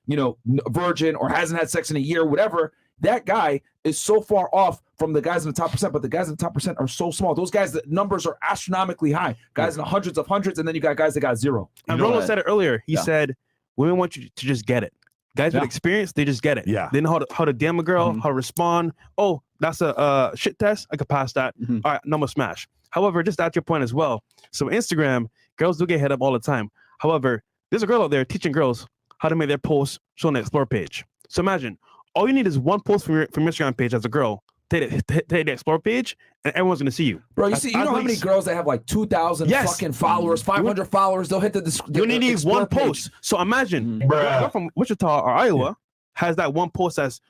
virgin or hasn't had sex in a year, whatever. That guy is so far off from the guys in the top percent, but the guys in the top percent are so small. Those guys, the numbers are astronomically high. Guys in the hundreds of hundreds, and then you got guys that got zero. And Rollo said it earlier. He said, women want you to just get it. Guys with experience, they just get it. They know how to damn a girl, how to respond. Oh, that's a shit test. I could pass that. All right, no more smash. However, just at your point as well. So Instagram, girls do get hit up all the time. However, there's a girl out there teaching girls how to make their posts show on the explore page. So imagine, all you need is one post from your Instagram page as a girl. Take the explore page, and everyone's gonna see you. Bro, you know how many girls that have like 2,000 fucking followers, 500 followers? They'll hit you only need one post. So imagine, a girl from Wichita or Iowa has that one post that's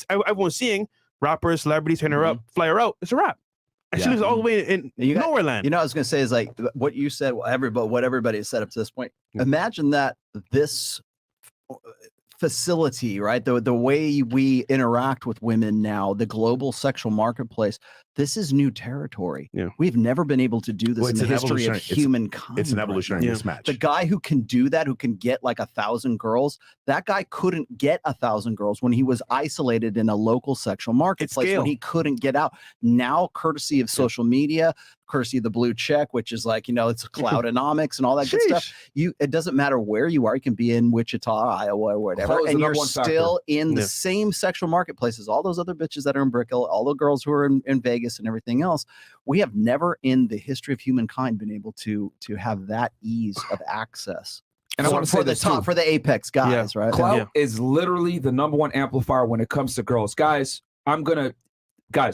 everyone's seeing. Rappers, celebrities, turn her up, fly her out. It's a wrap. And she lives all the way in nowhere land. I was gonna say is like what you said. What everybody has said up to this point. Imagine that this facility, right? The way we interact with women now, the global sexual marketplace, this is new territory. We've never been able to do this in the history of humankind. It's an evolutionary mismatch. The guy who can do that, who can get like 1,000 girls, that guy couldn't get 1,000 girls when he was isolated in a local sexual marketplace when he couldn't get out. Now, courtesy of social media, courtesy of the blue check, which is like, it's cloudonomics and all that good stuff. It doesn't matter where you are. You can be in Wichita, Iowa, or whatever, and you're still in the same sexual marketplace as all those other bitches that are in Brickell, all the girls who are in Vegas and everything else. We have never in the history of humankind been able to have that ease of access. And I want to say the top for the apex guys, right? Clout is literally the number one amplifier when it comes to girls. Guys,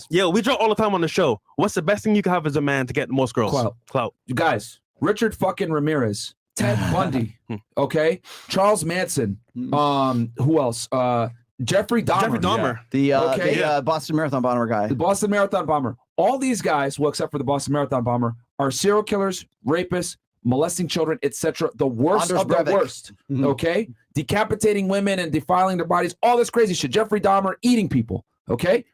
Yo, we joke all the time on the show. What's the best thing you can have as a man to get the most girls? Clout. You guys, Richard fucking Ramirez, Ted Bundy, okay? Charles Manson, who else? Jeffrey Dahmer. The Boston Marathon bomber guy. The Boston Marathon bomber. All these guys, well, except for the Boston Marathon bomber, are serial killers, rapists, molesting children, etc. The worst of the worst, okay? Decapitating women and defiling their bodies, all this crazy shit. Jeffrey Dahmer eating people, okay?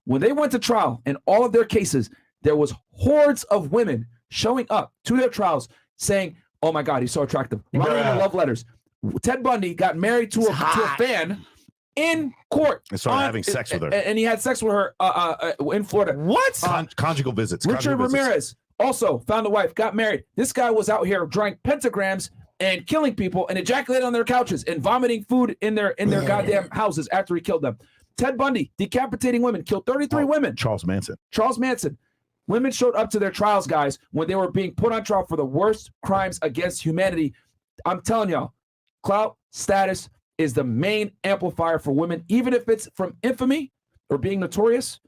When they went to trial, in all of their cases, there was hordes of women showing up to their trials saying, oh my God, he's so attractive. Writing in love letters. Ted Bundy got married to a fan in court. And started having sex with her. And he had sex with her in Florida. What? Conjugal visits. Richard Ramirez also found a wife, got married. This guy was out here drawing pentagrams and killing people and ejaculating on their couches and vomiting food in their goddamn houses after he killed them. Ted Bundy, decapitating women, killed 33 women. Charles Manson. Women showed up to their trials, guys, when they were being put on trial for the worst crimes against humanity. I'm telling y'all, clout, status is the main amplifier for women. Even if it's from infamy or being notorious,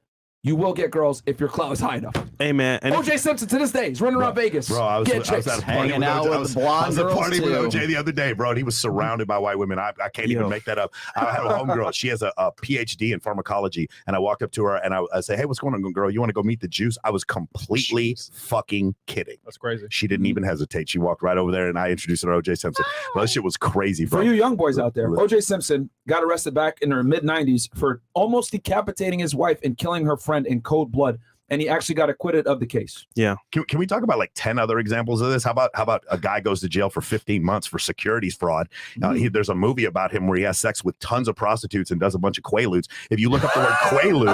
you will get girls if your clout is high enough. Hey, man. And OJ Simpson to this day, he's running around Vegas. Bro, I was at a party with OJ the other day, bro, and he was surrounded by white women. I can't even make that up. I had a homegirl. She has a PhD in pharmacology, and I walked up to her, and I said, hey, what's going on, girl? You want to go meet the Jews? I was completely fucking kidding. That's crazy. She didn't even hesitate. She walked right over there, and I introduced her to OJ Simpson. Bro, that shit was crazy, bro. For you young boys out there, OJ Simpson got arrested back in her mid-90s for almost decapitating his wife and killing her friend in cold blood. And he actually got acquitted of the case. Yeah. Can we talk about like 10 other examples of this? How about a guy goes to jail for 15 months for securities fraud? There's a movie about him where he has sex with tons of prostitutes and does a bunch of quaaludes. If you look up the word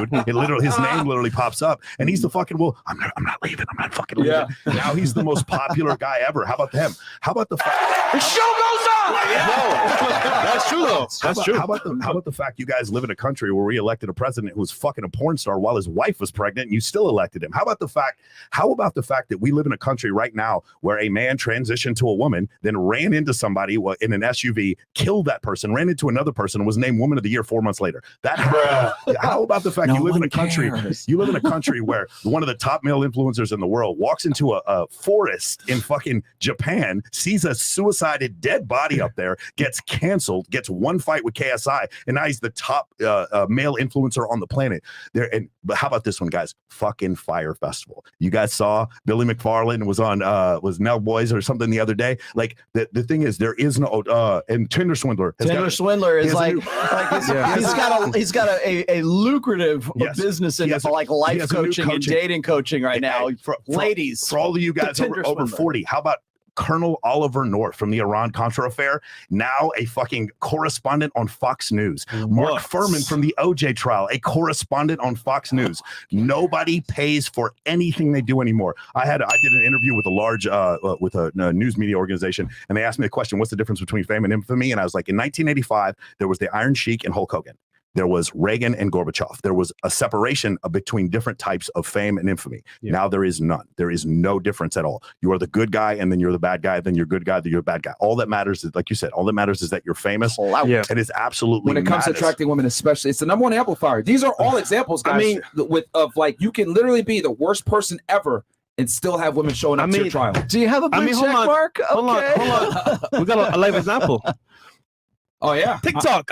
quaalude, his name literally pops up, and he's the fucking I'm not leaving. I'm not fucking leaving. Yeah. Now he's the most popular guy ever. How about them? How about the fact the show goes on? That's true though. That's true. How about the fact you guys live in a country where we elected a president who was fucking a porn star while his wife was pregnant, and you still elected him? How about the fact that we live in a country right now where a man transitioned to a woman, then ran into somebody in an SUV, killed that person, ran into another person, and was named Woman of the Year 4 months later? How about the fact you live in a country where one of the top male influencers in the world walks into a forest in fucking Japan, sees a suicided dead body up there, gets canceled, gets one fight with KSI, and now he's the top male influencer on the planet. But how about this one, guys? Fucking Fire Festival. You guys saw Billy McFarland was on was Nell Boys or something the other day. Like the thing is, there is no and Tinder Swindler. Swindler is he's got a lucrative business in like life coaching and dating coaching right now. Ladies, for all of you guys over 40, how about Colonel Oliver North from the Iran-Contra affair, now a fucking correspondent on Fox News. Mark Furman from the OJ trial, a correspondent on Fox News. Nobody pays for anything they do anymore. I did an interview with a large with a news media organization, and they asked me the question, what's the difference between fame and infamy? And I was like, in 1985, there was the Iron Sheik and Hulk Hogan. There was Reagan and Gorbachev. There was a separation between different types of fame and infamy. Yeah. Now there is none. There is no difference at all. You are the good guy, and then you're the bad guy, then you're good guy, then you're a bad guy. All that matters is, like you said, all that matters is that you're famous. It is absolutely when it comes to attracting women, especially, it's the number one amplifier. These are all examples, guys. I mean, you can literally be the worst person ever and still have women showing up to your trial. Do you have a blue check mark? Hold on. We got a live example. Oh yeah, TikTok.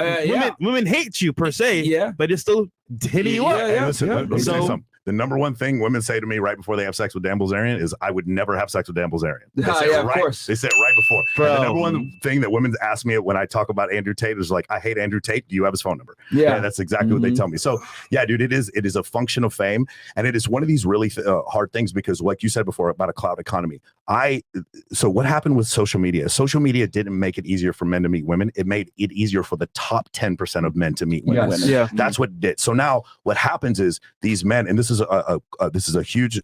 Women hate you per se, but it's still hitting you up. Let me say something. The number one thing women say to me right before they have sex with Dan Bilzerian is, I would never have sex with Dan Bilzerian. Of course. They say it right before. And the number one thing that women ask me when I talk about Andrew Tate is like, I hate Andrew Tate. Do you have his phone number? Yeah, that's exactly what they tell me. So yeah, dude, it is a function of fame. And it is one of these really hard things because, like you said before about a cloud economy, so what happened with social media? Social media didn't make it easier for men to meet women. It made it easier for the top 10% of men to meet women. Yes. Yeah. That's what it did. So now what happens is these men, and this is a huge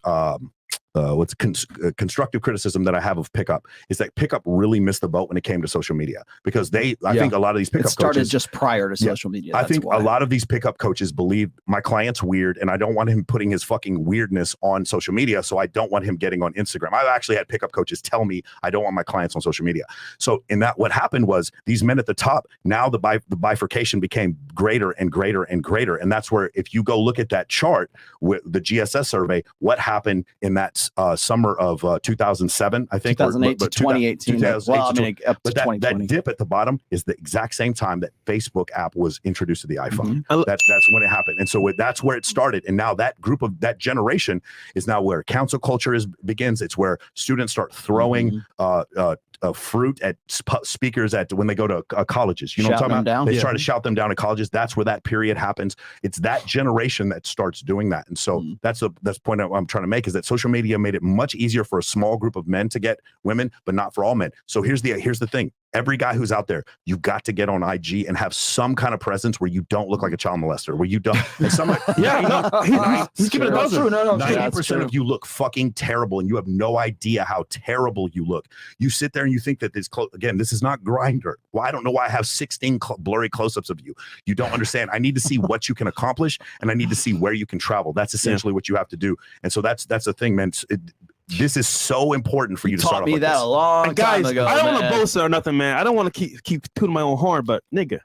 constructive criticism that I have of pickup is that pickup really missed the boat when it came to social media, because I think a lot of these pickup it started coaches just prior to social media. I That's think why. a lot of these pickup coaches believe my client's weird and I don't want him putting his fucking weirdness on social media, so I don't want him getting on Instagram. I've actually had pickup coaches tell me I don't want my clients on social media. So in that, what happened was these men at the top, now the bifurcation became greater and greater and greater. And that's where, if you go look at that chart with the GSS survey, what happened in that summer of 2007, I think, 2008 to 2018. Well, I mean, up to 2020. That dip at the bottom is the exact same time that Facebook app was introduced to the iPhone. Mm-hmm. That's when it happened. And so that's where it started. And now that group of that generation is now where council culture begins. It's where students start throwing fruit at speakers when they go to colleges. You know what I'm talking about? They try to shout them down at colleges. That's where that period happens. It's that generation that starts doing that. And so that's the point I'm trying to make, is that social media made it much easier for a small group of men to get women, but not for all men. So here's the thing. Every guy who's out there, you've got to get on IG and have some kind of presence where you don't look like a child molester, where you don't. And somebody, he's keeping it true. 90% of you look fucking terrible, and you have no idea how terrible you look. You sit there and you think that this is not Grindr. Well, I don't know why I have 16 blurry close-ups of you. You don't understand. I need to see what you can accomplish, and I need to see where you can travel. That's essentially what you have to do. And so that's the thing, man. This is so important for you to start off me that a long time ago. I don't want to boast or nothing, man. I don't want to keep tooting my own horn, but nigga,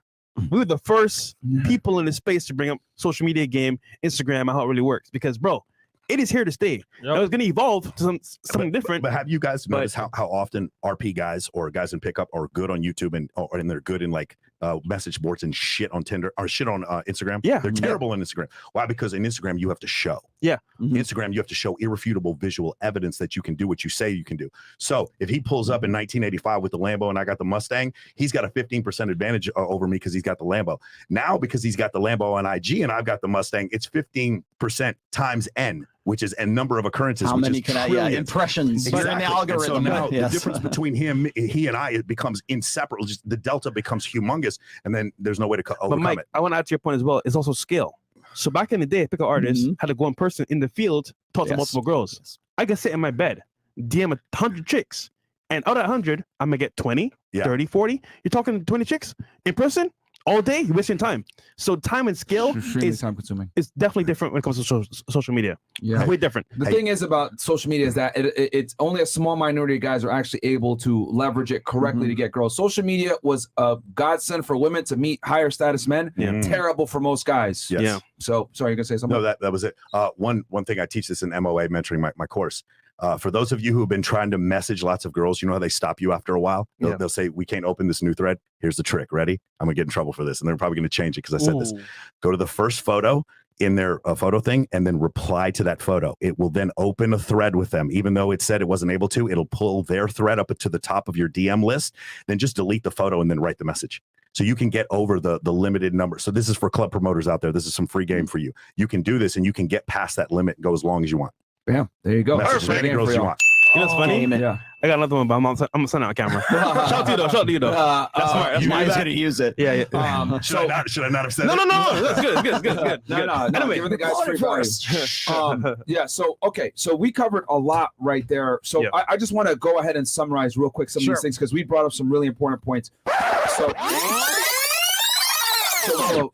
we were the first people in the space to bring up social media game, Instagram, and how it really works. Because, bro, it is here to stay. Now, it's going to evolve to something different. But have you guys noticed how often RP guys or guys in pickup are good on YouTube and they're good in like message boards and shit on Tinder or shit on Instagram? Yeah, they're terrible on Instagram. Why? Because in Instagram you have to show. Yeah, Instagram you have to show irrefutable visual evidence that you can do what you say you can do. So if he pulls up in 1985 with the Lambo and I got the Mustang, he's got a 15% advantage over me because he's got the Lambo. Now because he's got the Lambo on IG and I've got the Mustang, it's 15% times N, which is a number of occurrences. How many can impressions? Exactly. In the algorithm. And so now the difference between he and I, it becomes inseparable. Just the delta becomes humongous, and then there's no way to overcome but Mike, it. I want to add to your point as well. It's also skill. So back in the day, pickup artists had to go in person in the field, talk to multiple girls. Yes. I can sit in my bed, DM 100 chicks, and out of 100, I'm gonna get 20, 30, 40. You're talking 20 chicks in person all day. You're wasting time. So time and skill is time consuming. It's definitely different when it comes to social media. Yeah, way different. The thing is about social media is that it's only a small minority of guys are actually able to leverage it correctly to get girls. Social media was a godsend for women to meet higher status men. Terrible for most guys. Yes. Yeah. So sorry, you're gonna say something? No, that was it. One thing I teach this in MOA mentoring my course. For those of you who have been trying to message lots of girls, you know how they stop you after a while? They'll say, we can't open this new thread. Here's the trick. Ready? I'm going to get in trouble for this. And they're probably going to change it because I said this. Go to the first photo in their photo thing and then reply to that photo. It will then open a thread with them. Even though it said it wasn't able to, it'll pull their thread up to the top of your DM list. Then just delete the photo and then write the message. So you can get over the limited number. So this is for club promoters out there. This is some free game for you. You can do this and you can get past that limit and go as long as you want. Yeah, there you go. Message as many girls you want. You know what's funny? Yeah. I got another one, but I'm gonna send out a camera. Shout out to you though. Shout out to you though. That's smart. That's smart. He's gonna use it. Yeah. Should I not have said it? No. That's good. No. Anyway, Giving the guys free value. Yeah. So okay. So we covered a lot right there. So I just want to go ahead and summarize real quick some of these things because we brought up some really important points.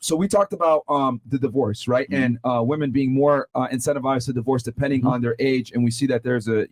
So we talked about the divorce, right? And women being more incentivized to divorce depending on their age, and we see that there's a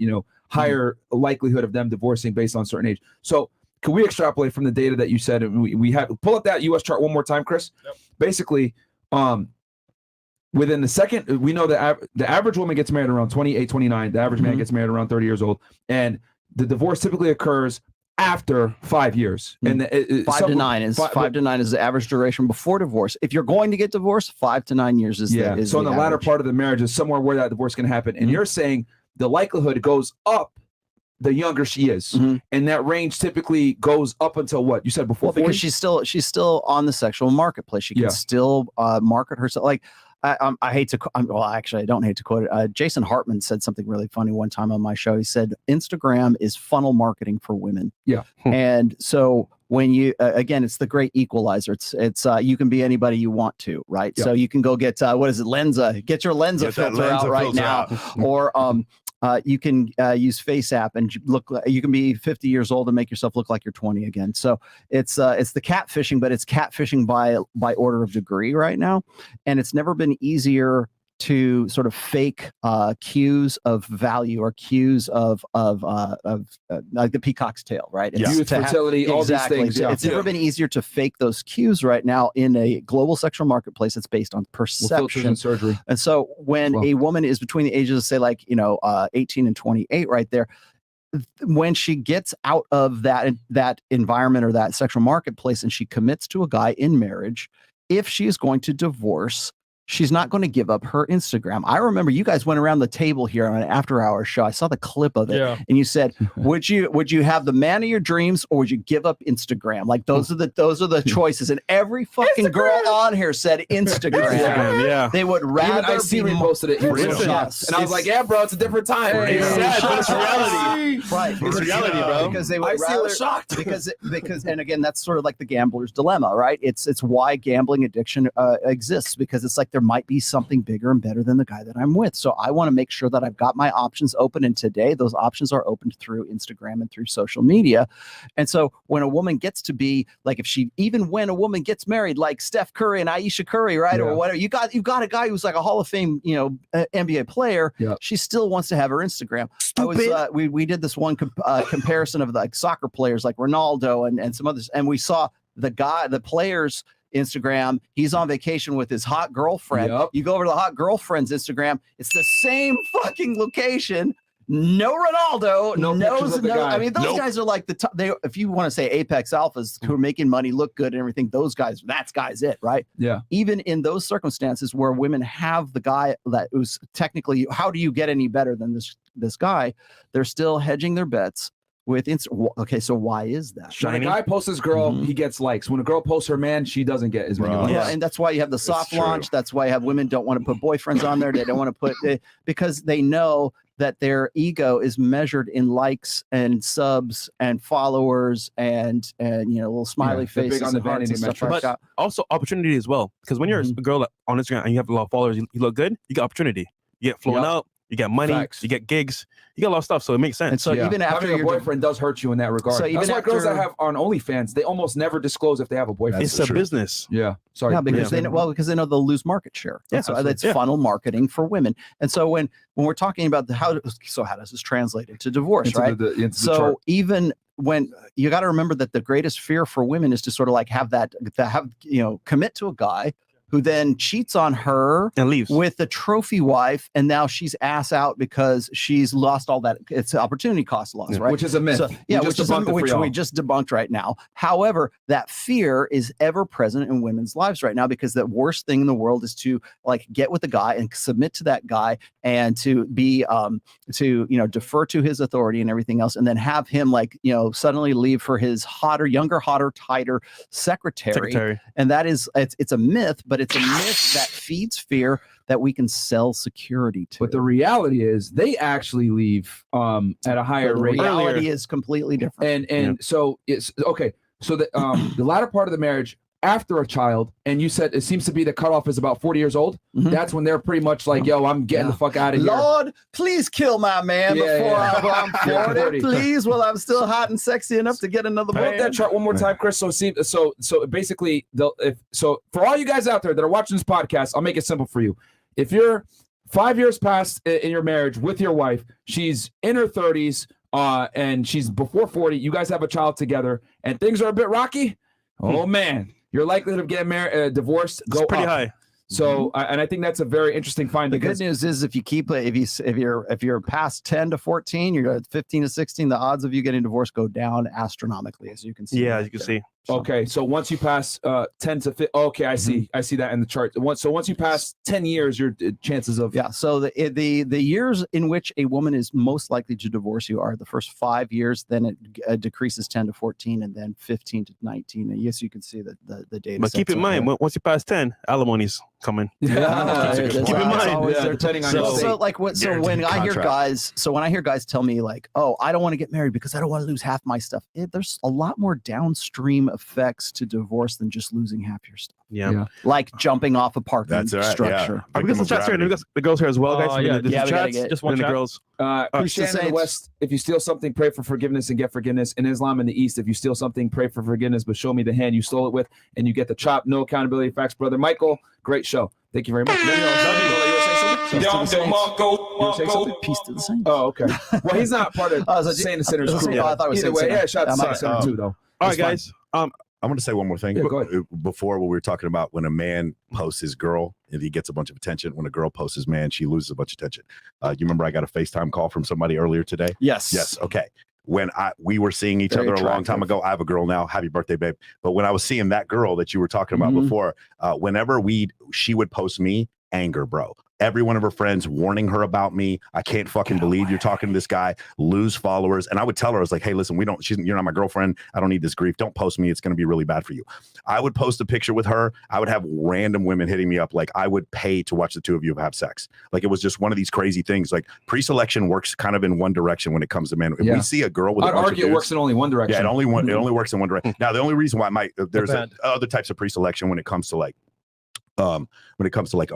higher likelihood of them divorcing based on certain age. So can we extrapolate from the data that you said? We have pull up that U.S. chart one more time, Chris. Yep. Basically, within the second, we know that the average woman gets married around 28, 29. The average man gets married around 30 years old, and the divorce typically occurs after 5 years. And 5 to 9 is 5 to 9 is the average duration before divorce. If you're going to get divorced, 5 to 9 years is so in the latter part of the marriage is somewhere where that divorce can happen. And you're saying the likelihood goes up the younger she is, and that range typically goes up until what you said before. Well, because she's still on the sexual marketplace. She can still market herself. Like I hate to. Well, actually, I don't hate to quote it. Jason Hartman said something really funny one time on my show. He said Instagram is funnel marketing for women. Yeah, and so when you again, it's the great equalizer. It's you can be anybody you want to, right? So you can go get what is it, Lenza? Get your Lenza filter out right now, or you can use Face App and you can be 50 years old and make yourself look like you're 20 again. So it's the catfishing, but it's catfishing by order of degree right now, and it's never been easier to sort of fake cues of value or cues of like the peacock's tail, right? It's youth, fertility, all these things. Yeah. It's never been easier to fake those cues right now in a global sexual marketplace that's based on perception and surgery. And so when a woman is between the ages of, say, like 18 and 28, right there, when she gets out of that environment or that sexual marketplace and she commits to a guy in marriage, if she is going to divorce, she's not going to give up her Instagram. I remember you guys went around the table here on an After-Hours show. I saw the clip of it, and you said, "Would you have the man of your dreams, or would you give up Instagram?" Like those are the choices. And every fucking girl on here said Instagram. They would rather. I see reposted it. And I was like, "Yeah, bro, it's a different time." It's reality, right? It's reality, bro. Because they would rather shocked because, and again, that's sort of like the gambler's dilemma, right? It's why gambling addiction exists, because it's like there might be something bigger and better than the guy that I'm with. So I want to make sure that I've got my options open. And today those options are opened through Instagram and through social media. And so when a woman gets to be like, when a woman gets married, like Steph Curry and Aisha Curry, right? Or whatever, you got a guy who's like a Hall of Fame, NBA player. She still wants to have her Instagram. We did this one comparison of like soccer players like Ronaldo and some others. And we saw the players Instagram, he's on vacation with his hot girlfriend. You go over to the hot girlfriend's Instagram, it's the same fucking location. No Ronaldo, I mean, those guys are like the top. If you want to say apex alphas who are making money, look good and everything, those guys, that's it, right? Yeah. Even in those circumstances where women have the guy that was technically, how do you get any better than this guy? They're still hedging their bets with okay, so why is that? When a guy posts his girl, he gets likes. When a girl posts her man, she doesn't get as many likes. Yeah, and that's why you have the soft launch. That's why you have women don't want to put boyfriends on there. They don't want to put because they know that their ego is measured in likes and subs and followers and little smiley faces on the hearts and stuff like that. Also opportunity as well, because when you're a girl on Instagram and you have a lot of followers, you look good, you get opportunity. You get flown out. You get money, you get gigs, you get a lot of stuff, so it makes sense. And so even after having a boyfriend does hurt you in that regard. So that's why girls that have on OnlyFans, they almost never disclose if they have a boyfriend. It's a business. Yeah. Sorry. Yeah, because they know they'll lose market share. That's funnel marketing for women. And so when we're talking about how does this translate into divorce, right? So even when you got to remember that the greatest fear for women is to sort of like commit to a guy who then cheats on her and leaves with the trophy wife, and now she's ass out because she's lost all that. It's opportunity cost loss, right? Which is a myth. So, which we just debunked right now. However, that fear is ever present in women's lives right now, because the worst thing in the world is to like get with a guy and submit to that guy and to be defer to his authority and everything else, and then have him suddenly leave for his younger, hotter, tighter secretary. And that is it's a myth, but it's a myth that feeds fear that we can sell security to. But the reality is they actually leave at a higher rate. The reality is completely different. So it's okay. So the latter part of the marriage after a child, and you said it seems to be the cutoff is about 40 years old. That's when they're pretty much like, yo, I'm getting the fuck out of here. Lord, please kill my man before I'm 40, please. Well, I'm still hot and sexy enough to get another man. Pull that chart one more time, Chris. So basically, for all you guys out there that are watching this podcast, I'll make it simple for you. If you're 5 years past in your marriage with your wife, she's in her 30s, and she's before 40, you guys have a child together, and things are a bit rocky. Oh man. Your likelihood of getting married, divorced, go pretty up. high. So, and I think that's a very interesting find. The good news is if you keep it, if you're past 10 to 14, you're at 15 to 16, the odds of you getting divorced go down astronomically, as you can see. Yeah, as you can see. Okay, so once you pass 10 to 15, okay, I see that in the chart. So once you pass 10 years, your chances of So the years in which a woman is most likely to divorce you are the first 5 years, then it decreases 10 to 14, and then 15 to 19. And yes, you can see the data. But keep in mind, once you pass 10, alimony's coming. Keep in mind. Depending on your state. When I hear guys tell me like, oh, I don't want to get married because I don't want to lose half my stuff. There's a lot more downstream effects to divorce than just losing half your stuff. Yeah. Like jumping off a parking That's right, structure. We got some chats here. We got the girls here as well, guys. yeah, The yeah, we gotta chats, get- just one and the chat. girls. Christianity in the West, if you steal something, pray for forgiveness and get forgiveness. In Islam in the East, if you steal something, pray for forgiveness, but show me the hand you stole it with, and you get the chop. No accountability. Facts, brother Michael. Great show. Thank you very much. You were saying something? Peace to the saints. Oh, okay. Well, he's not part of Oh, so- Saint and Sinners Oh, crew. I thought it was Either Saint way, Sinner. yeah, shout out to Yeah, Saint Sinner too, though. All It's right, fine. guys. I want to say one more thing. Yeah, go ahead. Before, when we were talking about when a man posts his girl and he gets a bunch of attention, when a girl posts his man, she loses a bunch of attention. You remember I got a FaceTime call from somebody earlier today? Yes. Yes. Okay. When we were seeing each Very other a long time attractive. ago, I have a girl now. Happy birthday, babe. But when I was seeing that girl that you were talking about Mhm. before, whenever she would post me, anger, bro. Every one of her friends warning her about me. I can't fucking believe you're talking to this guy. Lose followers. And I would tell her, I was like, hey, listen, you're not my girlfriend. I don't need this grief. Don't post me. It's going to be really bad for you. I would post a picture with her. I would have random women hitting me up. Like I would pay to watch the two of you have sex. Like it was just one of these crazy things. Like pre-selection works kind of in one direction when it comes to men. If Yeah. we see a girl with I'd a bunch of argue it dudes, works in only one direction. yeah, it only works in one direction. Now, the only reason why there's Depend. other types of pre-selection when it comes to like a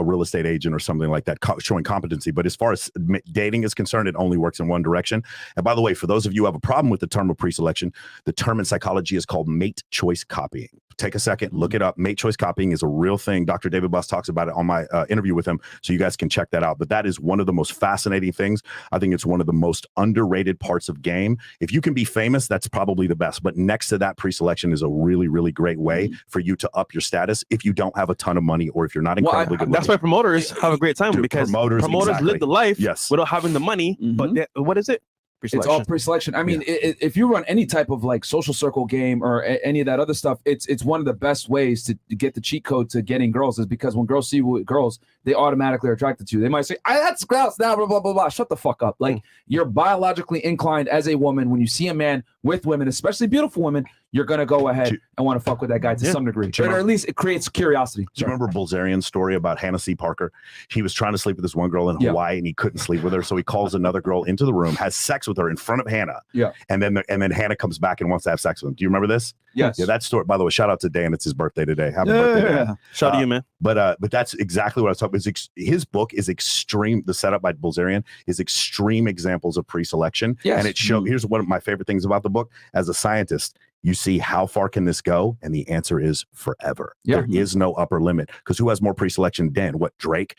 real estate agent or something like that, showing competency. But as far as dating is concerned, it only works in one direction. And by the way, for those of you who have a problem with the term of pre-selection, the term in psychology is called mate choice copying. Take a second, look it up. Mate choice copying is a real thing. Dr. David Buss talks about it on my interview with him, so you guys can check that out. But that is one of the most fascinating things. I think it's one of the most underrated parts of game. If you can be famous, that's probably the best. But next to that, pre-selection is a really, really great way for you to up your status if you don't have a ton of money or if you're not incredibly good. That's why promoters have a great time Dude, because promoters, exactly. live the life Yes. without having the money. But what is it? It's all pre-selection. I mean, if you run any type of like social circle game or any of that other stuff, it's one of the best ways to get the cheat code to getting girls is because when girls see you with girls, they automatically are attracted to you. They might say, that's gross now, blah, blah, blah, blah. Shut the fuck up. Like you're biologically inclined as a woman when you see a man with women, especially beautiful women, you're going to go ahead and want to fuck with that guy to some degree. Or at least it creates curiosity. Do you remember Bulgarian's story about Hannah C. Parker? He was trying to sleep with this one girl in Hawaii and he couldn't sleep with her. So he calls another girl into the room, has sex with her in front of Hannah. Yeah. And then Hannah comes back and wants to have sex with him. Do you remember this? Yes. Yeah, that story. By the way, shout out to Dan. It's his birthday today. Happy birthday, Dan. Shout out to you, man. But that's exactly what I was talking about. His book is extreme. The setup by Bulgarian is extreme examples of pre-selection. Yes. And it shows, here's one of my favorite things about the book. As a scientist, you see how far can this go? And the answer is forever. Yeah. There is no upper limit because who has more pre-selection than what? Drake,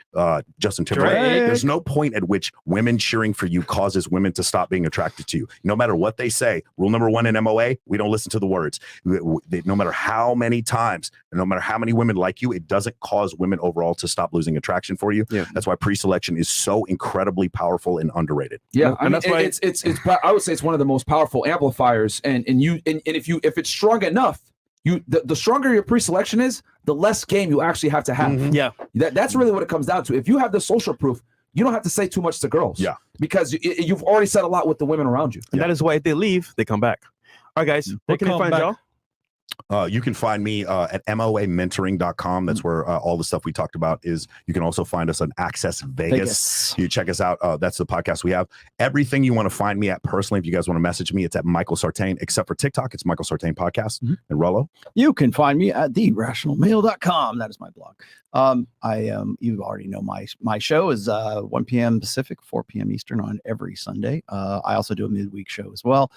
Justin Timberlake. Drake. There's no point at which women cheering for you causes women to stop being attracted to you. No matter what they say, rule number one in MOA, we don't listen to the words. No matter how many times, and no matter how many women like you, it doesn't cause women overall to stop losing attraction for you. Yeah. That's why pre-selection is so incredibly powerful and underrated. Yeah, I mean, that's why it's I would say it's one of the most powerful amplifiers, and if it's strong enough, the stronger your pre-selection is, the less game you actually have to have. Yeah. That's really what it comes down to. If you have the social proof, you don't have to say too much to girls. Yeah, because you've already said a lot with the women around you. And that is why if they leave, they come back. All right, guys, where can they find y'all? You can find me at moamentoring.com. That's where all the stuff we talked about is. You can also find us on Access Vegas. You check us out. That's the podcast we have. Everything you want to find me at personally, if you guys want to message me, it's at Michael Sartain, except for TikTok. It's Michael Sartain Podcast. And Rollo? You can find me at therationalmale.com. That is my blog. You already know my show is 1 p.m. Pacific, 4 p.m. Eastern on every Sunday. I also do a midweek show as well.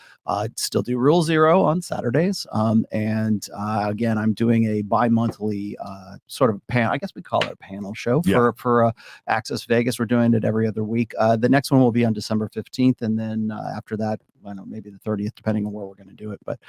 Still do Rule Zero on Saturdays. And again, I'm doing a bi-monthly sort of I guess we call it a panel show for Access Vegas. We're doing it every other week. The next one will be on December 15th. And then after that, I don't know, maybe the 30th, depending on where we're going to do it. But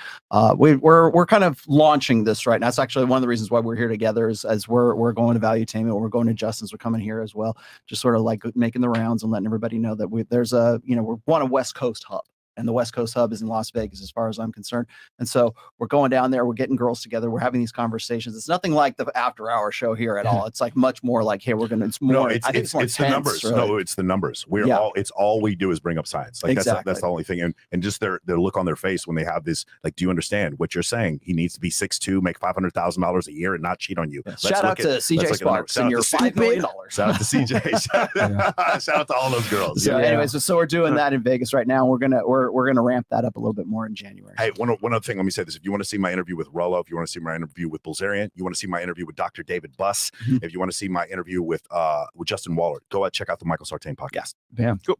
we're kind of launching this right now. It's actually one of the reasons why we're here together is as we're going to Valuetainment, we're going to Justin's, we're coming here as well, just sort of like making the rounds and letting everybody know that there's we're one of West Coast hub. And the West Coast hub is in Las Vegas, as far as I'm concerned. And so we're going down there. We're getting girls together. We're having these conversations. It's nothing like the after hour show here at all. It's like much more like, hey, we're going to. It's more. No, I think it's more the tense, numbers. really. No, it's the numbers. It's all we do is bring up science. Like Exactly. that's the only thing. And just their look on their face when they have this. Like, do you understand what you're saying? He needs to be 6'2", make $500,000 a year, and not cheat on you. Yeah. Shout out to CJ Sparks and your $5 million. Shout out to CJ. Shout out to all those girls. So, anyways, so we're doing that in Vegas right now. We're we're going to ramp that up a little bit more in January. Hey, one other thing. Let me say this: if you want to see my interview with Rollo, if you want to see my interview with Bilzerian, you want to see my interview with Dr. David Buss, if you want to see my interview with Justin Waller, go ahead check out the Michael Sartain podcast. Bam. Cool.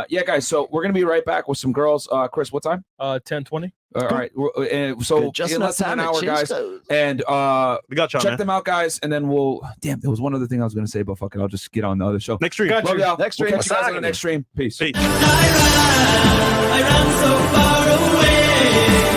Yeah, guys. So we're gonna be right back with some girls. Chris, what time? 10:20. All right. So Just in less than an hour, guys. And We got you, check man. them out, guys. And then we'll. Damn, there was one other thing I was gonna say, but fuck it, I'll just get on the other show. Next stream. Love y'all. Next We'll stream. catch you guys on the next stream. Peace. Peace. I ran so far away.